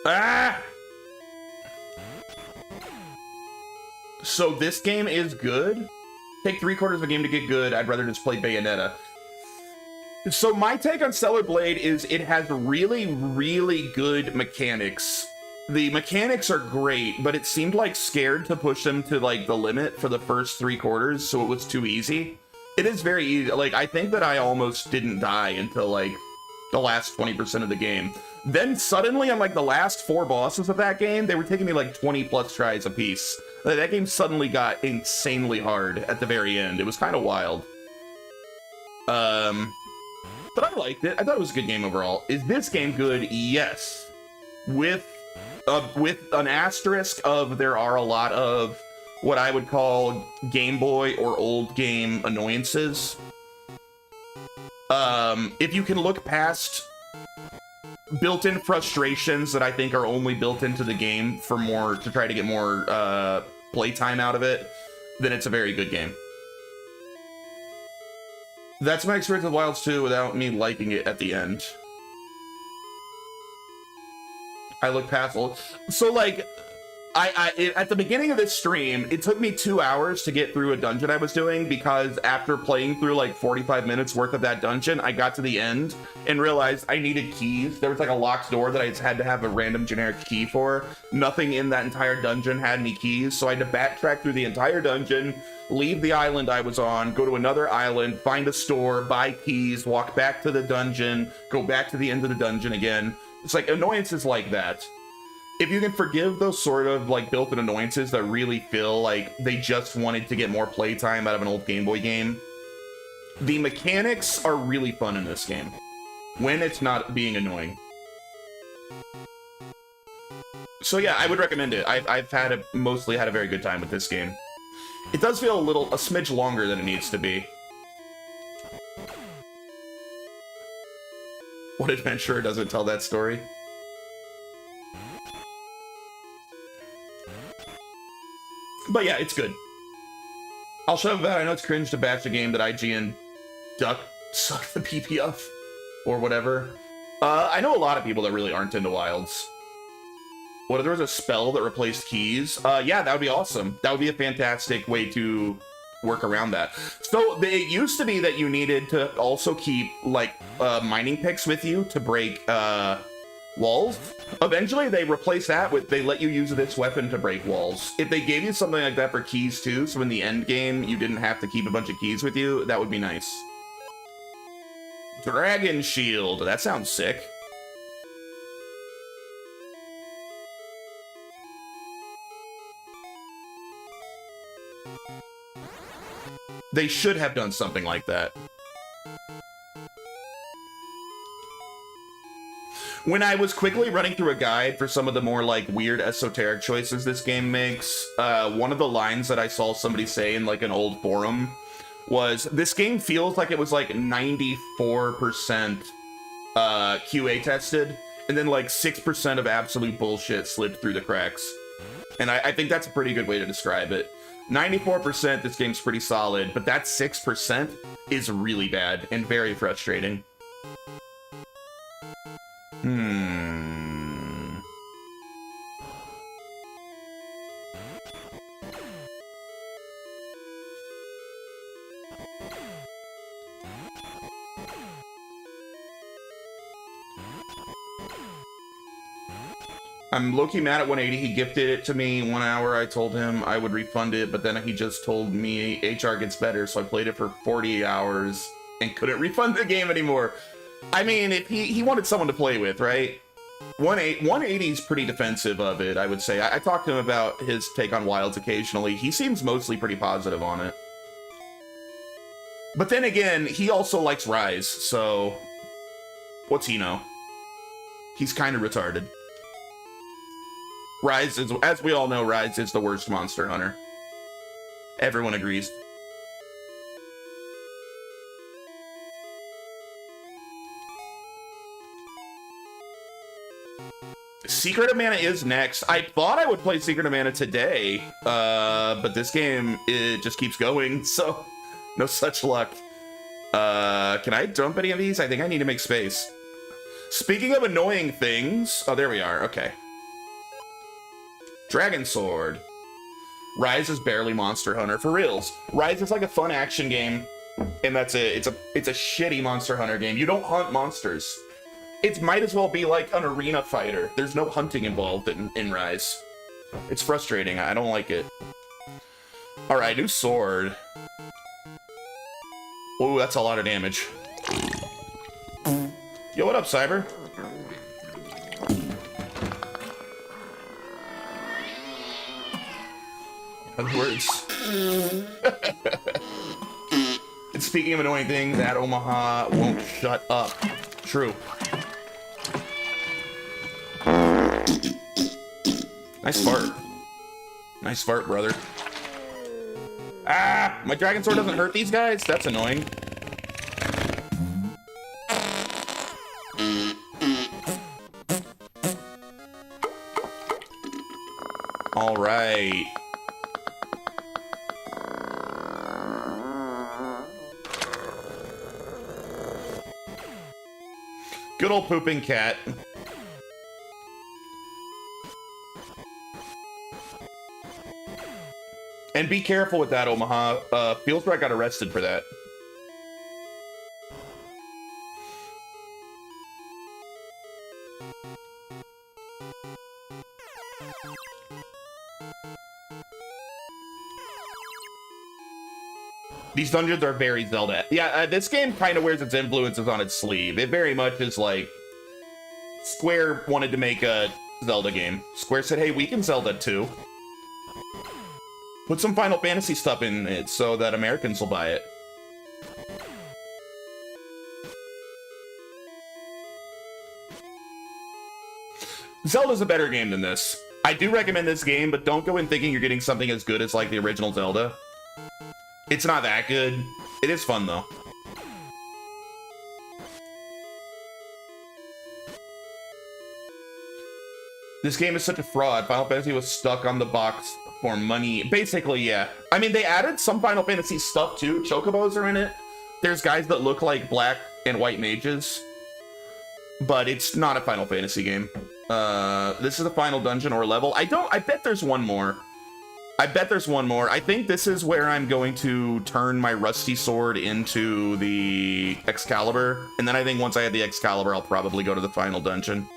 Ah! So this game is good? Take 3/4 of a game to get good. I'd rather just play Bayonetta. So my take on Stellar Blade is it has really, really good mechanics. The mechanics are great, but it seemed like scared to push them to like the limit for the first 3/4, so it was too easy. It is very easy. Like, I think that I almost didn't die until like the last 20% of the game. Then suddenly on like the last 4 bosses of that game, they were taking me like 20 plus tries a piece. Like, that game suddenly got insanely hard at the very end. It was kind of wild. But I liked it. I thought it was a good game overall. Is this game good? Yes. With an asterisk of there are a lot of what I would call Game Boy or old game annoyances. If you can look past built-in frustrations that I think are only built into the game for more, to try to get more playtime out of it, then it's a very good game. That's my experience with Wilds 2 without me liking it at the end. I look past old. So like, at the beginning of this stream, it took me 2 hours to get through a dungeon I was doing, because after playing through like 45 minutes worth of that dungeon, I got to the end and realized I needed keys. There was like a locked door that I just had to have a random generic key for. Nothing in that entire dungeon had any keys, so I had to backtrack through the entire dungeon, leave the island I was on, go to another island, find a store, buy keys, walk back to the dungeon, go back to the end of the dungeon again. It's like annoyances like that. If you can forgive those sort of like built-in annoyances that really feel like they just wanted to get more playtime out of an old Game Boy game, the mechanics are really fun in this game when it's not being annoying. So yeah, I would recommend it. I've mostly had a very good time with this game. It does feel a smidge longer than it needs to be. What adventurer doesn't tell that story? But yeah, it's good. I'll shut up that. I know it's cringe to bash a game that IGN sucked the PP of, or whatever. I know a lot of people that really aren't into Wilds. What if there was a spell that replaced keys? Yeah, that would be awesome. That would be a fantastic way to work around that. So it used to be that you needed to also keep like mining picks with you to break walls. Eventually they replaced that with, they let you use this weapon to break walls. If they gave you something like that for keys too, so in the end game you didn't have to keep a bunch of keys with you, that would be nice. Dragon Shield, that sounds sick. They should have done something like that. When I was quickly running through a guide for some of the more like weird esoteric choices this game makes, one of the lines that I saw somebody say in like an old forum was, this game feels like it was like 94% QA tested, and then like 6% of absolute bullshit slipped through the cracks. And I think that's a pretty good way to describe it. 94%, this game's pretty solid, but that 6% is really bad and very frustrating. I'm low-key mad at 180. He gifted it to me 1 hour. I told him I would refund it, but then he just told me HR gets better, so I played it for 40 hours and couldn't refund the game anymore. I mean, if he wanted someone to play with, right? 180 is pretty defensive of it, I would say. I talked to him about his take on Wilds occasionally. He seems mostly pretty positive on it. But then again, he also likes Rise, so what's he know? He's kind of retarded. Rise is, as we all know, Rise is the worst Monster Hunter. Everyone agrees. Secret of Mana is next. I thought I would play Secret of Mana today, but this game, it just keeps going, so no such luck. Can I dump any of these? I think I need to make space. Speaking of annoying things... Oh, there we are. Okay. Dragon Sword. Rise is barely Monster Hunter for reals. Rise is like a fun action game, and that's it. It's a shitty Monster Hunter game. You don't hunt monsters. It might as well be like an arena fighter. There's no hunting involved in Rise. It's frustrating. I don't like it. All right, new sword. Ooh, that's a lot of damage. Yo, what up, Cyber? Words. And speaking of annoying things, that Omaha won't shut up. True. Nice fart. Nice fart, brother. Ah! My Dragon Sword doesn't hurt these guys? That's annoying. All right. Good old pooping cat. And be careful with that, Omaha. Feels like I got arrested for that. These dungeons are very Zelda. Yeah, this game kind of wears its influences on its sleeve. It very much is like... Square wanted to make a Zelda game. Square said, hey, we can Zelda too. Put some Final Fantasy stuff in it so that Americans will buy it. Zelda's a better game than this. I do recommend this game, but don't go in thinking you're getting something as good as like the original Zelda. It's not that good. It is fun, though. This game is such a fraud. Final Fantasy was stuck on the box for money. Basically, yeah. I mean, they added some Final Fantasy stuff, too. Chocobos are in it. There's guys that look like black and white mages. But it's not a Final Fantasy game. This is the final dungeon or level. I bet there's one more. I think this is where I'm going to turn my rusty sword into the Excalibur. And then I think once I have the Excalibur, I'll probably go to the final dungeon.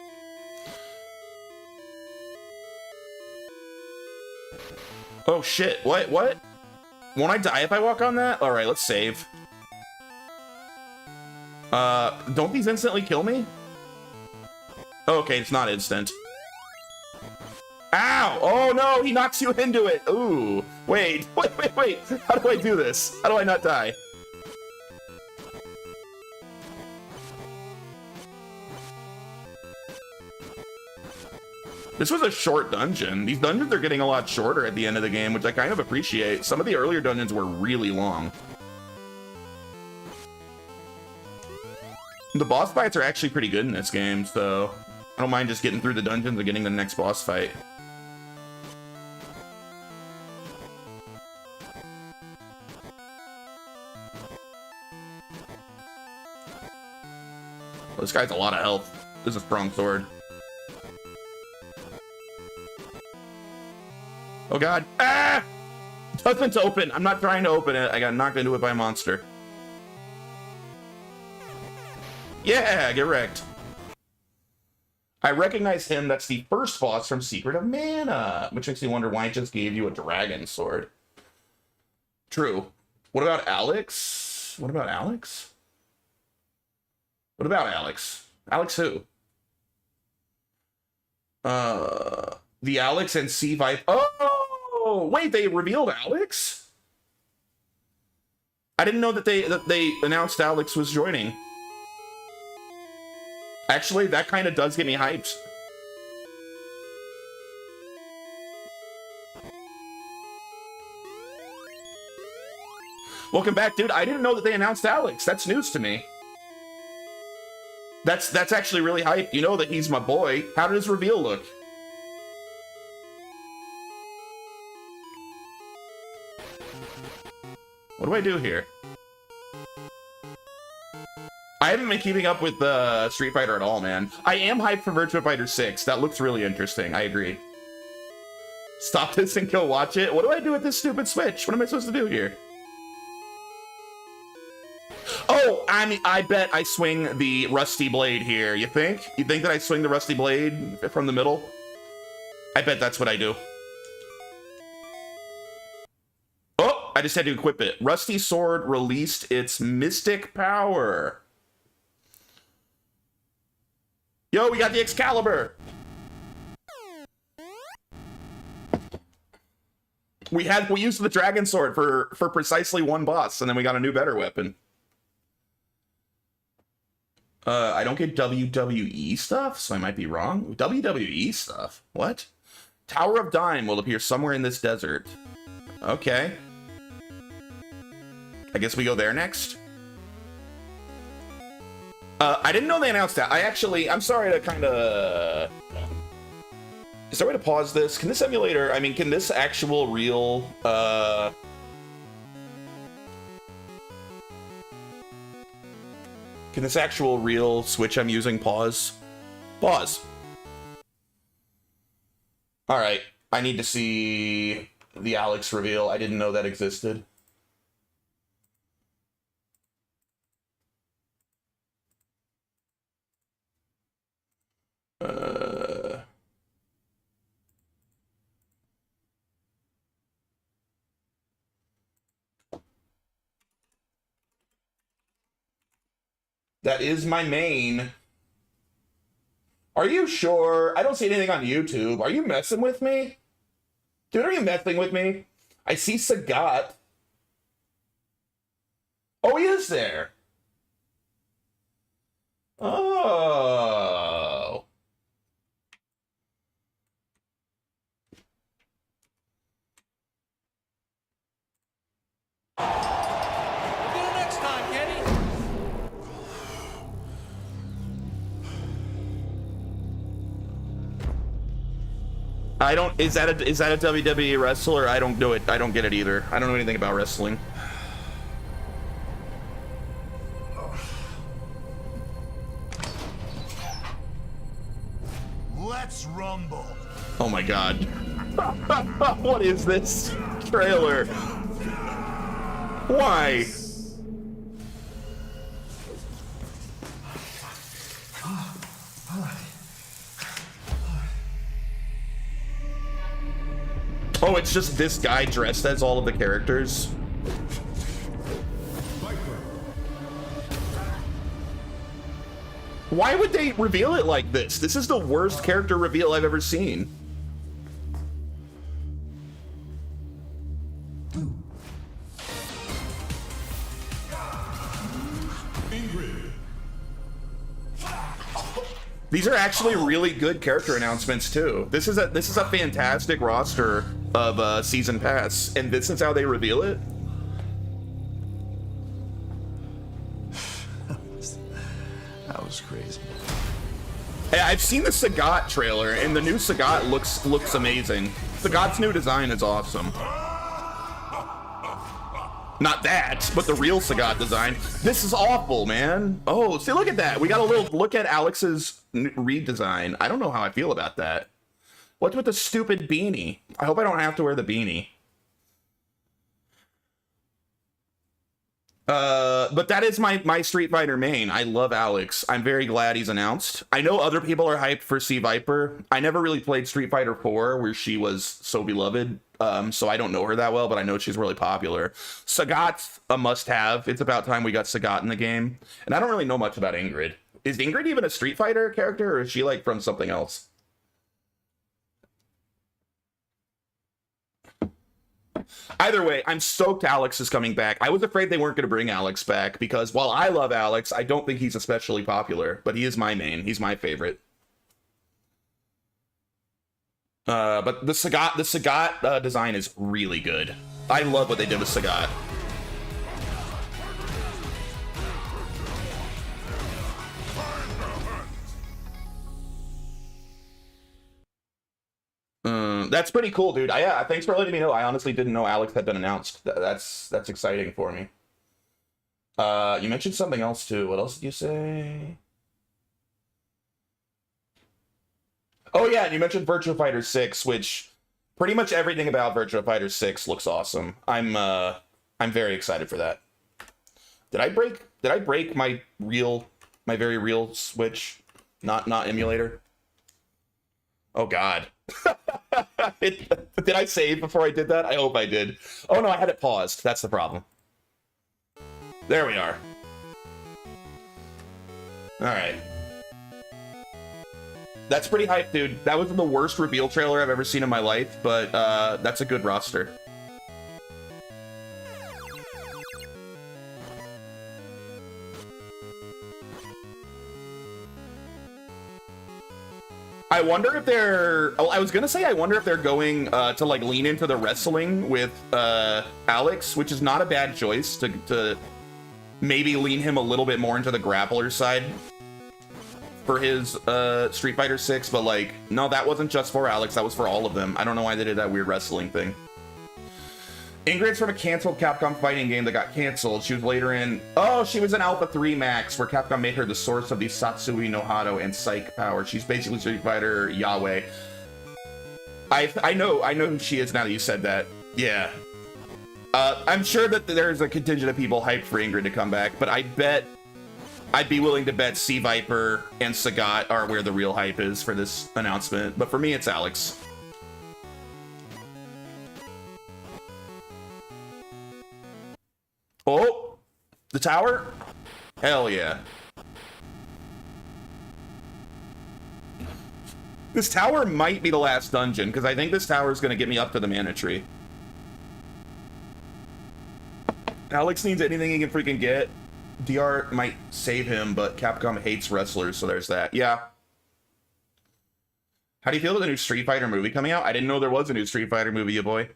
Oh shit, what? Won't I die if I walk on that? Alright, let's save. Don't these instantly kill me? Oh, okay, it's not instant. Ow! Oh no, he knocks you into it! Ooh. Wait. How do I do this? How do I not die? This was a short dungeon. These dungeons are getting a lot shorter at the end of the game, which I kind of appreciate. Some of the earlier dungeons were really long. The boss fights are actually pretty good in this game, so I don't mind just getting through the dungeons and getting the next boss fight. Well, this guy's a lot of health. This is a strong sword. Oh god. Ah! Doesn't open. I'm not trying to open it. I got knocked into it by a monster. Yeah, get wrecked. I recognize him. That's the first boss from Secret of Mana, which makes me wonder why it just gave you a dragon sword. True. What about Alex? What about Alex? What about Alex? Alex who? The Alex and C Vibe. Oh, wait, they revealed Alex? I didn't know that they announced Alex was joining. Actually, that kind of does get me hyped. Welcome back, dude. I didn't know that they announced Alex. That's news to me. That's actually really hype. You know that he's my boy. How did his reveal look? What do I do here? I haven't been keeping up with Street Fighter at all, man. I am hyped for Virtua Fighter 6. That looks really interesting. I agree. Stop this and go watch it. What do I do with this stupid Switch? What am I supposed to do here? Oh, I bet I swing the Rusty Blade here. You think? You think that I swing the Rusty Blade from the middle? I bet that's what I do. Oh, I just had to equip it. Rusty Sword released its mystic power. Yo, we got the Excalibur. We used the Dragon Sword for precisely one boss, and then we got a new better weapon. I don't get WWE stuff, so I might be wrong. WWE stuff? What? Tower of Dime will appear somewhere in this desert. Okay. I guess we go there next. I didn't know they announced that. I'm sorry to kind of... Is there a way to pause this? Can this emulator, can this actual real, Can this actual real Switch I'm using pause? Pause. Alright, I need to see the Alex reveal. I didn't know that existed. That is my main. Are you sure? I don't see anything on YouTube. Are you messing with me? Dude, are you messing with me? I see Sagat. Oh, he is there. Oh. We'll do it next time, Kenny. I don't. Is that a WWE wrestler? I don't do it. I don't get it either. I don't know anything about wrestling. Let's rumble. Oh my god. What is this trailer? Why? Oh, it's just this guy dressed as all of the characters. Why would they reveal it like this? This is the worst character reveal I've ever seen. These are actually really good character announcements too. This is a fantastic roster of season pass, and this is how they reveal it. That was crazy. Hey, I've seen the Sagat trailer, and the new Sagat looks amazing. Sagat's new design is awesome. Not that, but the real Sagat design. This is awful, man. Oh, see, look at that. We got a little look at Alex's redesign. I don't know how I feel about that. What's with the stupid beanie? I hope I don't have to wear the beanie. But that is my Street Fighter main. I love Alex. I'm very glad he's announced. I know other people are hyped for C. Viper. I never really played Street Fighter 4, where she was so beloved. So I don't know her that well, but I know she's really popular. Sagat's a must-have. It's about time we got Sagat in the game. And I don't really know much about Ingrid. Is Ingrid even a Street Fighter character, or is she like from something else? Either way, I'm stoked Alex is coming back. I was afraid they weren't going to bring Alex back because while I love Alex, I don't think he's especially popular, but he is my main. He's my favorite. But the Sagat design is really good. I love what they did with Sagat. That's pretty cool, dude. Yeah, thanks for letting me know. I honestly didn't know Alex had been announced. That's exciting for me. You mentioned something else too. What else did you say? Oh yeah, you mentioned Virtua Fighter 6, which pretty much everything about Virtua Fighter 6 looks awesome. I'm very excited for that. Did I break my very real Switch? Not emulator? Oh god. Did I save before I did that? I hope I did. Oh no, I had it paused. That's the problem. There we are. Alright. That's pretty hype, dude. That was the worst reveal trailer I've ever seen in my life, but that's a good roster. I wonder if they're... Oh, I was gonna say I wonder if they're going to like lean into the wrestling with Alex, which is not a bad choice to maybe lean him a little bit more into the grappler side for his Street Fighter 6, but like, no, that wasn't just for Alex, that was for all of them. I don't know why they did that weird wrestling thing. Ingrid's from a canceled Capcom fighting game that got canceled. She was later in... Oh, she was in Alpha 3 Max, where Capcom made her the source of the Satsui no Hado and Psych power. She's basically Street Fighter Yahweh. I know who she is now that you said that. Yeah. I'm sure that there's a contingent of people hyped for Ingrid to come back, but I'd be willing to bet C. Viper and Sagat are where the real hype is for this announcement. But for me, it's Alex. Oh, the tower? Hell yeah. This tower might be the last dungeon, because I think this tower is going to get me up to the mana tree. Alex needs anything he can freaking get. DR might save him, but Capcom hates wrestlers, so there's that. Yeah. How do you feel about the new Street Fighter movie coming out? I didn't know there was a new Street Fighter movie, you boy.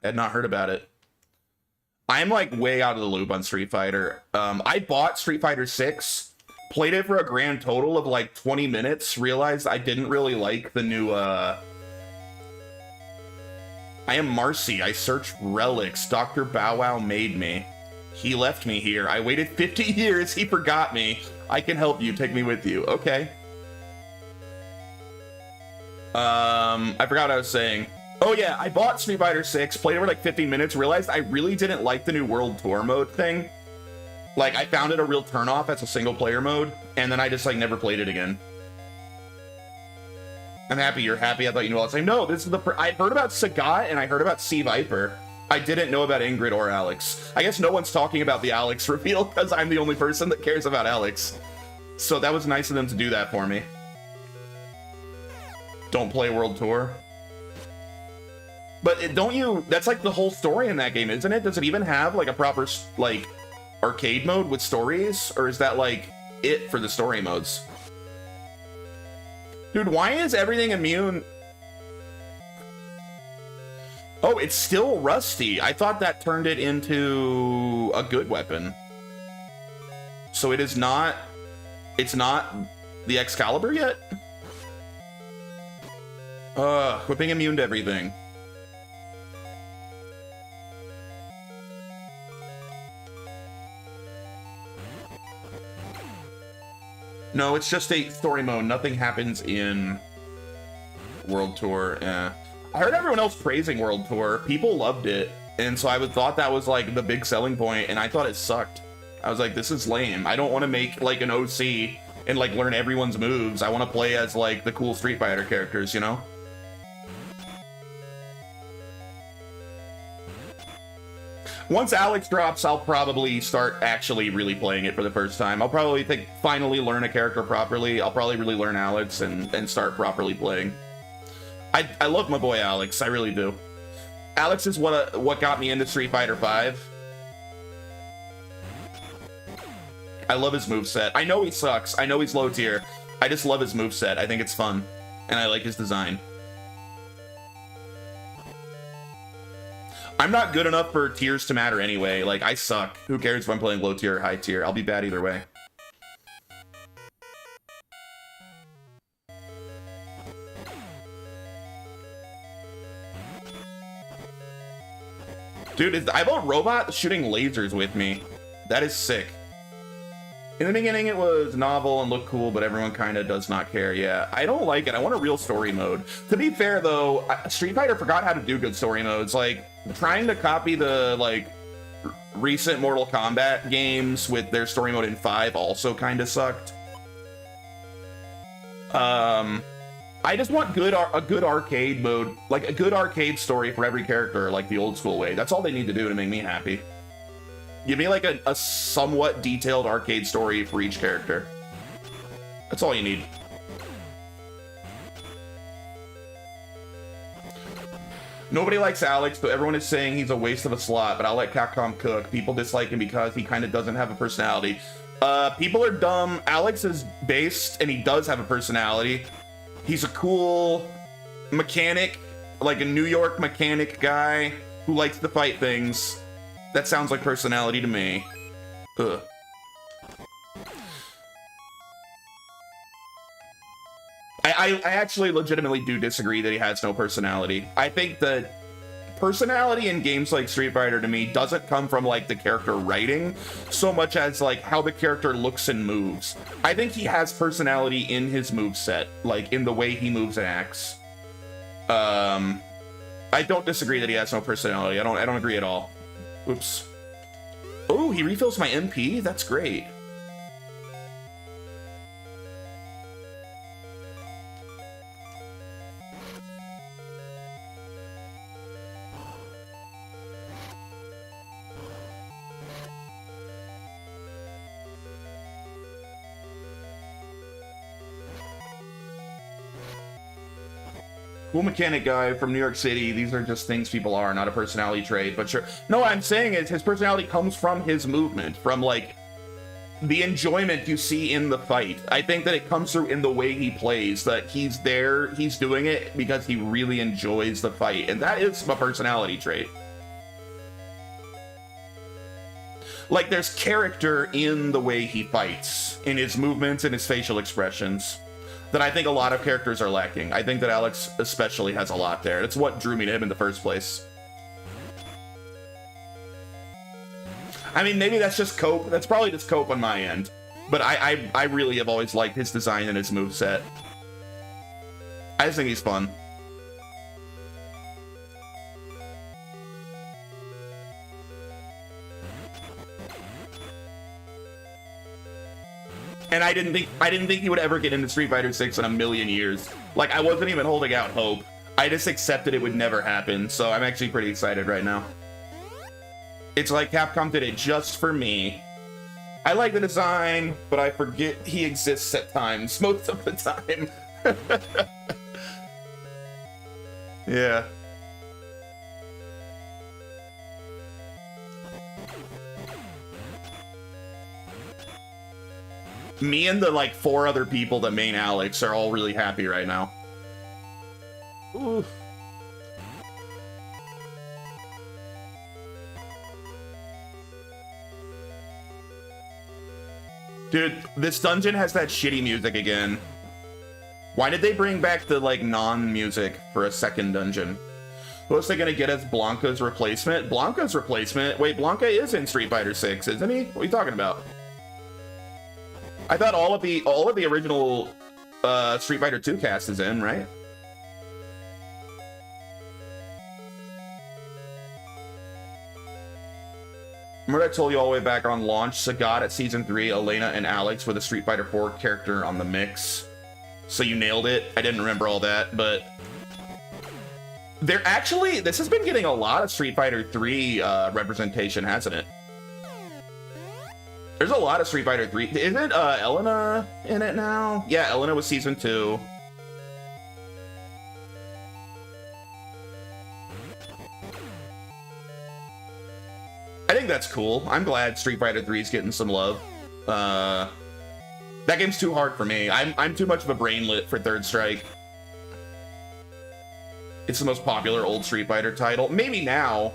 I had not heard about it. I'm like way out of the loop on Street Fighter. I bought Street Fighter 6, played it for a grand total of like 20 minutes, realized I didn't really like the new, I am Marcy, I searched relics, Dr. Bow Wow made me. He left me here, I waited 50 years, he forgot me. I can help you, take me with you. Okay. I forgot what I was saying. Oh yeah, I bought Street Fighter 6, played it for like 15 minutes, realized I really didn't like the new World Tour mode thing. Like, I found it a real turnoff as a single player mode, and then I just like never played it again. I'm happy you're happy. I thought you knew all the same. No, this is I heard about Sagat and I heard about C. Viper. I didn't know about Ingrid or Alex. I guess no one's talking about the Alex reveal because I'm the only person that cares about Alex. So that was nice of them to do that for me. Don't play World Tour. But don't you... That's like the whole story in that game, isn't it? Does it even have like a proper like arcade mode with stories? Or is that like it for the story modes? Dude, why is everything immune? Oh, it's still rusty. I thought that turned it into a good weapon. So it is not... It's not the Excalibur yet? Quit being immune to everything. No, it's just a story mode. Nothing happens in World Tour. I heard everyone else praising World Tour. People loved it. And so I would thought that was like the big selling point, and I thought it sucked. I was like, this is lame. I don't want to make like an OC and like learn everyone's moves. I want to play as like the cool Street Fighter characters, you know? Once Alex drops, I'll probably start actually really playing it for the first time. I'll probably finally learn a character properly. I'll probably really learn Alex and start properly playing. I love my boy Alex, I really do. Alex is what got me into Street Fighter V. I love his moveset. I know he sucks. I know he's low tier. I just love his moveset. I think it's fun. And I like his design. I'm not good enough for tiers to matter anyway. Like, I suck. Who cares if I'm playing low tier or high tier? I'll be bad either way. Dude, I want Robot shooting lasers with me. That is sick. In the beginning, it was novel and looked cool, but everyone kind of does not care. Yeah, I don't like it. I want a real story mode. To be fair, though, Street Fighter forgot how to do good story modes. Like, trying to copy the, like, recent Mortal Kombat games with their story mode in 5 also kind of sucked. I just want a good arcade mode, like a good arcade story for every character, like the old school way. That's all they need to do to make me happy. Give me like a somewhat detailed arcade story for each character. That's all you need. Nobody likes Alex, but everyone is saying he's a waste of a slot, but I'll let Capcom cook. People dislike him because he kind of doesn't have a personality. People are dumb. Alex is based, and he does have a personality. He's a cool mechanic, like a New York mechanic guy who likes to fight things. That sounds like personality to me. Ugh. I actually legitimately do disagree that he has no personality. I think that personality in games like Street Fighter to me doesn't come from like the character writing so much as like how the character looks and moves. I think he has personality in his moveset, like in the way he moves and acts. I don't disagree that he has no personality. I don't agree at all. Oops. Oh, he refills my MP? That's great. Cool mechanic guy from New York City. These are just things people are, not a personality trait, but sure. No, what I'm saying is his personality comes from his movement, from like the enjoyment you see in the fight. I think that it comes through in the way he plays, that he's there, he's doing it because he really enjoys the fight, and that is a personality trait. Like there's character in the way he fights, in his movements and his facial expressions, that I think a lot of characters are lacking. I think that Alex especially has a lot there. It's what drew me to him in the first place. I mean, maybe that's just cope. That's probably just cope on my end. But I really have always liked his design and his moveset. I just think he's fun. And I didn't think he would ever get into Street Fighter 6 in a million years. Like, I wasn't even holding out hope. I just accepted it would never happen, so I'm actually pretty excited right now. It's like Capcom did it just for me. I like the design, but I forget he exists at times, most of the time. Yeah. Me and the, like, 4 other people that main Alex are all really happy right now. Ooh. Dude, this dungeon has that shitty music again. Why did they bring back the, like, non-music for a second dungeon? Who else are they gonna get as Blanca's replacement? Blanca's replacement? Wait, Blanca is in Street Fighter 6, isn't he? What are you talking about? I thought all of the original Street Fighter 2 cast is in, right? Remember I told you all the way back on launch, Sagat at Season 3, Elena and Alex with a Street Fighter 4 character on the mix. So you nailed it. I didn't remember all that, but... this has been getting a lot of Street Fighter 3 representation, hasn't it? There's a lot of Street Fighter 3. Isn't Elena in it now? Yeah, Elena was Season 2. I think that's cool. I'm glad Street Fighter 3 is getting some love. That game's too hard for me. I'm too much of a brainlet for Third Strike. It's the most popular old Street Fighter title. Maybe now.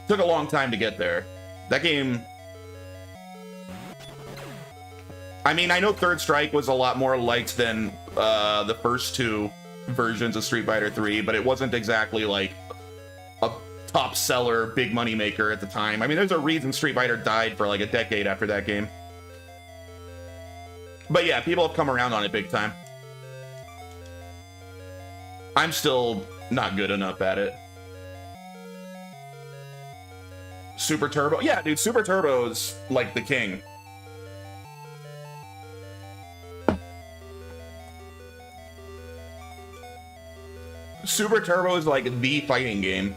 Took a long time to get there. That game... I mean, I know Third Strike was a lot more liked than the first two versions of Street Fighter 3, but it wasn't exactly like a top seller, big money maker at the time. I mean, there's a reason Street Fighter died for like a decade after that game. But yeah, people have come around on it big time. I'm still not good enough at it. Super Turbo? Yeah, dude, Super Turbo's like the king. Super Turbo is like the fighting game.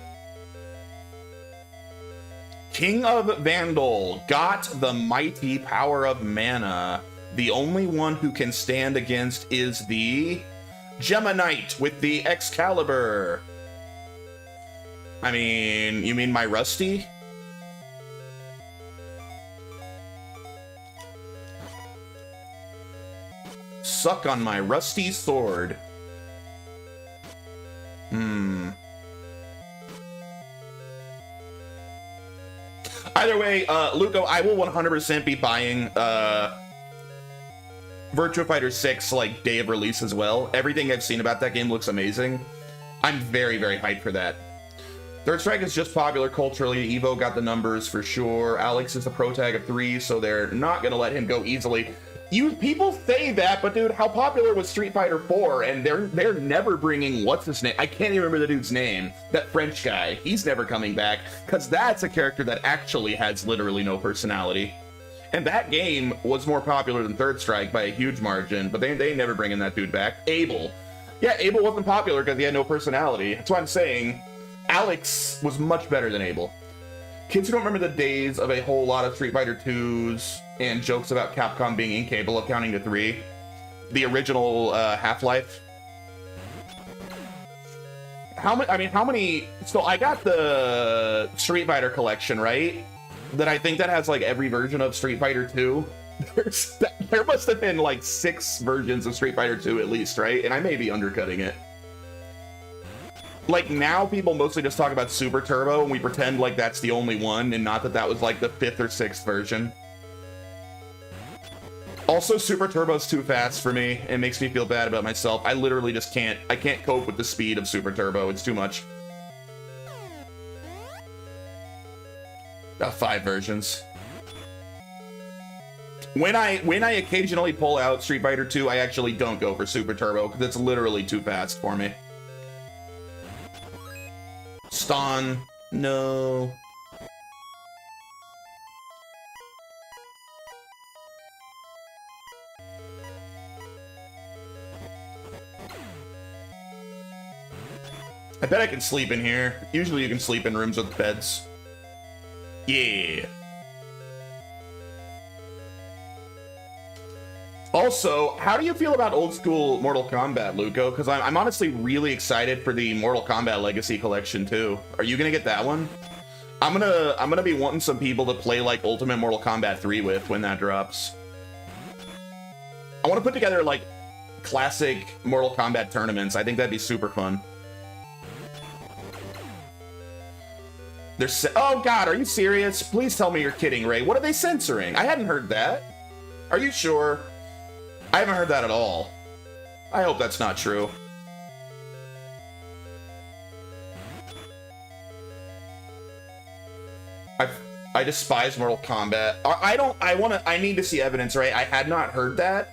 King of Vandal got the mighty power of mana. The only one who can stand against is the Geminite with the Excalibur. I mean, you mean my Rusty? Suck on my rusty sword. Either way, Luco, I will 100% be buying Virtua Fighter 6 like day of release as well. Everything I've seen about that game looks amazing. I'm very, very hyped for that. Third Strike is just popular culturally. Evo got the numbers for sure. Alex is the pro tag of 3, so they're not gonna let him go easily. People say that, but dude, how popular was Street Fighter 4? And they're never bringing what's his name? I can't even remember the dude's name. That French guy. He's never coming back because that's a character that actually has literally no personality. And that game was more popular than Third Strike by a huge margin, but they never bringing that dude back. Abel. Yeah, Abel wasn't popular because he had no personality. That's why I'm saying Alex was much better than Abel. Kids who don't remember the days of a whole lot of Street Fighter 2s and jokes about Capcom being incapable of counting to 3. The original Half-Life. How many? So I got the Street Fighter collection, right? I think that has like every version of Street Fighter 2. There must have been like 6 versions of Street Fighter 2 at least, right? And I may be undercutting it. Like, now people mostly just talk about Super Turbo, and we pretend like that's the only one, and not that that was like the 5th or 6th version. Also, Super Turbo's too fast for me. It makes me feel bad about myself. I literally just can't cope with the speed of Super Turbo. It's too much. 5 versions. When I occasionally pull out Street Fighter 2, I actually don't go for Super Turbo, because it's literally too fast for me. Ston, no. I bet I can sleep in here. Usually you can sleep in rooms with beds. Yeah. Also, how do you feel about old school Mortal Kombat, Luco? Because I'm honestly really excited for the Mortal Kombat Legacy Collection too. Are you gonna get that one? I'm gonna be wanting some people to play like Ultimate Mortal Kombat 3 with when that drops. I want to put together like classic Mortal Kombat tournaments. I think that'd be super fun. Oh god, are you serious? Please tell me you're kidding, Ray. What are they censoring? I hadn't heard that. Are you sure? I haven't heard that at all. I hope that's not true. I despise Mortal Kombat. I need to see evidence, right? I had not heard that.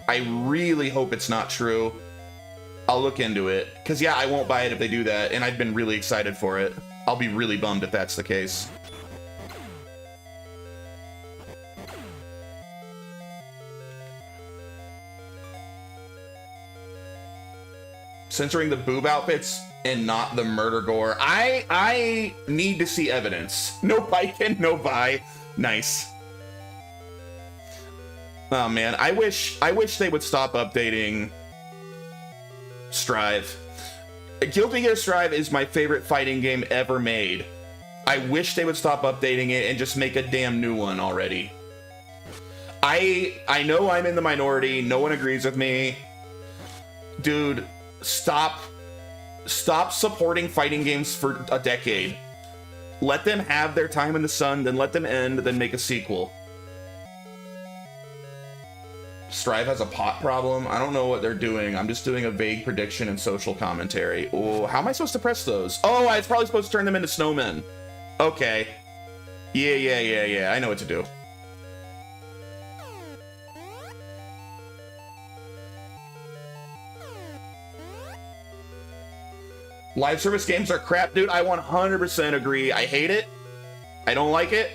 I really hope it's not true. I'll look into it. Because, yeah, I won't buy it if they do that, and I've been really excited for it. I'll be really bummed if that's the case. Censoring the boob outfits and not the murder gore. I need to see evidence. No biking, no buy. Nice. Oh man, I wish they would stop updating Strive. Guilty Gear Strive is my favorite fighting game ever made. I wish they would stop updating it and just make a damn new one already. I know I'm in the minority. No one agrees with me. Dude, stop supporting fighting games for a decade. Let them have their time in the sun, then let them end, then make a sequel. Strive has a pot problem. I don't know what they're doing. I'm just doing a vague prediction and social commentary. Oh, how am I supposed to press those? Oh, I was probably supposed to turn them into snowmen. Okay. Yeah. I know what to do. Live service games are crap, dude. I 100% agree. I hate it. I don't like it.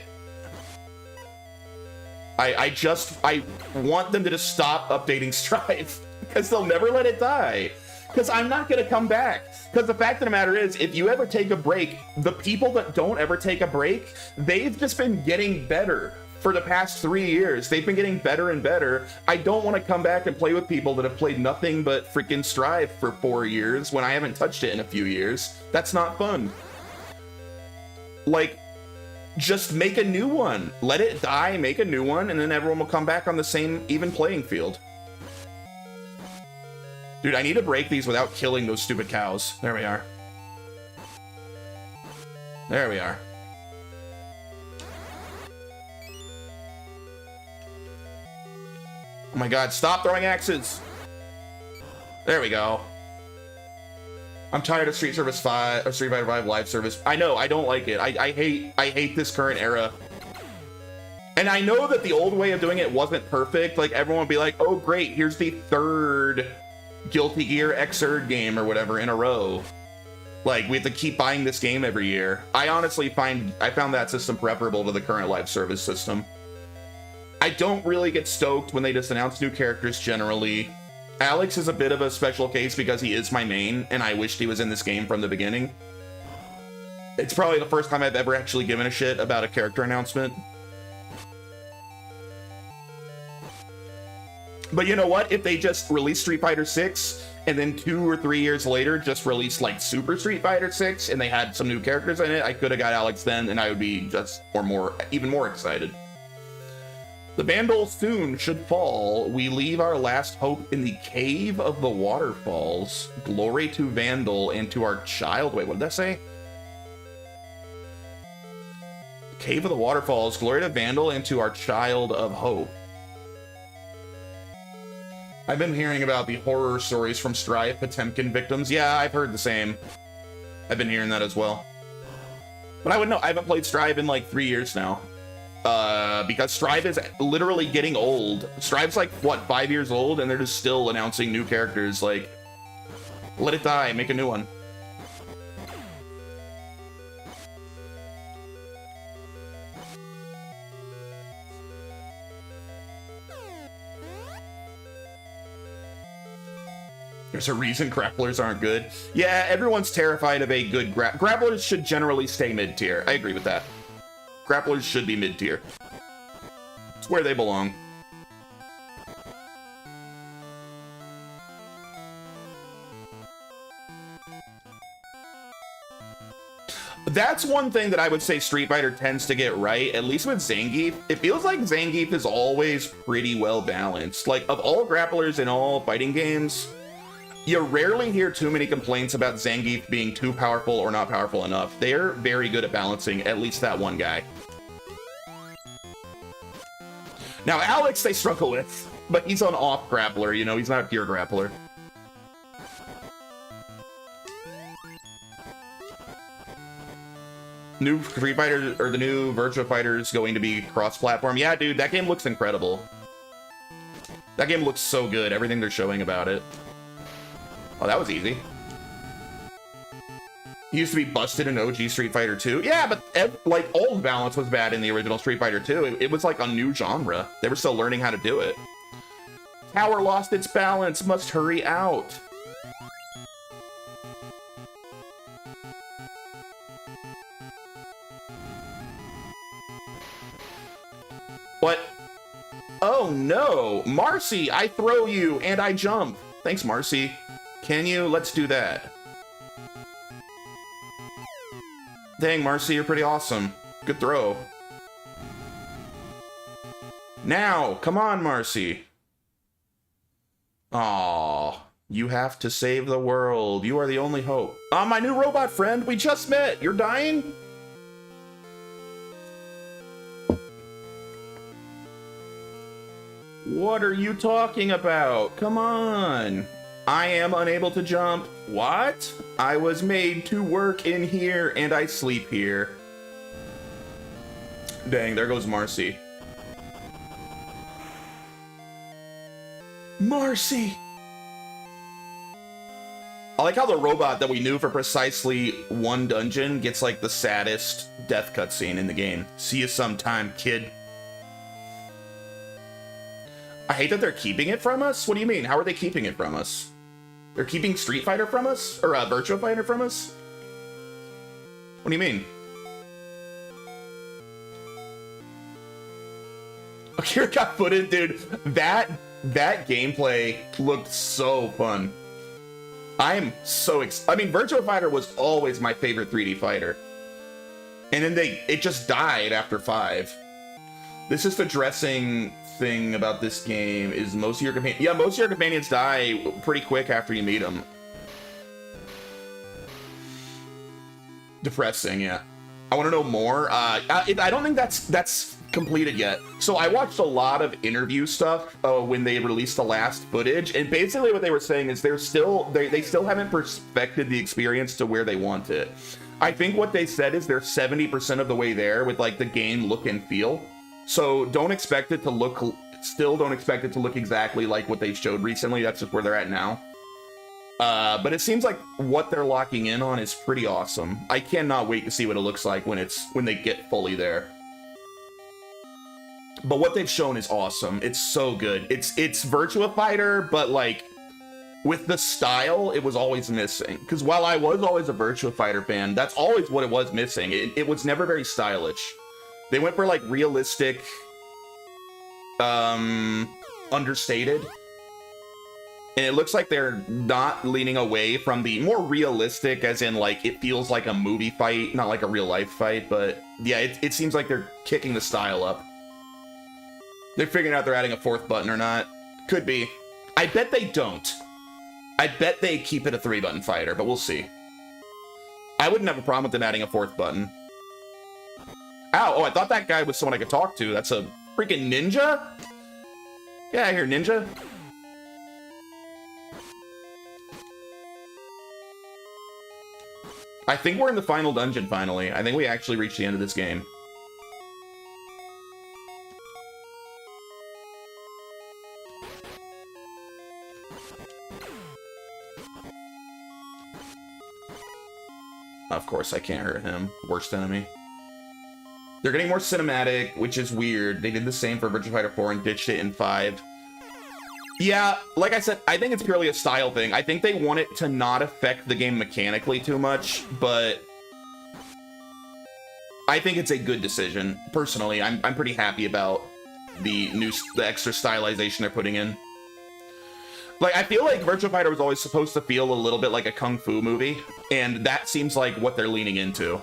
I want them to just stop updating Strive because they'll never let it die. Because I'm not going to come back. Because the fact of the matter is, if you ever take a break, the people that don't ever take a break, they've just been getting better for the past 3 years. They've been getting better and better. I don't want to come back and play with people that have played nothing but freaking Strive for 4 years when I haven't touched it in a few years. That's not fun. Like, just make a new one. Let it die, make a new one, and then everyone will come back on the same even playing field. Dude, I need to break these without killing those stupid cows. There we are. There we are. Oh my god, stop throwing axes! There we go. I'm tired of Street Fighter 5 live service. I know, I don't like it. I hate this current era. And I know that the old way of doing it wasn't perfect. Like, everyone would be like, oh great, here's the third Guilty Gear Xrd game or whatever in a row. Like, we have to keep buying this game every year. I honestly found that system preferable to the current live service system. I don't really get stoked when they just announce new characters generally. Alex is a bit of a special case because he is my main, and I wished he was in this game from the beginning. It's probably the first time I've ever actually given a shit about a character announcement. But you know what? If they just release Street Fighter 6, and then 2 or 3 years later just released like Super Street Fighter 6, and they had some new characters in it, I could have got Alex then, and I would be just even more excited. The Vandal soon should fall. We leave our last hope in the Cave of the Waterfalls. Glory to Vandal and to our child. Wait, what did that say? Cave of the Waterfalls. Glory to Vandal and to our child of hope. I've been hearing about the horror stories from Strive Potemkin victims. Yeah, I've heard the same. I've been hearing that as well. But I wouldn't know. I haven't played Strive in like 3 years now. Because Strive is literally getting old. Strive's like, what, 5 years old? And they're just still announcing new characters. Like, let it die, make a new one. There's a reason grapplers aren't good. Yeah, everyone's terrified of a good grapplers should generally stay mid-tier. I agree with that. Grapplers should be mid-tier. It's where they belong. That's one thing that I would say Street Fighter tends to get right, at least with Zangief. It feels like Zangief is always pretty well balanced. Like, of all grapplers in all fighting games, you rarely hear too many complaints about Zangief being too powerful or not powerful enough. They're very good at balancing at least that one guy. Now, Alex, they struggle with. But he's an off grappler, you know, he's not a pure grappler. New Street Fighter, or the new Virtua Fighter is going to be cross-platform. Yeah, dude, that game looks incredible. That game looks so good, everything they're showing about it. Oh, that was easy. He used to be busted in OG Street Fighter 2. Yeah, but like old balance was bad in the original Street Fighter 2. It was like a new genre. They were still learning how to do it. Tower lost its balance, must hurry out. What? Oh no, Marcy, I throw you and I jump. Thanks, Marcy. Can you? Let's do that. Dang, Marcy, you're pretty awesome. Good throw. Now, come on, Marcy. Aww, you have to save the world. You are the only hope. My new robot friend, we just met. You're dying? What are you talking about? Come on. I am unable to jump. What? I was made to work in here and I sleep here. Dang, there goes Marcy. Marcy! I like how the robot that we knew for precisely one dungeon gets like the saddest death cutscene in the game. See you sometime, kid. I hate that they're keeping it from us. What do you mean? How are they keeping it from us? They're keeping Street Fighter from us? Or Virtua Fighter from us? What do you mean? Akira got footed, dude. That gameplay looked so fun. I'm so I mean, Virtua Fighter was always my favorite 3D fighter. And then it just died after 5. This is the dressing thing about this game is most of your companions. Yeah, most of your companions die pretty quick after you meet them. Depressing, yeah. I want to know more. I don't think that's completed yet. So I watched a lot of interview stuff when they released the last footage, and basically what they were saying is they still haven't perfected the experience to where they want it. I think what they said is they're 70% of the way there with like the game look and feel. So don't expect it to look, still don't expect it to look exactly like what they showed recently. That's just where they're at now. But it seems like what they're locking in on is pretty awesome. I cannot wait to see what it looks like when they get fully there. But what they've shown is awesome. It's so good. It's Virtua Fighter, but like with the style it was always missing. Because while I was always a Virtua Fighter fan, that's always what it was missing. It was never very stylish. They went for like realistic, understated. And it looks like they're not leaning away from the more realistic, as in like it feels like a movie fight, not like a real life fight. But yeah, it seems like they're kicking the style up. They're figuring out they're adding a 4th button or not. Could be. I bet they don't. I bet they keep it a 3-button fighter, but we'll see. I wouldn't have a problem with them adding a 4th button. Ow, oh, I thought that guy was someone I could talk to. That's a freaking ninja? Get out of here, ninja. I think we're in the final dungeon, finally. I think we actually reached the end of this game. Of course, I can't hurt him. Worst enemy. They're getting more cinematic, which is weird. They did the same for Virtua Fighter 4 and ditched it in 5. Yeah, like I said, I think it's purely a style thing. I think they want it to not affect the game mechanically too much, but I think it's a good decision. Personally, I'm pretty happy about the extra stylization they're putting in. Like, I feel like Virtua Fighter was always supposed to feel a little bit like a kung fu movie, and that seems like what they're leaning into.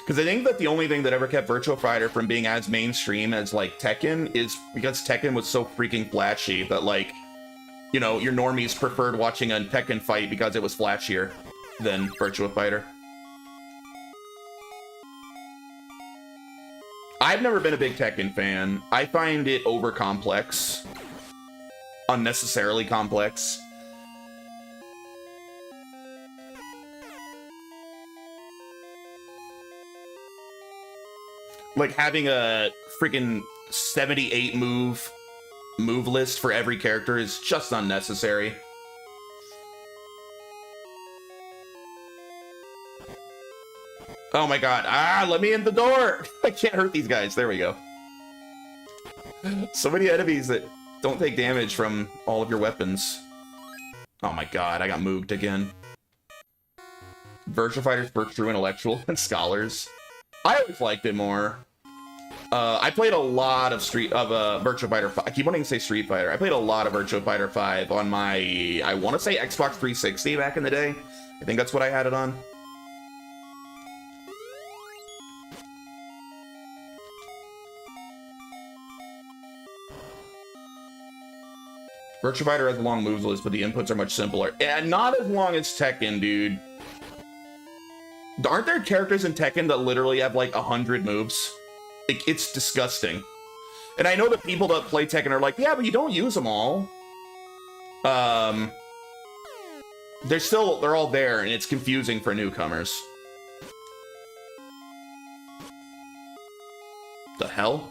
Because I think that the only thing that ever kept Virtua Fighter from being as mainstream as, like, Tekken is because Tekken was so freaking flashy that, like, you know, your normies preferred watching a Tekken fight because it was flashier than Virtua Fighter. I've never been a big Tekken fan. I find it over complex. Unnecessarily complex. Like having a freaking 78 move list for every character is just unnecessary. Oh my god. Ah, let me in the door. I can't hurt these guys. There we go. So many enemies that don't take damage from all of your weapons. Oh my god, I got moved again. Virtua Fighter's for true intellectual and scholars. I always liked it more. I played a lot of Virtua Fighter 5. I keep wanting to say Street Fighter. I played a lot of Virtua Fighter 5 on my, I want to say Xbox 360 back in the day. I think that's what I had it on. Virtua Fighter has a long moves list, but the inputs are much simpler. And not as long as Tekken, dude. Aren't there characters in Tekken that literally have like 100 moves? Like, it's disgusting. And I know that people that play Tekken are like, yeah, but you don't use them all. They're all there, and it's confusing for newcomers. The hell?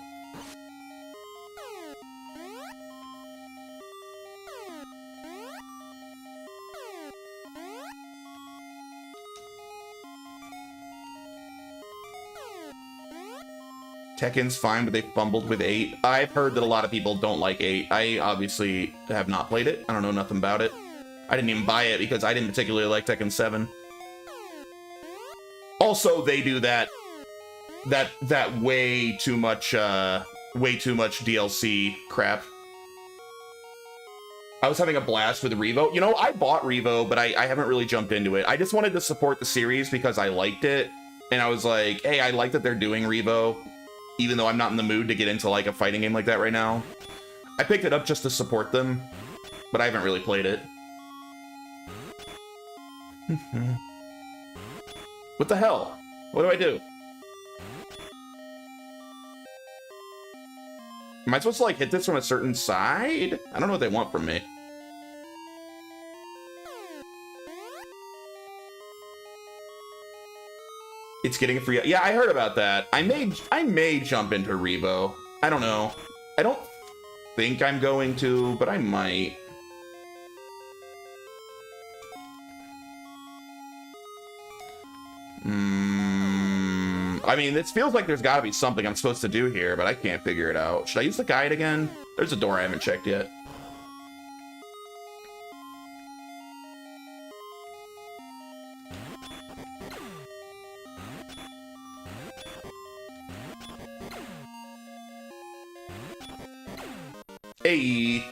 Tekken's fine, but they fumbled with 8. I've heard that a lot of people don't like 8. I obviously have not played it. I don't know nothing about it. I didn't even buy it because I didn't particularly like Tekken 7. Also, they do that way too much DLC crap. I was having a blast with Revo. You know, I bought Revo, but I haven't really jumped into it. I just wanted to support the series because I liked it. And I was like, hey, I like that they're doing Revo, even though I'm not in the mood to get into like a fighting game like that right now. I picked it up just to support them, but I haven't really played it. What the hell? What do I do? Am I supposed to like hit this from a certain side? I don't know what they want from me. It's getting free. Yeah, I heard about that. I may jump into Revo. I don't know. I don't think I'm going to, but I might. I mean, this feels like there's got to be something I'm supposed to do here, but I can't figure it out. Should I use the guide again? There's a door I haven't checked yet. Hey.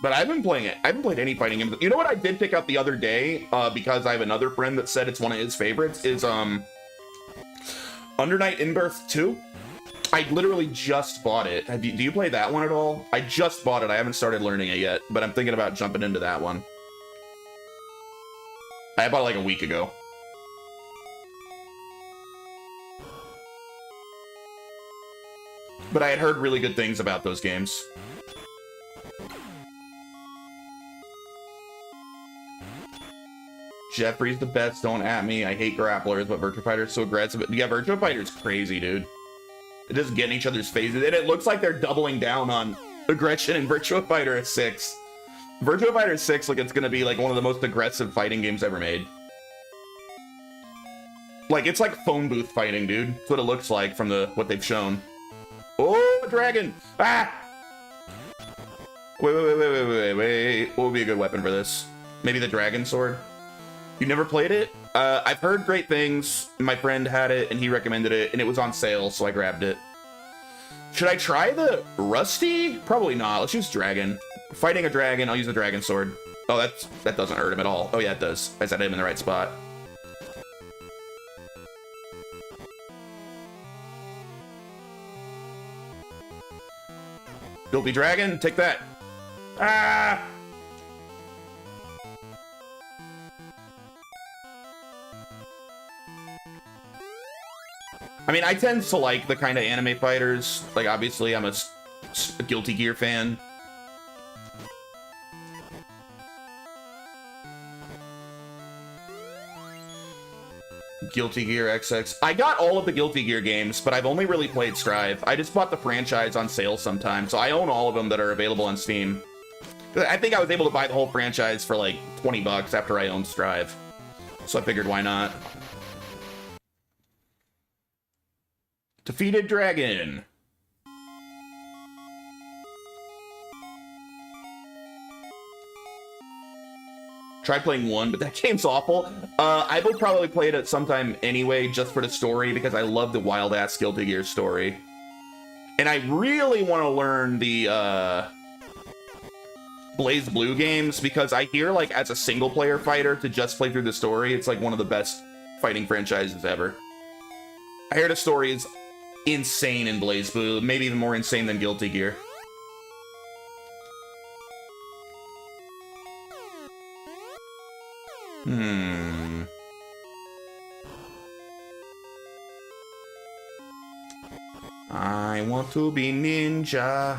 But I haven't played it. I haven't played any fighting games. You know what I did pick up the other day, because I have another friend that said it's one of his favorites, is Under Night In-Birth 2. I literally just bought it. Do you play that one at all? I just bought it. I haven't started learning it yet, but I'm thinking about jumping into that one. I bought it like a week ago. But I had heard really good things about those games. Jeffrey's the best, don't at me. I hate grapplers, but Virtua Fighter's so aggressive. Yeah, Virtua Fighter's crazy, dude. They're just getting each other's faces, and it looks like they're doubling down on aggression in Virtua Fighter 6. Virtua Fighter 6, like, it's gonna be like one of the most aggressive fighting games ever made. Like, it's like phone booth fighting, dude. That's what it looks like from what they've shown. Oh, a dragon! Ah! Wait. What would be a good weapon for this? Maybe the dragon sword? You never played it? I've heard great things. My friend had it, and he recommended it, and it was on sale, so I grabbed it. Should I try the Rusty? Probably not. Let's use Dragon. Fighting a dragon, I'll use the dragon sword. Oh, that doesn't hurt him at all. Oh, yeah, it does. I set him in the right spot. Guilty Dragon, take that. Ah! I mean, I tend to like the kind of anime fighters. Like, obviously, I'm a Guilty Gear fan. Guilty Gear XX. I got all of the Guilty Gear games, but I've only really played Strive. I just bought the franchise on sale sometime, so I own all of them that are available on Steam. I think I was able to buy the whole franchise for like 20 bucks after I owned Strive. So I figured, why not? Defeated Dragon. Tried playing 1, but that game's awful. I will probably play it at some time anyway, just for the story, because I love the wild-ass Guilty Gear story. And I really want to learn the BlazBlue games, because I hear, like, as a single-player fighter, to just play through the story, it's, like, one of the best fighting franchises ever. I hear the story is insane in BlazBlue, maybe even more insane than Guilty Gear. I want to be ninja.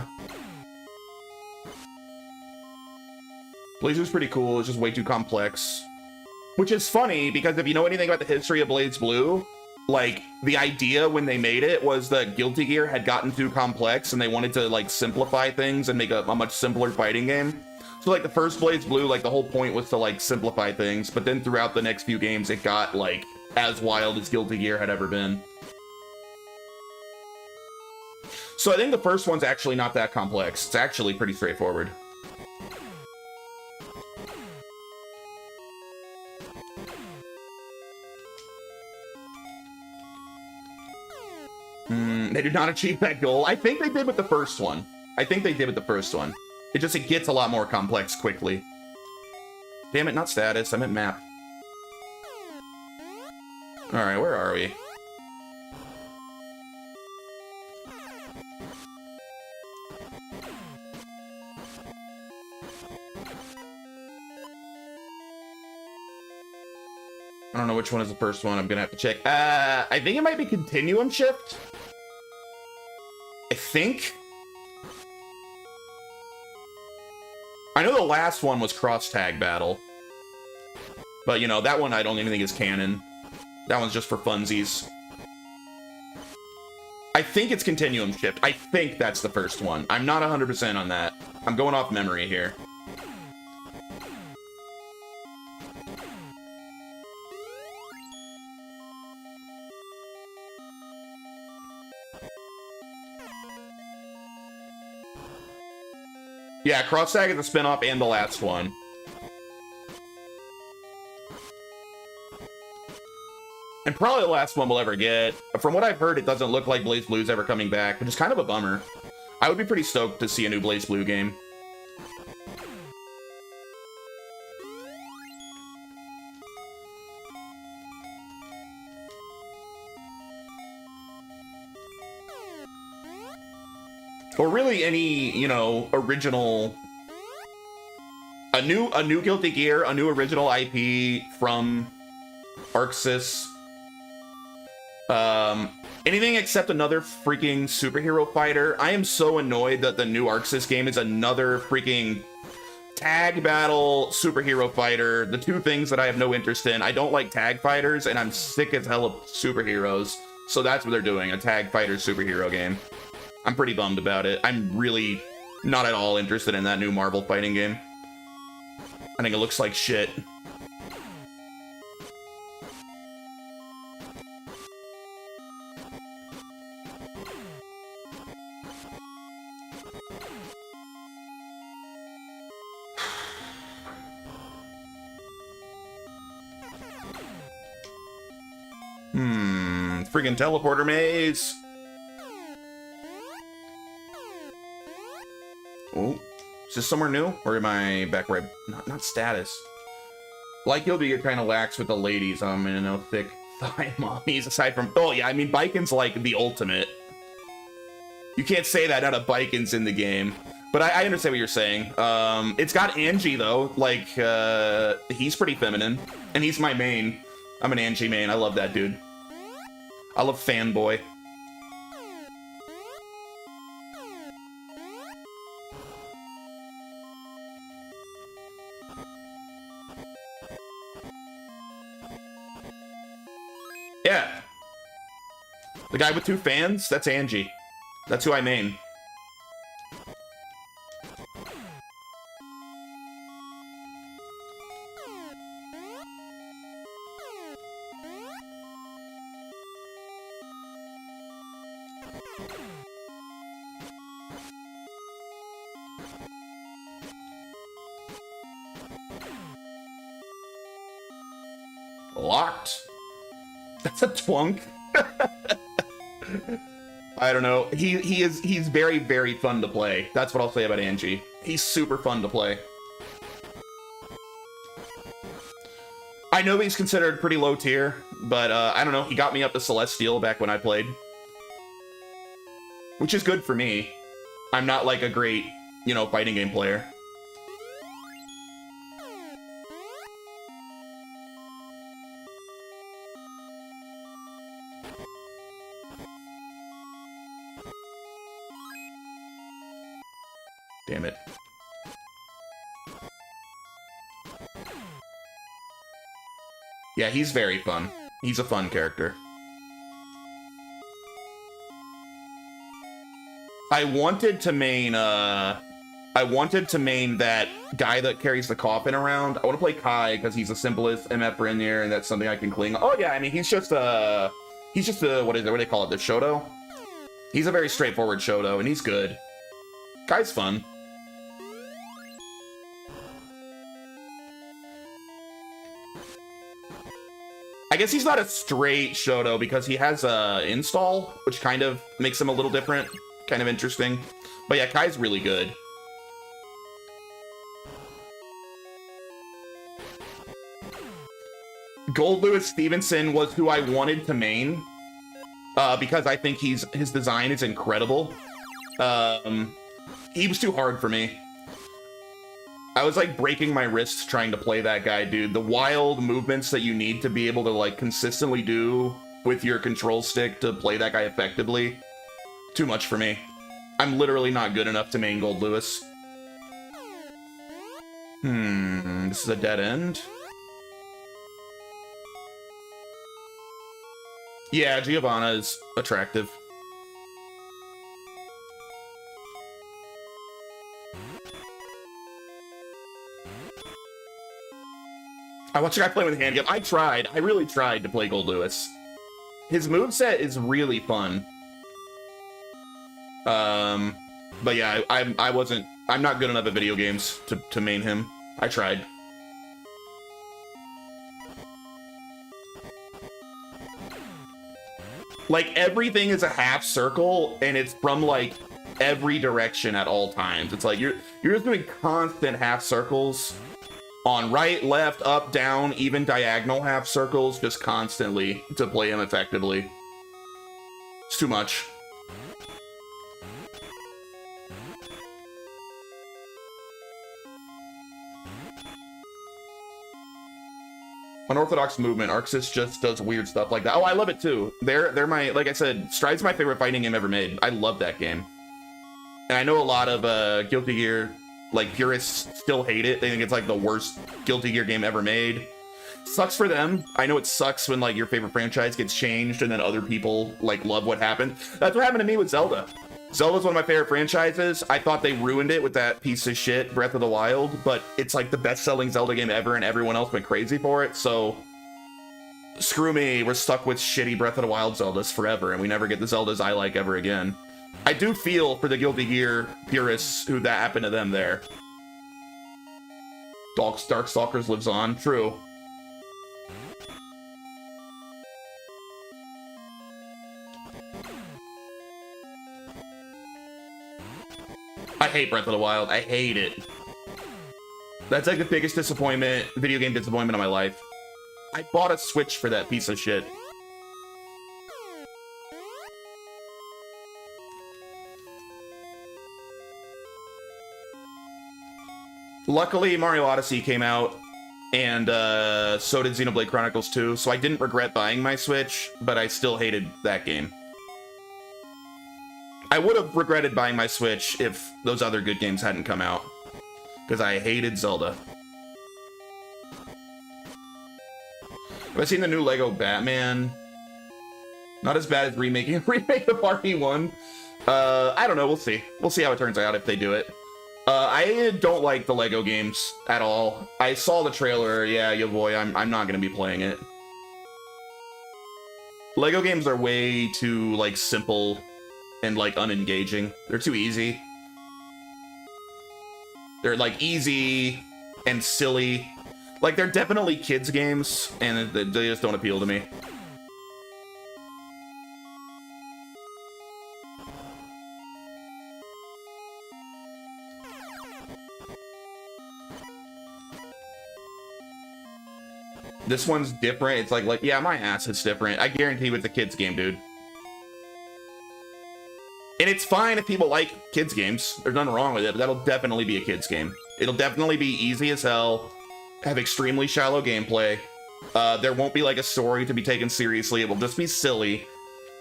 BlazBlue's pretty cool, it's just way too complex. Which is funny, because if you know anything about the history of BlazBlue, like, the idea when they made it was that Guilty Gear had gotten too complex and they wanted to, like, simplify things and make a much simpler fighting game. So, like, the first BlazBlue, like, the whole point was to, like, simplify things, but then throughout the next few games, it got, like, as wild as Guilty Gear had ever been. So I think the first one's actually not that complex. It's actually pretty straightforward. They did not achieve that goal. I think they did with the first one. It gets a lot more complex quickly. Damn it, not status. I meant map. Alright, where are we? I don't know which one is the first one. I'm gonna have to check. I think it might be Continuum Shift. I think. I know the last one was Cross Tag Battle. But, you know, that one I don't even think is canon. That one's just for funsies. I think it's Continuum Shift. I think that's the first one. I'm not 100% on that. I'm going off memory here. Yeah, Cross Tag is the spin-off and the last one. And probably the last one we'll ever get. From what I've heard, it doesn't look like BlazBlue's ever coming back, which is kind of a bummer. I would be pretty stoked to see a new BlazBlue game. Or really any, you know, original... A new Guilty Gear, a new original IP from ArcSys. Anything except another freaking superhero fighter. I am so annoyed that the new ArcSys game is another freaking tag battle superhero fighter. The two things that I have no interest in. I don't like tag fighters, and I'm sick as hell of superheroes. So that's what they're doing, a tag fighter superhero game. I'm pretty bummed about it. I'm really not at all interested in that new Marvel fighting game. I think it looks like shit. Friggin' teleporter maze. Oh, is this somewhere new? Or am I back where not status? Like Guilty Gear kind of lacks with the ladies. I'm in no thick thigh mommies aside from... Oh yeah, I mean, Baikon's like the ultimate. You can't say that now that Baikon's in the game. But I understand what you're saying. It's got Angie, though. Like, he's pretty feminine. And he's my main. I'm an Angie main. I love that dude. I love Fanboy. Yeah. The guy with 2 fans? That's Angie. That's who I main. Locked. That's a twunk. I don't know. He's very, very fun to play. That's what I'll say about Angie. He's super fun to play. I know he's considered pretty low tier, but I don't know. He got me up to Celestial back when I played. Which is good for me. I'm not like a great, you know, fighting game player. Damn it. Yeah, he's very fun. He's a fun character. I wanted to main that guy that carries the coffin around. I want to play Kai because he's the simplest MF Brynir, and that's something I can cling. Oh yeah, I mean he's just a what is it? What do they call it? The Shoto? He's a very straightforward Shoto, and he's good. Kai's fun. I guess he's not a straight Shoto because he has a install, which kind of makes him a little different, kind of interesting. But yeah, Kai's really good. Gold Lewis Stevenson was who I wanted to main because I think his design is incredible. He was too hard for me. I was like breaking my wrists trying to play that guy, dude. The wild movements that you need to be able to like consistently do with your control stick to play that guy effectively. Too much for me. I'm literally not good enough to main Gold Lewis. This is a dead end. Yeah, Giovanna is attractive. I watched a guy play with handgun. I really tried to play Gold Lewis. His moveset is really fun. But yeah, I'm not good enough at video games to main him. I tried. Like, everything is a half circle, and it's from, like, every direction at all times. It's like, you're just doing constant half circles on right, left, up, down, even diagonal half circles, just constantly to play him effectively. It's too much. Unorthodox movement. Arxis just does weird stuff like that. Oh, I love it too. They're my, like I said, Stride's my favorite fighting game ever made. I love that game. And I know a lot of Guilty Gear, like, purists still hate it. They think it's like the worst Guilty Gear game ever made. Sucks for them. I know it sucks when like your favorite franchise gets changed and then other people like love what happened. That's what happened to me with Zelda. Zelda's one of my favorite franchises. I thought they ruined it with that piece of shit Breath of the Wild, but it's like the best-selling Zelda game ever and everyone else went crazy for it, so screw me, we're stuck with shitty Breath of the Wild Zeldas forever and we never get the Zeldas I like ever again. I do feel for the Guilty Gear purists who that happened to them there. Darkstalkers lives on, true. I hate Breath of the Wild. I hate it. That's like the biggest disappointment, video game disappointment of my life. I bought a Switch for that piece of shit. Luckily, Mario Odyssey came out, and so did Xenoblade Chronicles 2, so I didn't regret buying my Switch, but I still hated that game. I would have regretted buying my Switch if those other good games hadn't come out, because I hated Zelda. Have I seen the new Lego Batman? Not as bad as remaking a remake of RE1. I don't know, we'll see. We'll see how it turns out if they do it. I don't like the Lego games at all. I saw the trailer, yeah, yo boy, I'm not gonna be playing it. Lego games are way too, like, simple and, like, unengaging. They're too easy. They're, like, easy and silly. Like, they're definitely kids games, and they just don't appeal to me. This one's different. It's like, yeah, my ass, it's different. I guarantee you it's a kids game, dude. And it's fine if people like kids games. There's nothing wrong with it, but that'll definitely be a kids game. It'll definitely be easy as hell, have extremely shallow gameplay. There won't be like a story to be taken seriously. It will just be silly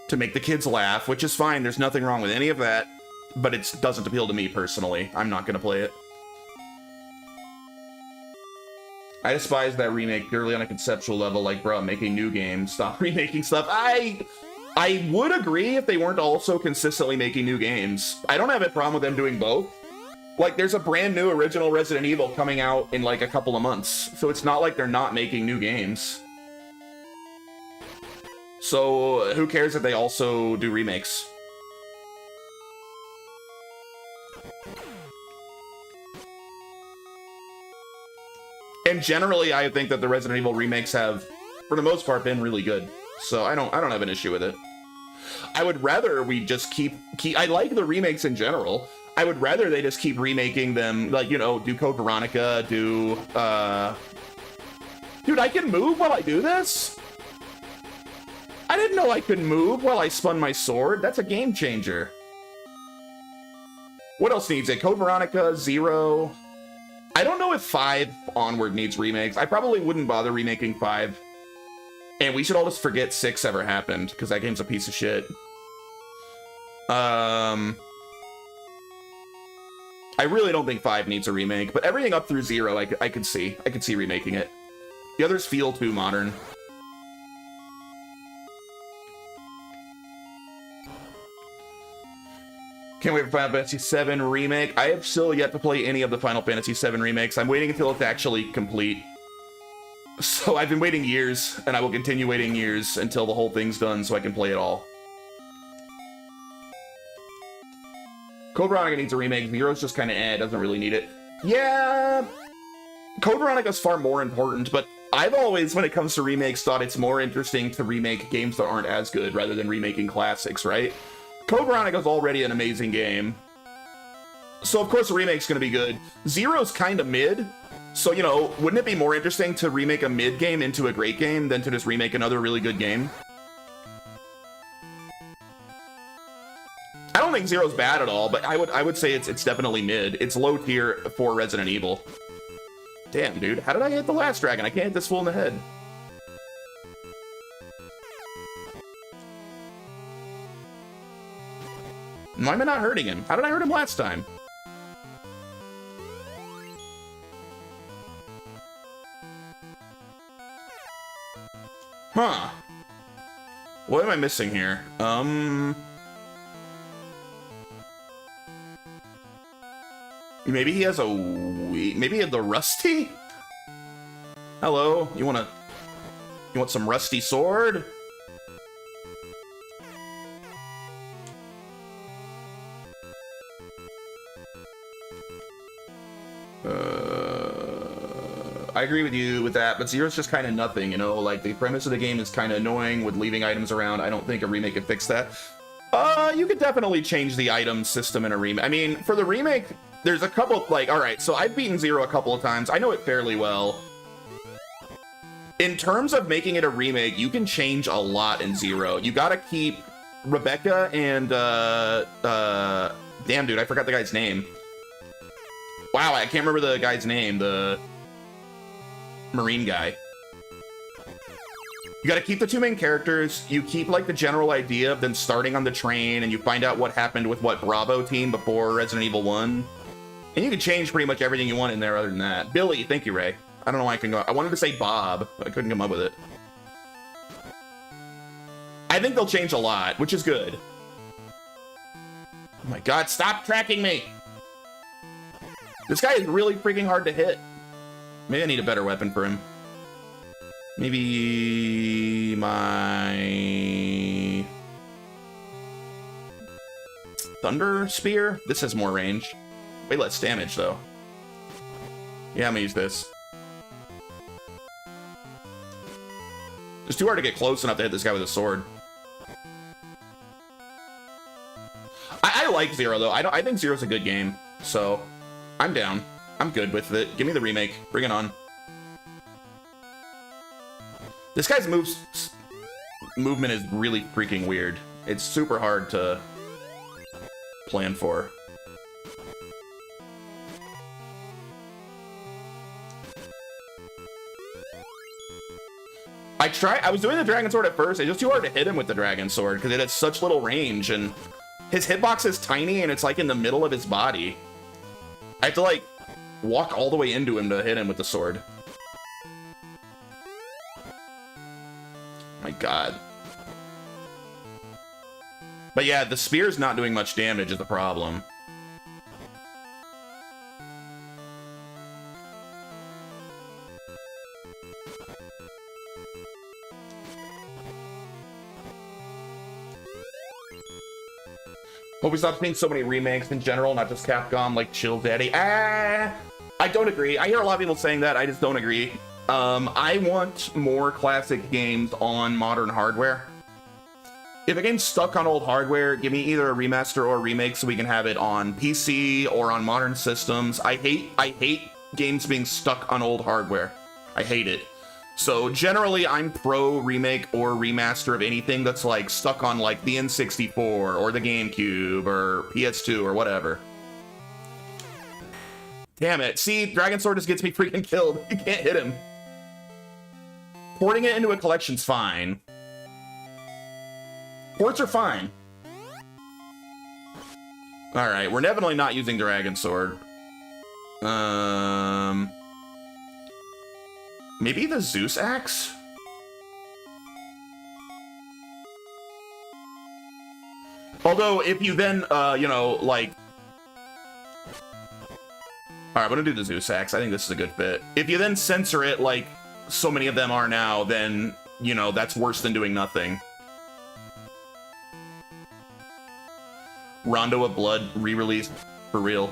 to make the kids laugh, which is fine. There's nothing wrong with any of that, but it doesn't appeal to me personally. I'm not gonna play it. I despise that remake purely on a conceptual level, like, bro, making new games, stop remaking stuff. I would agree if they weren't also consistently making new games. I don't have a problem with them doing both. Like, there's a brand new original Resident Evil coming out in, like, a couple of months, so it's not like they're not making new games. So, who cares if they also do remakes? And generally, I think that the Resident Evil remakes have, for the most part, been really good. So I don't have an issue with it. I would rather we just keep I like the remakes in general. I would rather they just keep remaking them, like, you know, do Code Veronica, do Dude, I can move while I do this? I didn't know I could move while I spun my sword. That's a game changer. What else needs it? Code Veronica, Zero. I don't know if 5 onward needs remakes. I probably wouldn't bother remaking 5. And we should all just forget 6 ever happened, because that game's a piece of shit. I really don't think 5 needs a remake, but everything up through 0, I could see. I could see remaking it. The others feel too modern. Can't wait for Final Fantasy VII Remake. I have still yet to play any of the Final Fantasy VII remakes. I'm waiting until it's actually complete. So I've been waiting years, and I will continue waiting years until the whole thing's done so I can play it all. Code Veronica needs a remake. Zero's just kind of doesn't really need it. Yeah, Code Veronica's far more important, but I've always, when it comes to remakes, thought it's more interesting to remake games that aren't as good rather than remaking classics, right? Code Veronica's already an amazing game, so of course the remake's gonna be good. Zero's kind of mid, so, you know, wouldn't it be more interesting to remake a mid game into a great game than to just remake another really good game? I don't think Zero's bad at all, but I would say it's definitely mid. It's low tier for Resident Evil. Damn, dude, how did I hit the last dragon? I can't hit this fool in the head. Why am I not hurting him? How did I hurt him last time? Huh. What am I missing here? Maybe he has a... Maybe he had the Rusty? Hello? You want some Rusty sword? I agree with you with that, but Zero's just kind of nothing, you know? Like, the premise of the game is kind of annoying with leaving items around. I don't think a remake could fix that. You could definitely change the item system in a remake. I mean, for the remake, there's a couple, like, alright, so I've beaten Zero a couple of times. I know it fairly well. In terms of making it a remake, you can change a lot in Zero. You gotta keep Rebecca and, damn, dude, I forgot the guy's name. Wow, I can't remember the guy's name, the Marine guy. You gotta keep the two main characters, you keep like the general idea of them starting on the train, and you find out what happened with what Bravo team before Resident Evil 1. And you can change pretty much everything you want in there other than that. Billy, thank you, Ray. I don't know why I couldn't go. I wanted to say Bob, but I couldn't come up with it. I think they'll change a lot, which is good. Oh my god, stop tracking me! This guy is really freaking hard to hit. Maybe I need a better weapon for him. Maybe my Thunder Spear? This has more range. Way less damage, though. Yeah, I'm gonna use this. It's too hard to get close enough to hit this guy with a sword. I like Zero, though. I think Zero's a good game, so I'm down. I'm good with it. Give me the remake. Bring it on. This guy's movement is really freaking weird. It's super hard to plan for. I was doing the Dragon Sword at first. It's just too hard to hit him with the Dragon Sword because it has such little range, and his hitbox is tiny and it's like in the middle of his body. I have to like walk all the way into him to hit him with the sword. My god. But yeah, the spear's not doing much damage is the problem. Hope we stop seeing so many remakes in general, not just Capcom, like Chill Daddy. I don't agree. I hear a lot of people saying that. I just don't agree. I want more classic games on modern hardware. If a game's stuck on old hardware, give me either a remaster or a remake so we can have it on PC or on modern systems. I hate games being stuck on old hardware. I hate it. So generally, I'm pro remake or remaster of anything that's like stuck on like the N64 or the GameCube or PS2 or whatever. Damn it. See, Dragon Sword just gets me freaking killed. You can't hit him. Porting it into a collection's fine. Ports are fine. Alright, we're definitely not using Dragon Sword. Maybe the Zeus Axe? Although, if you then, you know, like... Alright, I'm gonna do the Zeus Axe. I think this is a good fit. If you then censor it like so many of them are now, then, you know, that's worse than doing nothing. Rondo of Blood re-released for real.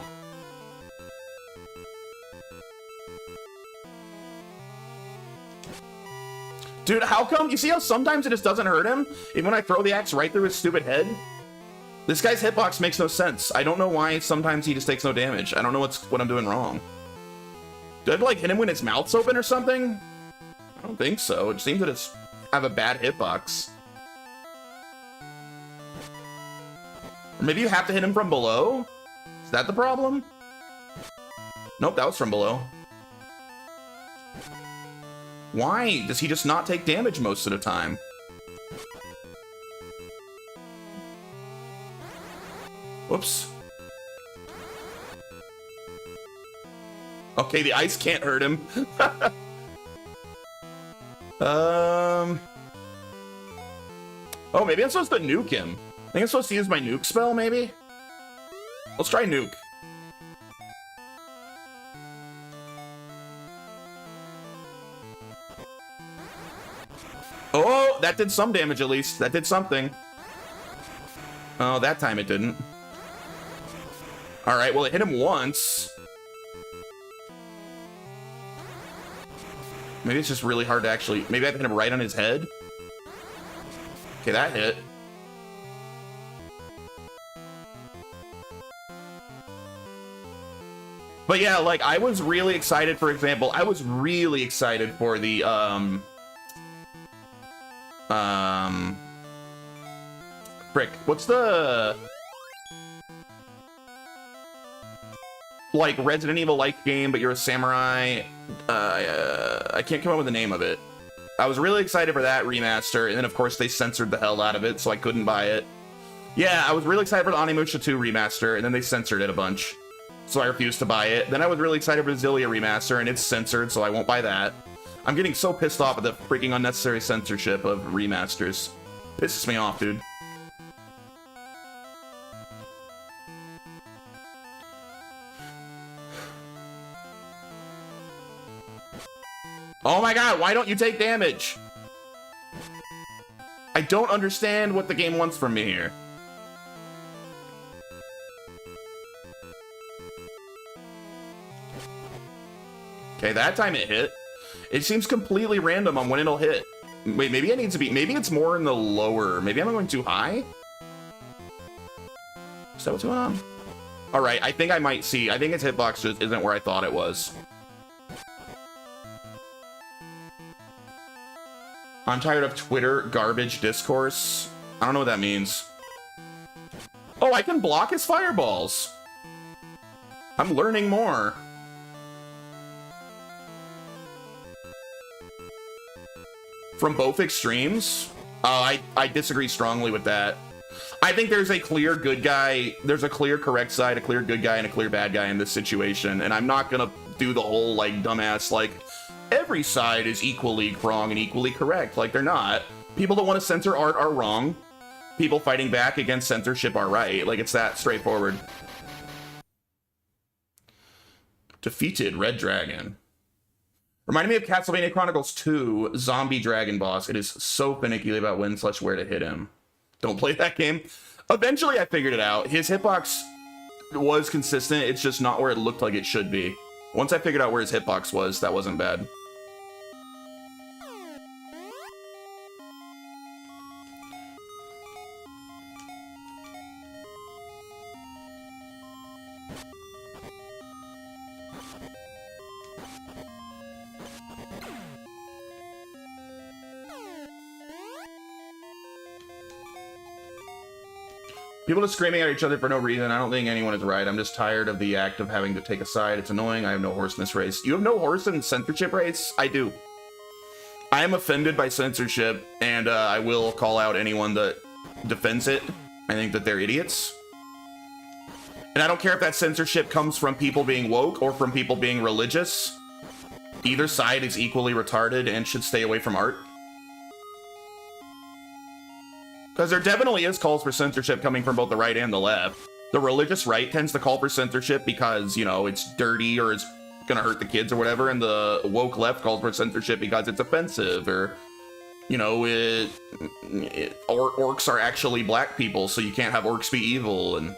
Dude, how come? You see how sometimes it just doesn't hurt him? Even when I throw the axe right through his stupid head? This guy's hitbox makes no sense. I don't know why sometimes he just takes no damage. I don't know what I'm doing wrong. Do I have to, like, hit him when his mouth's open or something? I don't think so. It seems that it's have a bad hitbox. Or maybe you have to hit him from below? Is that the problem? Nope, that was from below. Why does he just not take damage most of the time? Whoops. Okay, the ice can't hurt him. Oh, maybe I'm supposed to nuke him. I think I'm supposed to use my nuke spell, maybe? Let's try nuke. Oh, that did some damage at least. That did something. Oh, that time it didn't. Alright, well, it hit him once. Maybe it's just really hard to actually... Maybe I have to hit him right on his head? Okay, that hit. But yeah, like, I was really excited, for example, I was really excited for the, frick, what's the... like Resident Evil-like game, but you're a samurai. I can't come up with the name of it. I was really excited for that remaster, and then of course they censored the hell out of it, so I couldn't buy it. Yeah, I was really excited for the Onimusha 2 remaster, and then they censored it a bunch, so I refused to buy it. Then I was really excited for the Xillia remaster, and it's censored, so I won't buy that. I'm getting so pissed off at the freaking unnecessary censorship of remasters. Pisses me off, dude. Oh my god, why don't you take damage? I don't understand what the game wants from me here. Okay, that time it hit. It seems completely random on when it'll hit. Wait, maybe I need to be... Maybe it's more in the lower... Maybe I'm going too high? Is that what's going on? Alright, I think I might see. I think its hitbox just isn't where I thought it was. I'm tired of Twitter garbage discourse. I don't know what that means. Oh, I can block his fireballs. I'm learning more. From both extremes? I disagree strongly with that. I think there's a clear good guy, there's a clear correct side, a clear good guy, and a clear bad guy in this situation, and I'm not gonna do the whole, like, dumbass, like, every side is equally wrong and equally correct. Like, they're not. People that want to censor art are wrong. People fighting back against censorship are right. Like, it's that straightforward. Defeated Red Dragon. Reminded me of Castlevania Chronicles 2, Zombie Dragon Boss. It is so finicky about when/where to hit him. Don't play that game. Eventually, I figured it out. His hitbox was consistent. It's just not where it looked like it should be. Once I figured out where his hitbox was, that wasn't bad. People just screaming at each other for no reason. I don't think anyone is right. I'm just tired of the act of having to take a side. It's annoying. I have no horse in this race. You have no horse in censorship race? I do. I am offended by censorship, and I will call out anyone that defends it. I think that they're idiots. And I don't care if that censorship comes from people being woke or from people being religious. Either side is equally retarded and should stay away from art. Because there definitely is calls for censorship coming from both the right and the left. The religious right tends to call for censorship because, you know, it's dirty or it's gonna hurt the kids or whatever, and the woke left calls for censorship because it's offensive, or, you know, orcs are actually black people, so you can't have orcs be evil, and,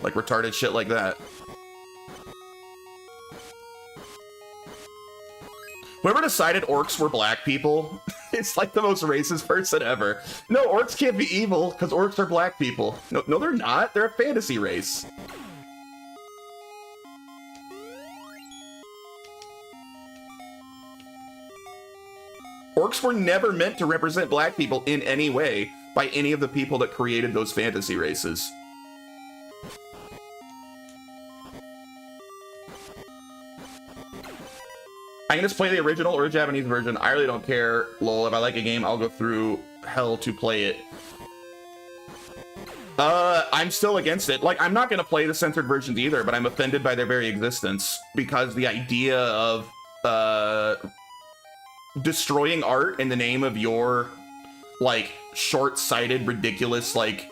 like, retarded shit like that. Whoever decided orcs were black people, it's like the most racist person ever. No, orcs can't be evil, because orcs are black people. No, they're not. They're a fantasy race. Orcs were never meant to represent black people in any way by any of the people that created those fantasy races. I can just play the original or Japanese version. I really don't care. Lol, if I like a game, I'll go through hell to play it. I'm still against it. Like, I'm not gonna play the censored versions either, but I'm offended by their very existence, because the idea of, destroying art in the name of your, like, short-sighted, ridiculous, like,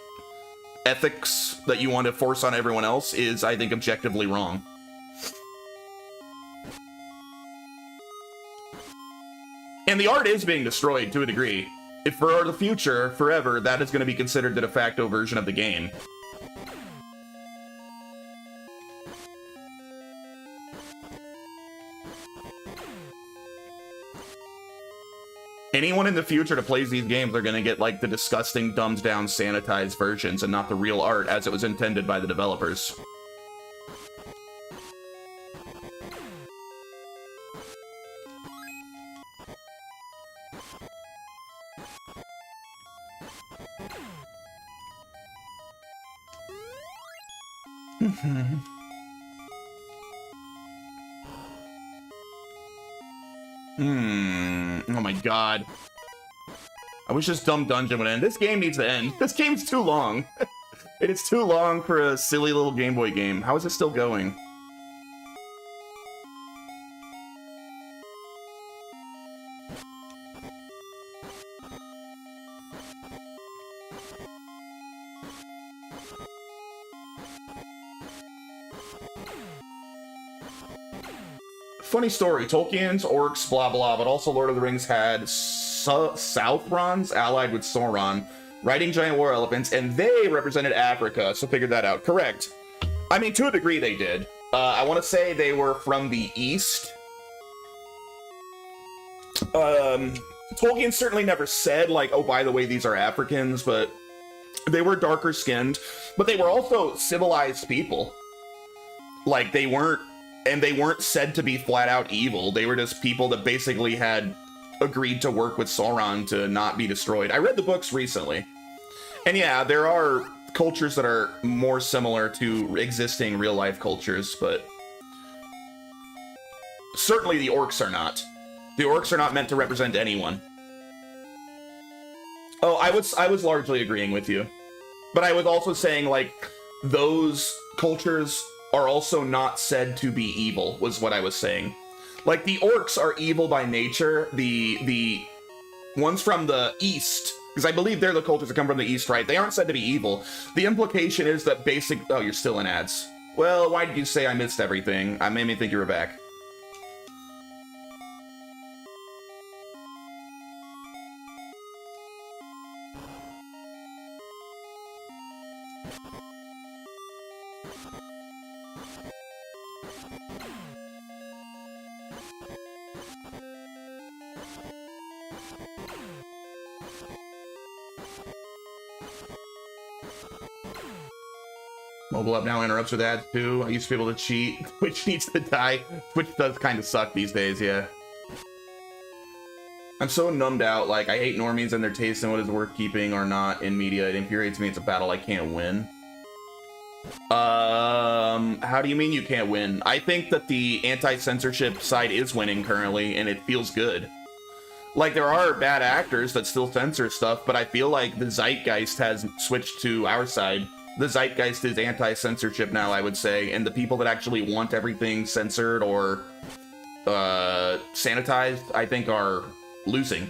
ethics that you want to force on everyone else is, I think, objectively wrong. And the art is being destroyed to a degree. If for the future, forever, that is going to be considered the de facto version of the game. Anyone in the future that plays these games are going to get, like, the disgusting, dumbed-down, sanitized versions and not the real art as it was intended by the developers. Oh my god. I wish this dumb dungeon would end. This game needs to end. This game's too long. It is too long for a silly little Game Boy game. How is it still going? Funny story, Tolkien's orcs, blah blah, but also Lord of the Rings had Southrons allied with Sauron, riding giant war elephants, and they represented Africa, so figured that out. Correct. I mean, to a degree they did. I want to say they were from the east. Tolkien certainly never said, like, oh, by the way, these are Africans, but they were darker skinned, but they were also civilized people. Like, they weren't said to be flat out evil. They were just people that basically had agreed to work with Sauron to not be destroyed. I read the books recently. And yeah, there are cultures that are more similar to existing real life cultures, but certainly the orcs are not. The orcs are not meant to represent anyone. Oh, I was largely agreeing with you. But I was also saying, like, those cultures are also not said to be evil, was what I was saying. Like, the orcs are evil by nature. The ones from the east, because I believe they're the cultures that come from the east, right? They aren't said to be evil. The implication is that oh, you're still in ads. Well, why did you say I missed everything? I made me think you were back. Mobile up now interrupts with ads too. I used to be able to cheat. Twitch needs to die. Twitch does kind of suck these days, yeah. I'm so numbed out. Like, I hate normies and their taste in what is worth keeping or not in media. It infuriates me. It's a battle I can't win. How do you mean you can't win? I think that the anti-censorship side is winning currently, and it feels good. Like, there are bad actors that still censor stuff, but I feel like the zeitgeist has switched to our side. The zeitgeist is anti-censorship now, I would say, and the people that actually want everything censored or sanitized, I think, are losing.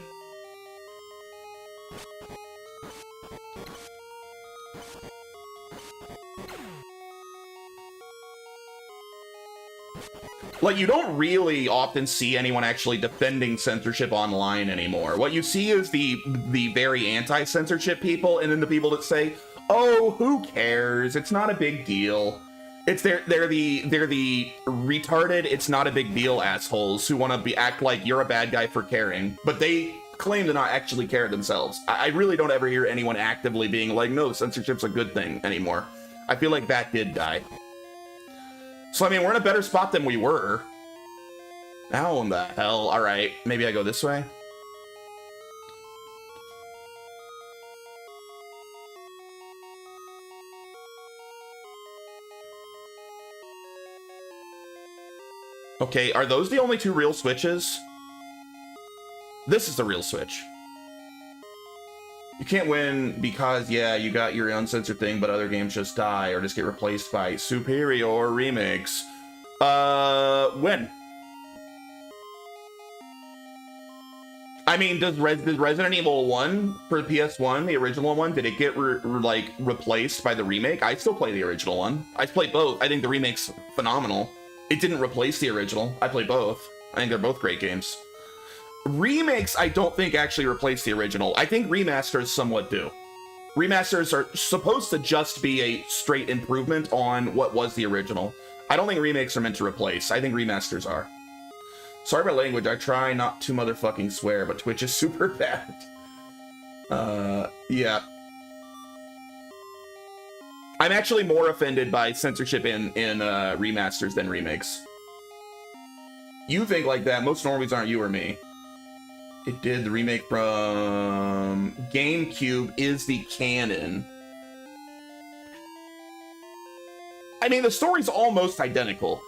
Like, you don't really often see anyone actually defending censorship online anymore. What you see is the very anti-censorship people, and then the people that say, oh, who cares? It's not a big deal. They're the retarded, it's not a big deal assholes who want to act like you're a bad guy for caring, but they claim to not actually care themselves. I really don't ever hear anyone actively being like, no, censorship's a good thing anymore. I feel like that did die. So, I mean, we're in a better spot than we were. How in the hell? All right, maybe I go this way? Okay, are those the only two real switches? This is the real switch. You can't win because, yeah, you got your uncensored thing, but other games just die or just get replaced by superior remakes. When? I mean, does Resident Evil 1 for the PS1, the original one, did it get replaced by the remake? I still play the original one. I play both. I think the remake's phenomenal. It didn't replace the original. I play both. I think they're both great games. Remakes, I don't think actually replace the original. I think remasters somewhat do. Remasters are supposed to just be a straight improvement on what was the original. I don't think remakes are meant to replace. I think remasters are. Sorry about language, I try not to motherfucking swear, but Twitch is super bad. Yeah. I'm actually more offended by censorship in remasters than remakes. You think like that, most normies aren't you or me. It did, the remake from GameCube is the canon. I mean, the story's almost identical.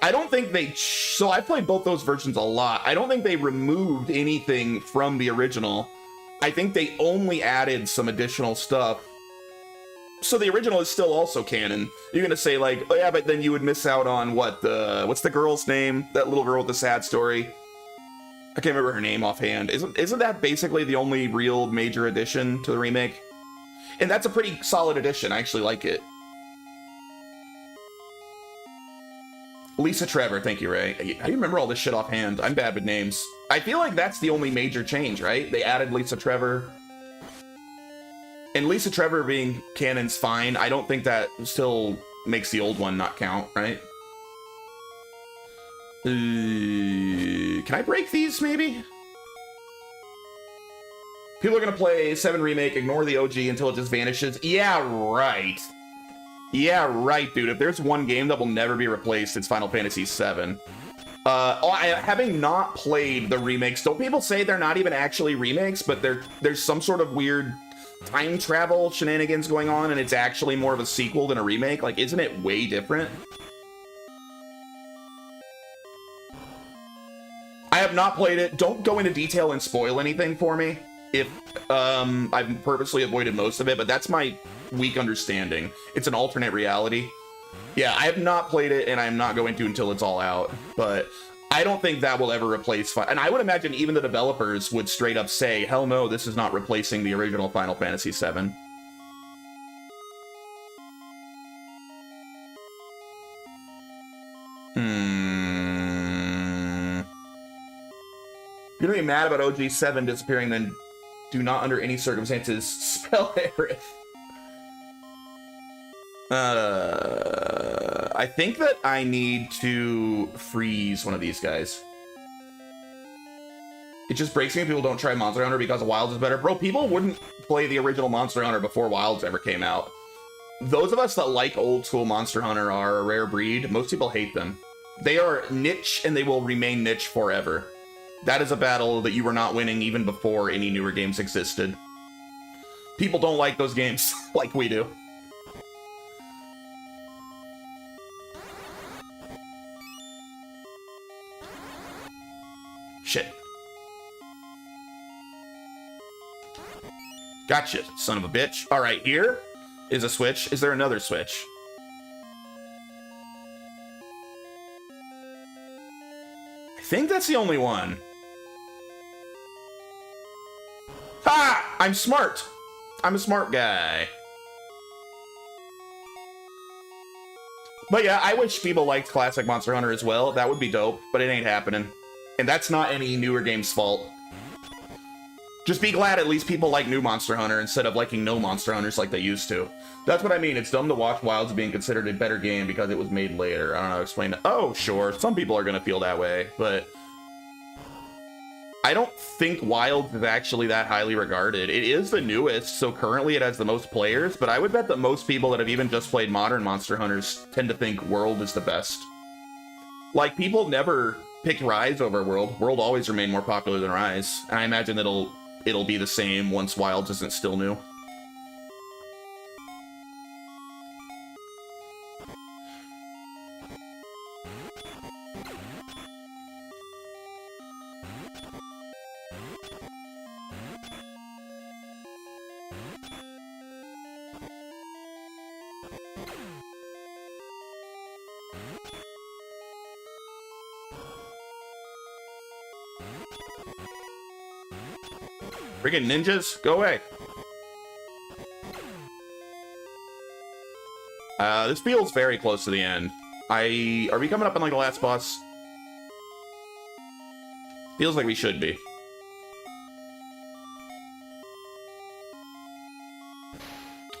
I don't think they... So I played both those versions a lot. I don't think they removed anything from the original. I think they only added some additional stuff. So the original is still also canon. You're gonna say like, oh yeah, but then you would miss out on what what's the girl's name? That little girl with the sad story. I can't remember her name offhand. Isn't that basically the only real major addition to the remake? And that's a pretty solid addition. I actually like it. Lisa Trevor, thank you, Ray. I remember all this shit offhand. I'm bad with names. I feel like that's the only major change, right? They added Lisa Trevor. And Lisa Trevor being canon's fine. I don't think that still makes the old one not count, right? Can I break these, maybe? People are gonna play 7 Remake, ignore the OG until it just vanishes. Yeah, right. Yeah, right, dude. If there's one game that will never be replaced, it's Final Fantasy VII. Having not played the remakes, don't people say they're not even actually remakes, but there's some sort of weird time travel shenanigans going on, and it's actually more of a sequel than a remake? Like, isn't it way different? I have not played it. Don't go into detail and spoil anything for me. If I've purposely avoided most of it, but that's my weak understanding. It's an alternate reality. Yeah, I have not played it, and I'm not going to until it's all out. But I don't think that will ever replace... And I would imagine even the developers would straight up say, hell no, this is not replacing the original Final Fantasy VII. You're gonna be mad about OG7 disappearing, then do not under any circumstances spell Aerith. I think that I need to freeze one of these guys. It just breaks me if people don't try Monster Hunter because Wilds is better. Bro, people wouldn't play the original Monster Hunter before Wilds ever came out. Those of us that like old school Monster Hunter are a rare breed. Most people hate them. They are niche and they will remain niche forever. That is a battle that you were not winning even before any newer games existed. People don't like those games like we do. Shit. Gotcha, son of a bitch. All right, here is a switch. Is there another switch? I think that's the only one. Ha! I'm smart. I'm a smart guy. But yeah, I wish people liked classic Monster Hunter as well. That would be dope, but it ain't happening. And that's not any newer game's fault. Just be glad at least people like new Monster Hunter instead of liking no Monster Hunters like they used to. That's what I mean. It's dumb to watch Wilds being considered a better game because it was made later. I don't know how to explain it. Oh, sure. Some people are going to feel that way, but I don't think Wilds is actually that highly regarded. It is the newest, so currently it has the most players, but I would bet that most people that have even just played modern Monster Hunters tend to think World is the best. Like, people never picked Rise over World. World always remained more popular than Rise, and I imagine it'll be the same once Wilds isn't still new. Freaking ninjas, go away. This feels very close to the end. Are we coming up on like the last boss? Feels like we should be.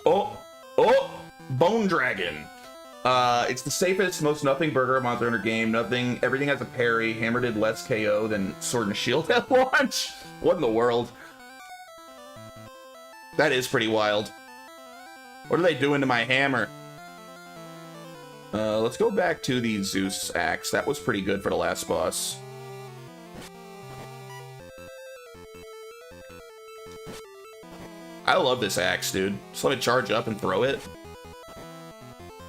Oh, Bone Dragon. It's the safest, most nothing burger Monster Hunter game. Everything has a parry. Hammer did less KO than Sword and Shield at launch. What in the world? That is pretty wild. What are they doing to my hammer? Let's go back to the Zeus axe. That was pretty good for the last boss. I love this axe, dude. Just let it charge up and throw it.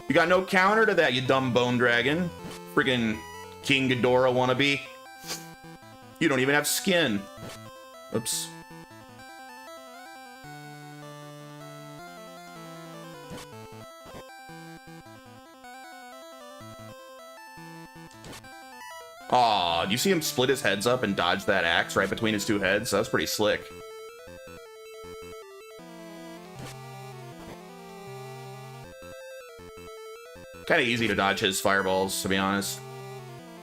You got no counter to that, you dumb Bone Dragon. Friggin' King Ghidorah wannabe. You don't even have skin. Oops. Aw, do you see him split his heads up and dodge that axe right between his two heads? That was pretty slick. Kind of easy to dodge his fireballs, to be honest.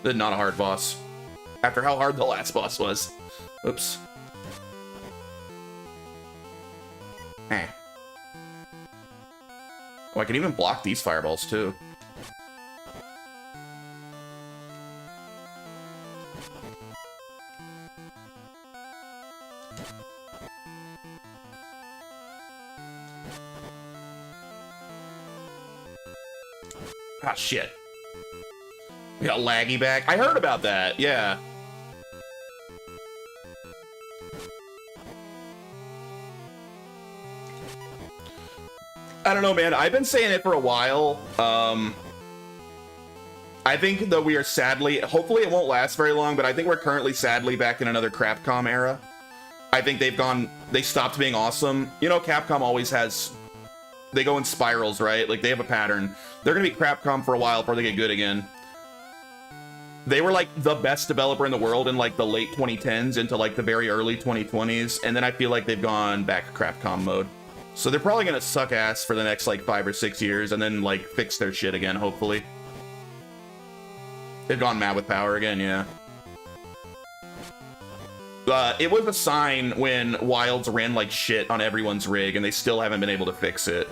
Not a hard boss. After how hard the last boss was. Oops. Eh. Oh, I can even block these fireballs, too. Ah, shit. We got laggy back. I heard about that, yeah. I don't know, man. I've been saying it for a while. I think that we are sadly, hopefully it won't last very long, but I think we're currently sadly back in another Crapcom era. I think they stopped being awesome. You know, Capcom always has, they go in spirals, right? Like, they have a pattern. They're gonna be Crapcom for a while before they get good again. They were like the best developer in the world in like the late 2010s into like the very early 2020s, and then I feel like they've gone back to Crapcom mode. So they're probably gonna suck ass for the next like 5 or 6 years and then like fix their shit again, hopefully. They've gone mad with power again, yeah. It was a sign when Wilds ran like shit on everyone's rig and they still haven't been able to fix it.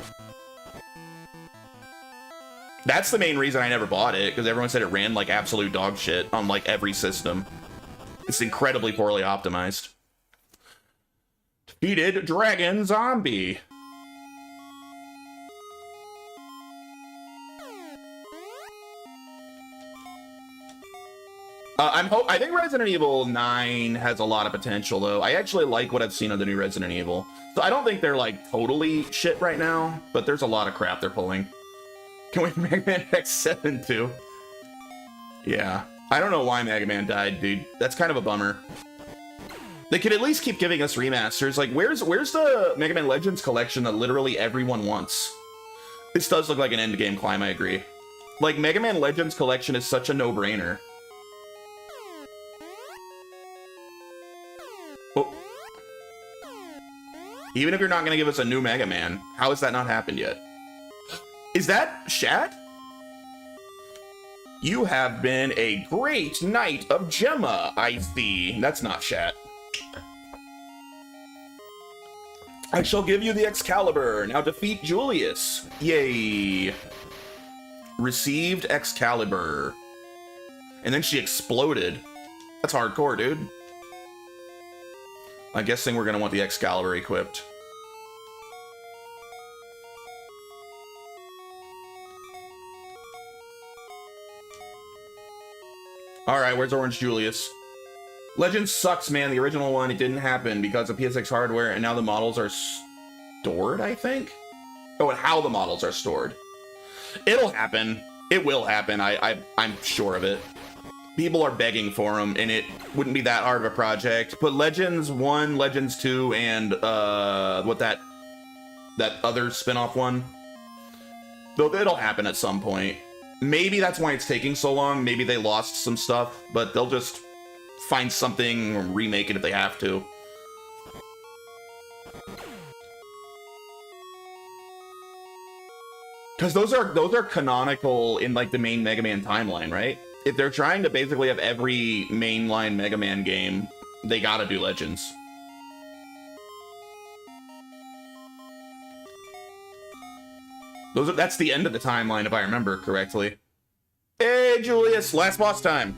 That's the main reason I never bought it, because everyone said it ran like absolute dog shit on like every system. It's incredibly poorly optimized. Defeated Dragon Zombie. I think Resident Evil 9 has a lot of potential, though. I actually like what I've seen of the new Resident Evil. So I don't think they're like totally shit right now, but there's a lot of crap they're pulling. Can we Mega Man X7 too? Yeah. I don't know why Mega Man died, dude. That's kind of a bummer. They could at least keep giving us remasters. Like, where's the Mega Man Legends collection that literally everyone wants? This does look like an endgame climb, I agree. Like, Mega Man Legends collection is such a no-brainer. Oh. Even if you're not going to give us a new Mega Man, how has that not happened yet? Is that Shat? You have been a great knight of Gemma, I see. That's not Shat. I shall give you the Excalibur. Now defeat Julius. Yay. Received Excalibur. And then she exploded. That's hardcore, dude. I'm guessing we're going to want the Excalibur equipped. Alright, where's Orange Julius? Legends sucks, man. The original one, it didn't happen because of PSX hardware, and now the models are stored, I think? Oh, and how the models are stored. It'll happen. It will happen. I'm sure of it. People are begging for them, and it wouldn't be that hard of a project. Put Legends 1, Legends 2, and, what that other spin-off one? It'll happen at some point. Maybe that's why it's taking so long. Maybe they lost some stuff, but they'll just find something, remake it if they have to. Because those are canonical in like the main Mega Man timeline, right? If they're trying to basically have every mainline Mega Man game, they gotta do Legends. That's the end of the timeline, if I remember correctly. Hey, Julius, last boss time.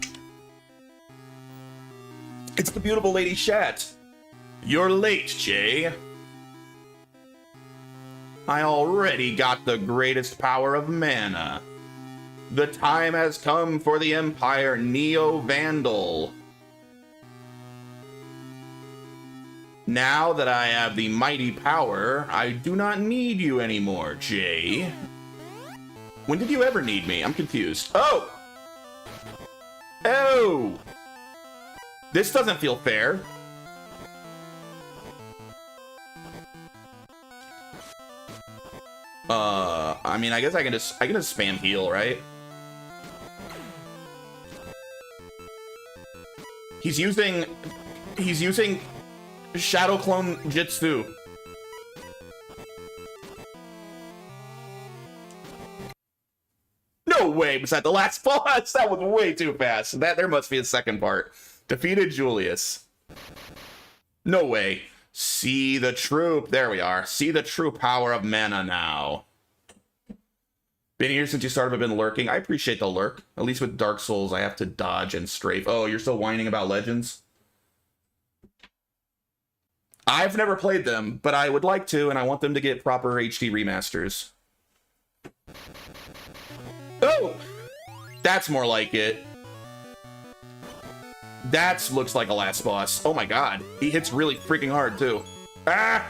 It's the beautiful Lady Shat. You're late, Jay. I already got the greatest power of mana. The time has come for the Empire Neo-Vandal. Now that I have the mighty power, I do not need you anymore, Jay. When did you ever need me? I'm confused. Oh! Oh! This doesn't feel fair. I mean, I guess I can just spam heal, right? He's using Shadow Clone Jitsu. No way was that the last boss. That was way too fast. There must be a second part. Defeated Julius. No way. See the true. There we are. See the true power of mana now. Been here since you started. I've been lurking. I appreciate the lurk. At least with Dark Souls, I have to dodge and strafe. Oh, you're still whining about Legends? I've never played them, but I would like to, and I want them to get proper HD remasters. Oh! That's more like it. That looks like a last boss. Oh my god. He hits really freaking hard, too. Ah!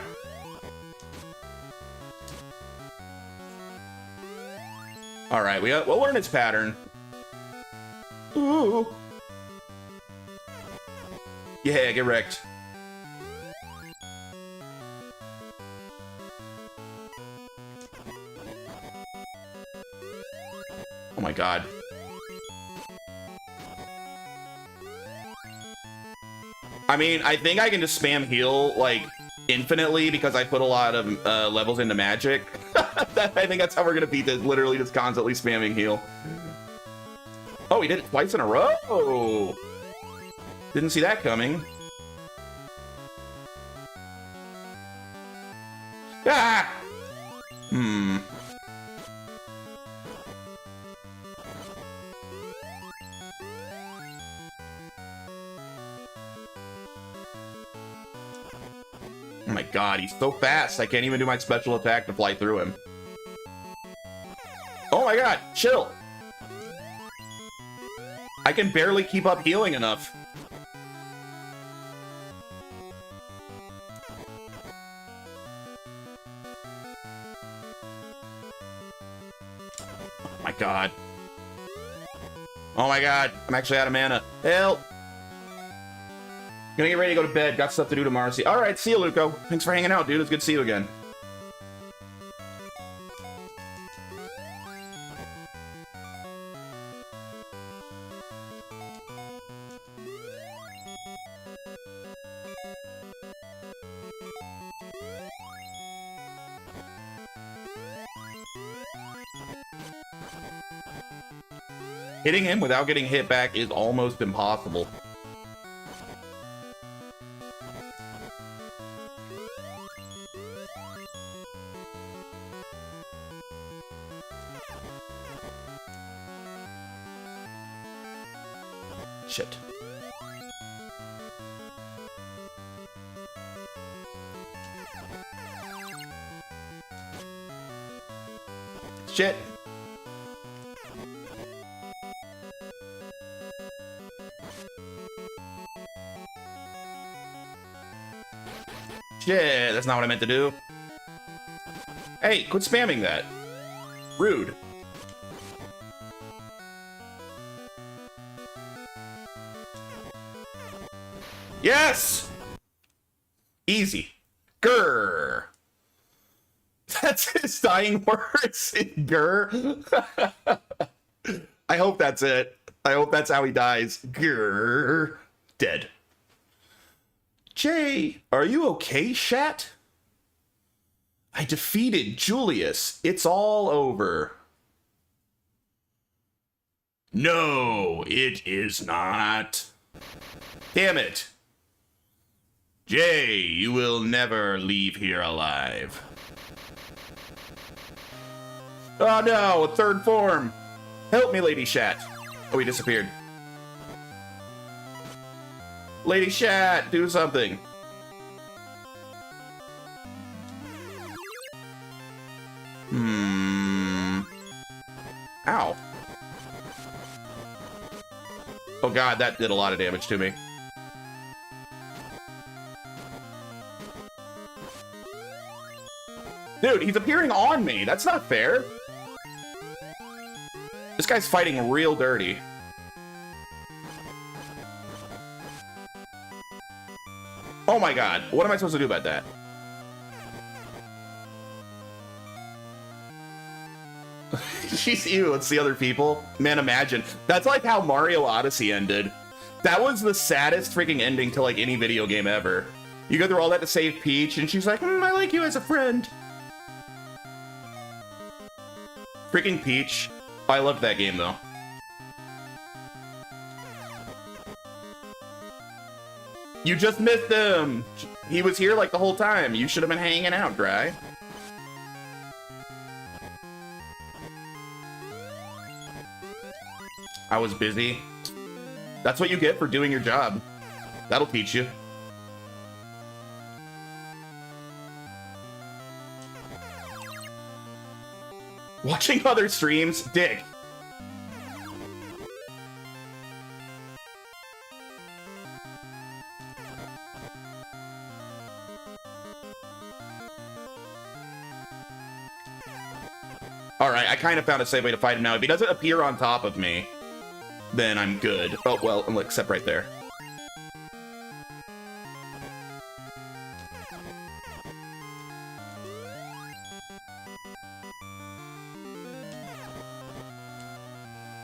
Alright, we'll learn its pattern. Ooh! Yeah, get wrecked. Oh my god. I mean, I think I can just spam heal, like, infinitely because I put a lot of levels into magic. I think that's how we're gonna beat this, literally just constantly spamming heal. Oh, he did it twice in a row! Didn't see that coming. Ah! Hmm. Oh my god, he's so fast. I can't even do my special attack to fly through him. Oh my god, chill. I can barely keep up healing enough. Oh my god. Oh my god, I'm actually out of mana. Help! Gonna get ready to go to bed. Got stuff to do tomorrow. Alright, see you, Luco. Thanks for hanging out, dude. It's good to see you again. Hitting him without getting hit back is almost impossible. Shit. Shit. Shit, that's not what I meant to do. Hey, quit spamming that. Rude. Yes! Easy. Grr. That's his dying words. Grr. I hope that's it. I hope that's how he dies. Grr. Dead. Jay, are you okay, Shat? I defeated Julius. It's all over. No, it is not. Damn it. Jay, you will never leave here alive. Oh no, a third form. Help me, Lady Shat. Oh, he disappeared. Lady Shat, do something. Ow. Oh god, that did a lot of damage to me. Dude, he's appearing on me. That's not fair. This guy's fighting real dirty. my god. What am I supposed to do about that? She's ew, it's the other people. Man, imagine. That's like how Mario Odyssey ended. That was the saddest freaking ending to like any video game ever. You go through all that to save Peach, and she's like, I like you as a friend. Freaking Peach. I loved that game, though. You just missed him! He was here like the whole time. You should have been hanging out, Dry. I was busy. That's what you get for doing your job. That'll teach you. Watching other streams? Dick. Alright, I kind of found a safe way to fight him now. If he doesn't appear on top of me, then I'm good. Oh, well, except right there.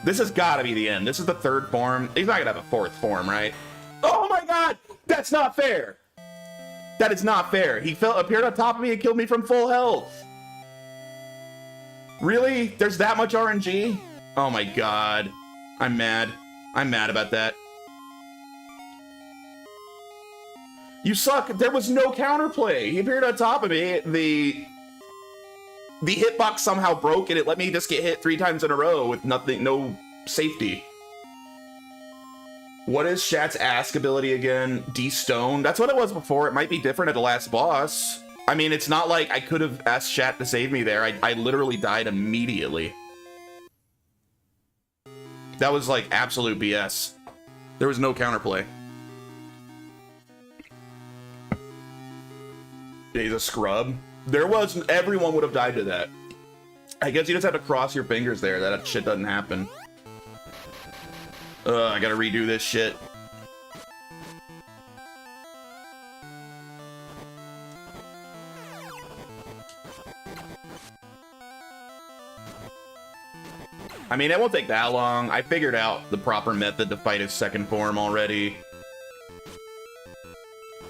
This has got to be the end. This is the third form. He's not going to have a fourth form, right? Oh my god! That's not fair! That is not fair. He appeared on top of me and killed me from full health. Really? There's that much RNG? Oh my god. I'm mad. I'm mad about that. You suck. There was no counterplay. He appeared on top of me. The hitbox somehow broke and it let me just get hit 3 times in a row with nothing, no safety. What is Shat's ask ability again? De-stone? That's what it was before. It might be different at the last boss. I mean, it's not like I could have asked Shat to save me there. I literally died immediately. That was like absolute BS. There was no counterplay. He's a scrub. There was, everyone would have died to that. I guess you just have to cross your fingers there that shit doesn't happen. I gotta redo this shit. I mean, it won't take that long. I figured out the proper method to fight his second form already.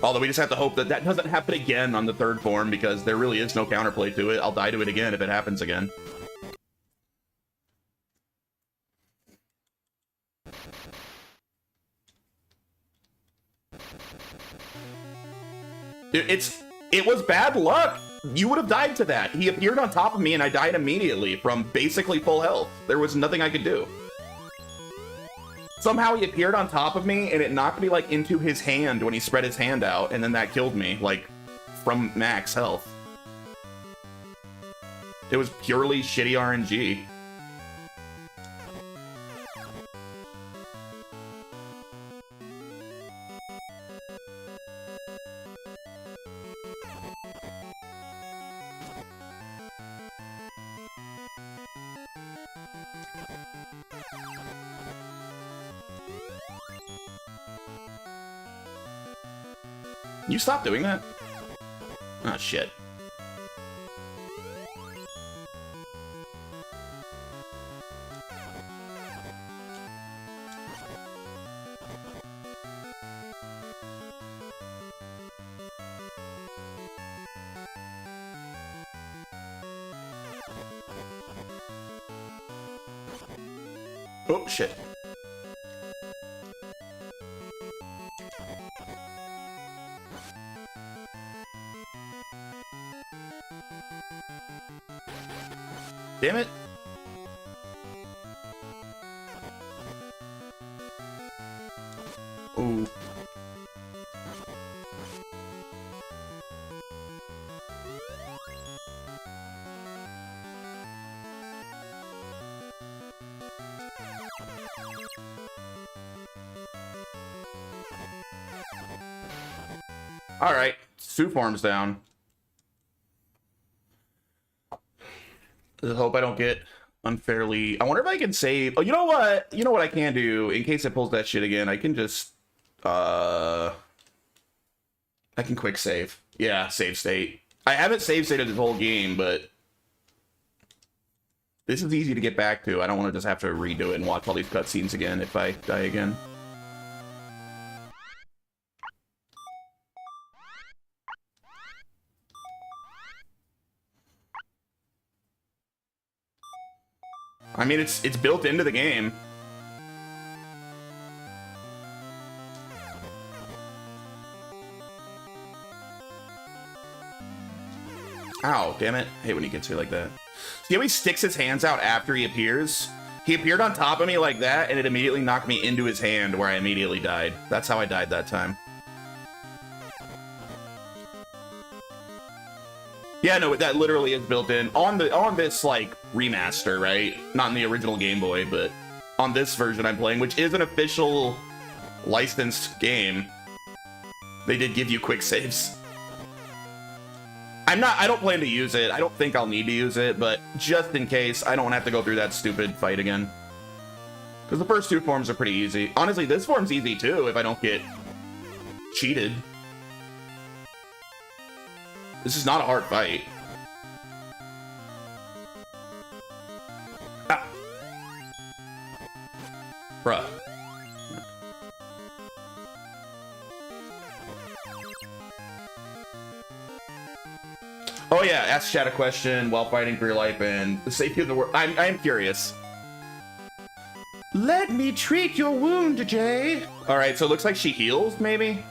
Although we just have to hope that that doesn't happen again on the third form, because there really is no counterplay to it. I'll die to it again if it happens again. It was bad luck. You would have died to that. He appeared on top of me and I died immediately from basically full health. There was nothing I could do. Somehow he appeared on top of me and it knocked me like into his hand when he spread his hand out, and then that killed me like from max health. It was purely shitty RNG. You stop doing that? Oh, shit. Oh, shit. Damn it. Ooh. All right, 2 forms down. I hope I don't get unfairly. I wonder if I can save. Oh, you know what? You know what I can do in case it pulls that shit again. I can just have I can quick save. Yeah, save state. I haven't save stated this whole game, but this is easy to get back to. I don't want to just have to redo it and watch all these cutscenes again if I die again. I mean, it's built into the game. Ow, damn it. I hate when he gets here like that. See how he sticks his hands out after he appears? He appeared on top of me like that, and it immediately knocked me into his hand where I immediately died. That's how I died that time. Yeah, no, that literally is built in. On this, like, remaster, right? Not in the original Game Boy, but on this version I'm playing, which is an official licensed game, they did give you quick saves. I don't plan to use it. I don't think I'll need to use it, but just in case, I don't have to go through that stupid fight again. Because the first two forms are pretty easy. Honestly, this form's easy too if I don't get cheated. This is not a hard fight. Ah. Bruh. Oh yeah, ask chat a question while fighting for your life and the safety of the world. I am curious. Let me treat your wound, Jay. All right, so it looks like she heals, maybe?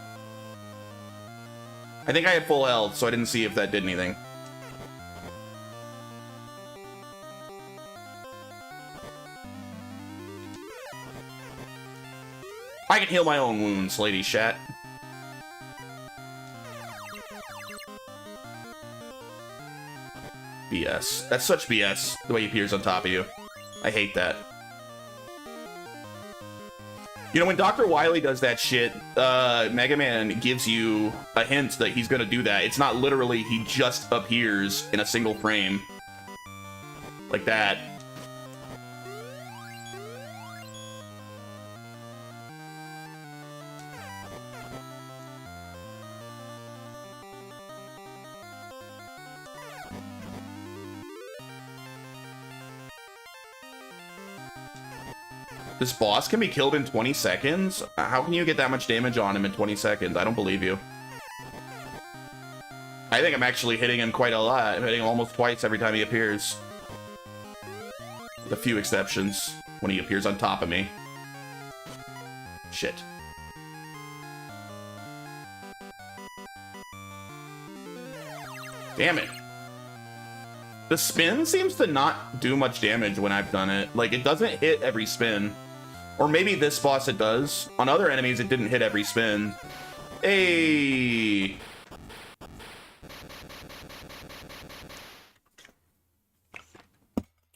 I think I had full health, so I didn't see if that did anything. I can heal my own wounds, Lady Shat. BS. That's such BS, the way he appears on top of you. I hate that. You know, when Dr. Wily does that shit, Mega Man gives you a hint that he's gonna do that. It's not literally he just appears in a single frame. Like that. This boss can be killed in 20 seconds? How can you get that much damage on him in 20 seconds? I don't believe you. I think I'm actually hitting him quite a lot. I'm hitting him almost twice every time he appears. With a few exceptions, when he appears on top of me. Shit. Damn it. The spin seems to not do much damage when I've done it. Like, it doesn't hit every spin. Or maybe this boss it does. On other enemies, it didn't hit every spin. Hey!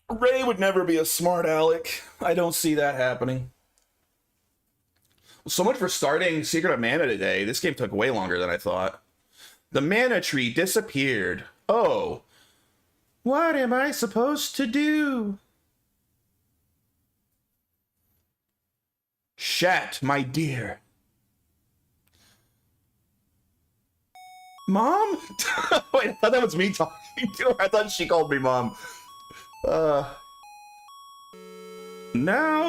Ray would never be a smart aleck. I don't see that happening. So much for starting Secret of Mana today. This game took way longer than I thought. The mana tree disappeared. Oh. What am I supposed to do? Shat, my dear. Mom? Wait, I thought that was me talking to her. I thought she called me Mom. Now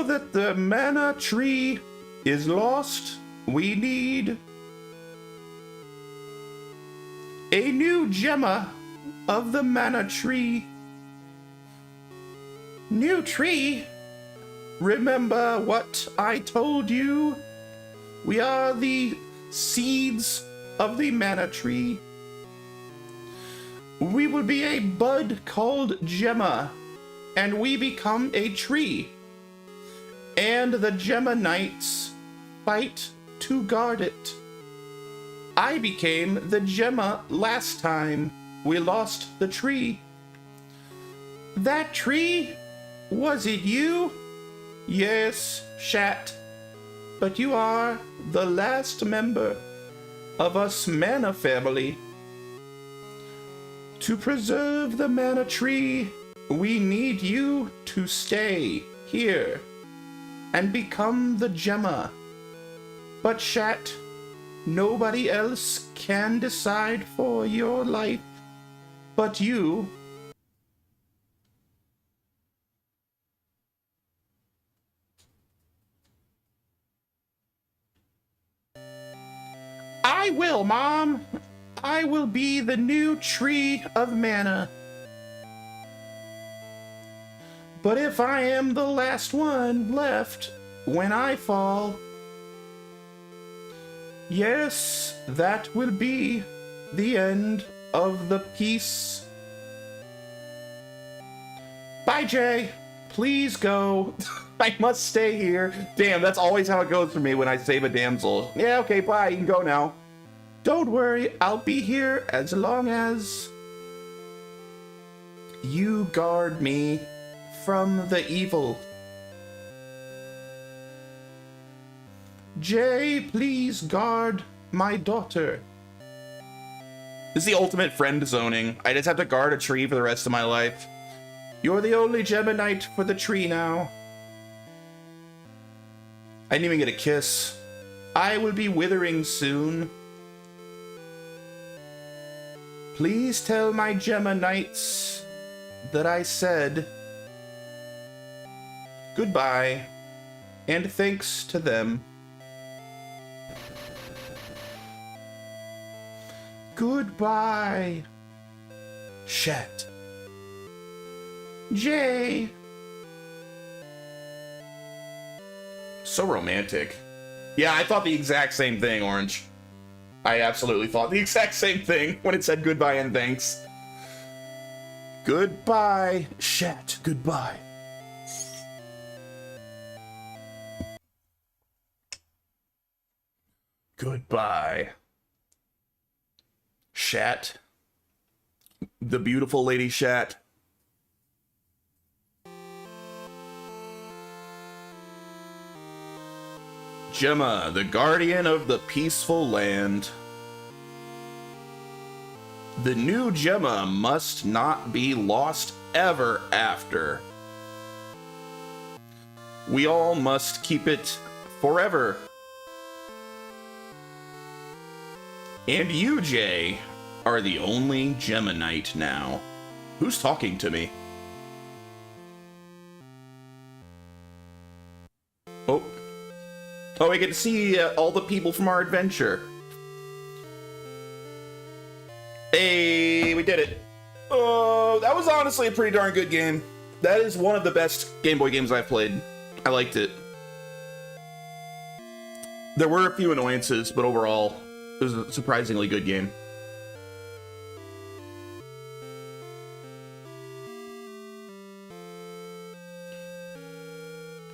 that the mana tree is lost, we need a new Gemma of the mana tree. New tree? Remember what I told you? We are the seeds of the mana tree. We will be a bud called Gemma, and we become a tree. And the Gemma Knights fight to guard it. I became the Gemma last time we lost the tree. That tree? Was it you? Yes, Shat. But you are the last member of us Mana family. To preserve the Mana tree, we need you to stay here and become the Gemma. But Shat, Nobody else can decide for your life but you. I will, Mom. I will be the new tree of mana. But if I am the last one left when I fall, yes, that will be the end of the piece. Bye, Jay. Please go. I must stay here. Damn, that's always how it goes for me when I save a damsel. Yeah, okay, bye. You can go now. Don't worry, I'll be here as long as you guard me from the evil. Jay, please guard my daughter. This is the ultimate friend zoning. I just have to guard a tree for the rest of my life. You're the only Geminite for the tree now. I didn't even get a kiss. I will be withering soon. Please tell my Geminites that I said goodbye and thanks to them. Goodbye, Shet. Jay. So romantic. Yeah, I thought the exact same thing, Orange. I absolutely thought the exact same thing when it said goodbye and thanks. Goodbye, Shet. Goodbye. Goodbye, Shat. The beautiful Lady Shat. Gemma, the guardian of the peaceful land. The new Gemma must not be lost ever after. We all must keep it forever. And you, Jay, are the only Geminite now. Who's talking to me? Oh, we get to see all the people from our adventure. Hey, we did it. Oh, that was honestly a pretty darn good game. That is one of the best Game Boy games I've played. I liked it. There were a few annoyances, but overall, it was a surprisingly good game.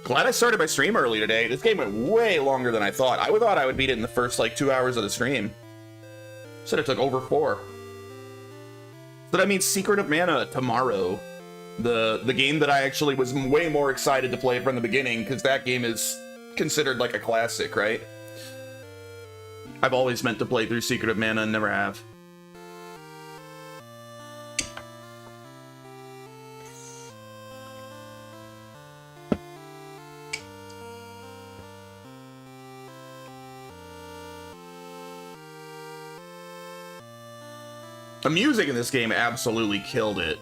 Glad I started my stream early today. This game went way longer than I thought. I thought I would beat it in the first, like, 2 hours of the stream. Said it took over 4. So that means Secret of Mana tomorrow. The game that I actually was way more excited to play from the beginning, because that game is considered like a classic, right? I've always meant to play through Secret of Mana and never have. The music in this game absolutely killed it.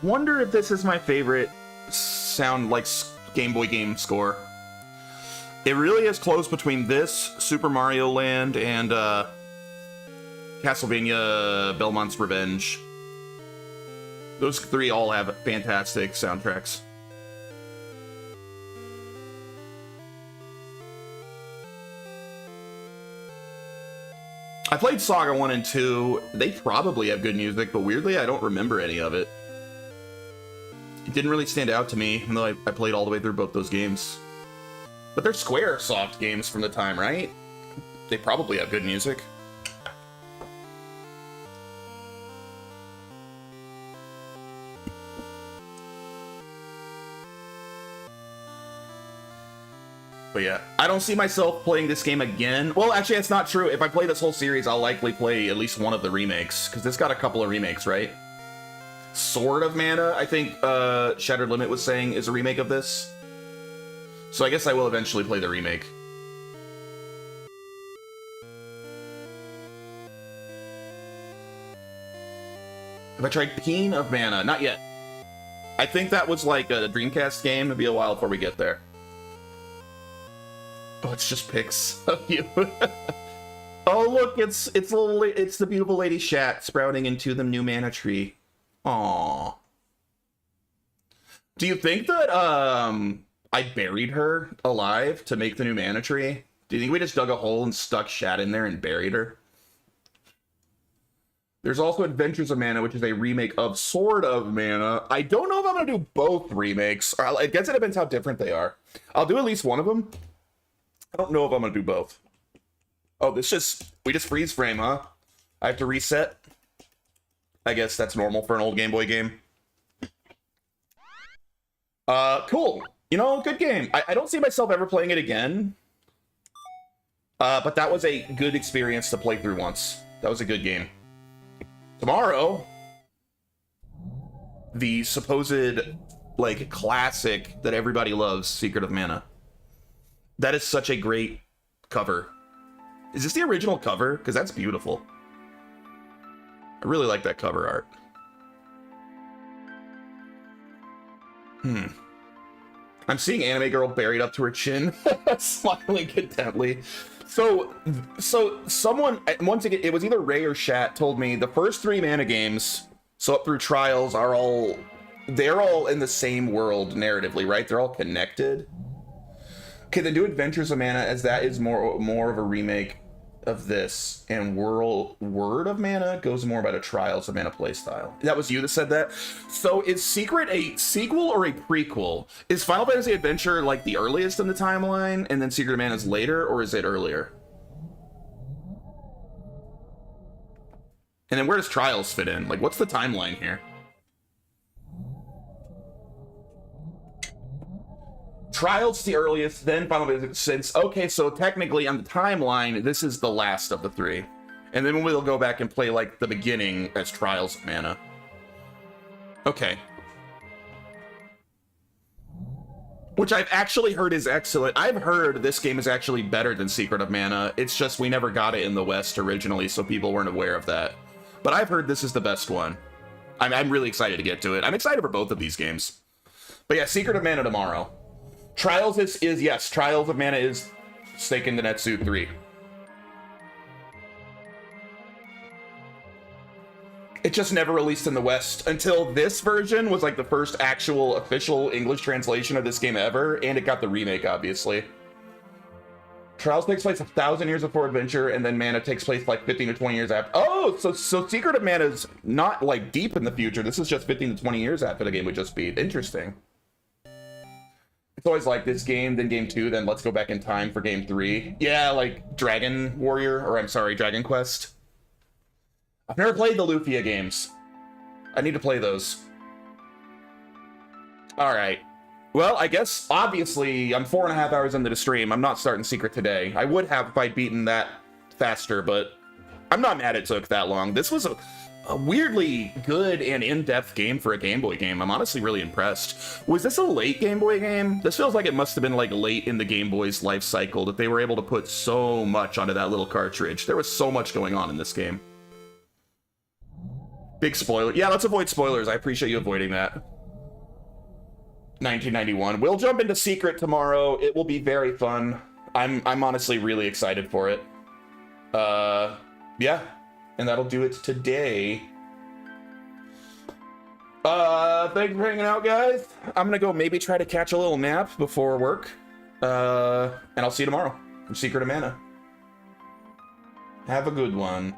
Wonder if this is my favorite sound like Game Boy game score. It really is close between this, Super Mario Land, and Castlevania Belmont's Revenge. Those three all have fantastic soundtracks. I played Saga 1 and 2. They probably have good music, but weirdly, I don't remember any of it. It didn't really stand out to me, even though I played all the way through both those games. But they're Squaresoft games from the time, right? They probably have good music. But yeah, I don't see myself playing this game again. Well, actually, that's not true. If I play this whole series, I'll likely play at least one of the remakes, because it's got a couple of remakes, right? Sword of Mana, I think Shattered Limit was saying, is a remake of this. So I guess I will eventually play the remake. Have I tried Peen of Mana? Not yet. I think that was like a Dreamcast game. It'll be a while before we get there. Oh, it's just pics of you. Oh, look, it's the beautiful Lady Shat sprouting into the new mana tree. Aww. Do you think that I buried her alive to make the new mana tree? Do you think we just dug a hole and stuck Shat in there and buried her? There's also Adventures of Mana, which is a remake of Sword of Mana. I don't know if I'm going to do both remakes. I guess it depends how different they are. I'll do at least one of them. I don't know if I'm going to do both. Oh, we just freeze frame, huh? I have to reset? I guess that's normal for an old Game Boy game. Cool. You know, good game. I don't see myself ever playing it again. But that was a good experience to play through once. That was a good game. Tomorrow, the supposed, like, classic that everybody loves, Secret of Mana. That is such a great cover. Is this the original cover? Because that's beautiful. I really like that cover art. I'm seeing Anime Girl buried up to her chin, smiling contently. So someone, once again, it was either Ray or Shat, told me the first 3 Mana games, so up through Trials, they're all in the same world narratively, right? They're all connected. Okay, then do Adventures of Mana, as that is more of a remake of this, and Word of Mana goes more about a Trials of Mana playstyle. That was you that said that? So is Secret a sequel or a prequel? Is Final Fantasy Adventure like the earliest in the timeline, and then Secret of Mana is later, or is it earlier? And then where does Trials fit in? Like, what's the timeline here? Trials the earliest, then Final Fantasy. Okay, so technically on the timeline, this is the last of the 3. And then we'll go back and play like the beginning as Trials of Mana. Okay. Which I've actually heard is excellent. I've heard this game is actually better than Secret of Mana. It's just we never got it in the West originally, so people weren't aware of that. But I've heard this is the best one. I'm really excited to get to it. I'm excited for both of these games. But yeah, Secret of Mana tomorrow. Trials is yes, Trials of Mana is Seiken Densetsu 3. It just never released in the West until this version was like the first actual official English translation of this game ever, and it got the remake, obviously. Trials takes place 1,000 years before Adventure, and then Mana takes place like 15 to 20 years after. Oh, so Secret of Mana is not like deep in the future. This is just 15 to 20 years after the game we just beat. Interesting. It's always like this game, then game 2, then let's go back in time for game 3. Yeah, like Dragon Warrior, or I'm sorry, Dragon Quest. I've never played the Lufia games. I need to play those. All right. Well, I guess, obviously, I'm 4.5 hours into the stream. I'm not starting Secret today. I would have if I'd beaten that faster, but I'm not mad it took that long. This was a weirdly good and in-depth game for a Game Boy game. I'm honestly really impressed. Was this a late Game Boy game? This feels like it must have been like late in the Game Boy's life cycle that they were able to put so much onto that little cartridge. There was so much going on in this game. Big spoiler. Yeah, let's avoid spoilers. I appreciate you avoiding that. 1991. We'll jump into Secret tomorrow. It will be very fun. I'm honestly really excited for it. Yeah. And that'll do it today. Thanks for hanging out, guys. I'm gonna go maybe try to catch a little nap before work. And I'll see you tomorrow from Secret of Mana. Have a good one.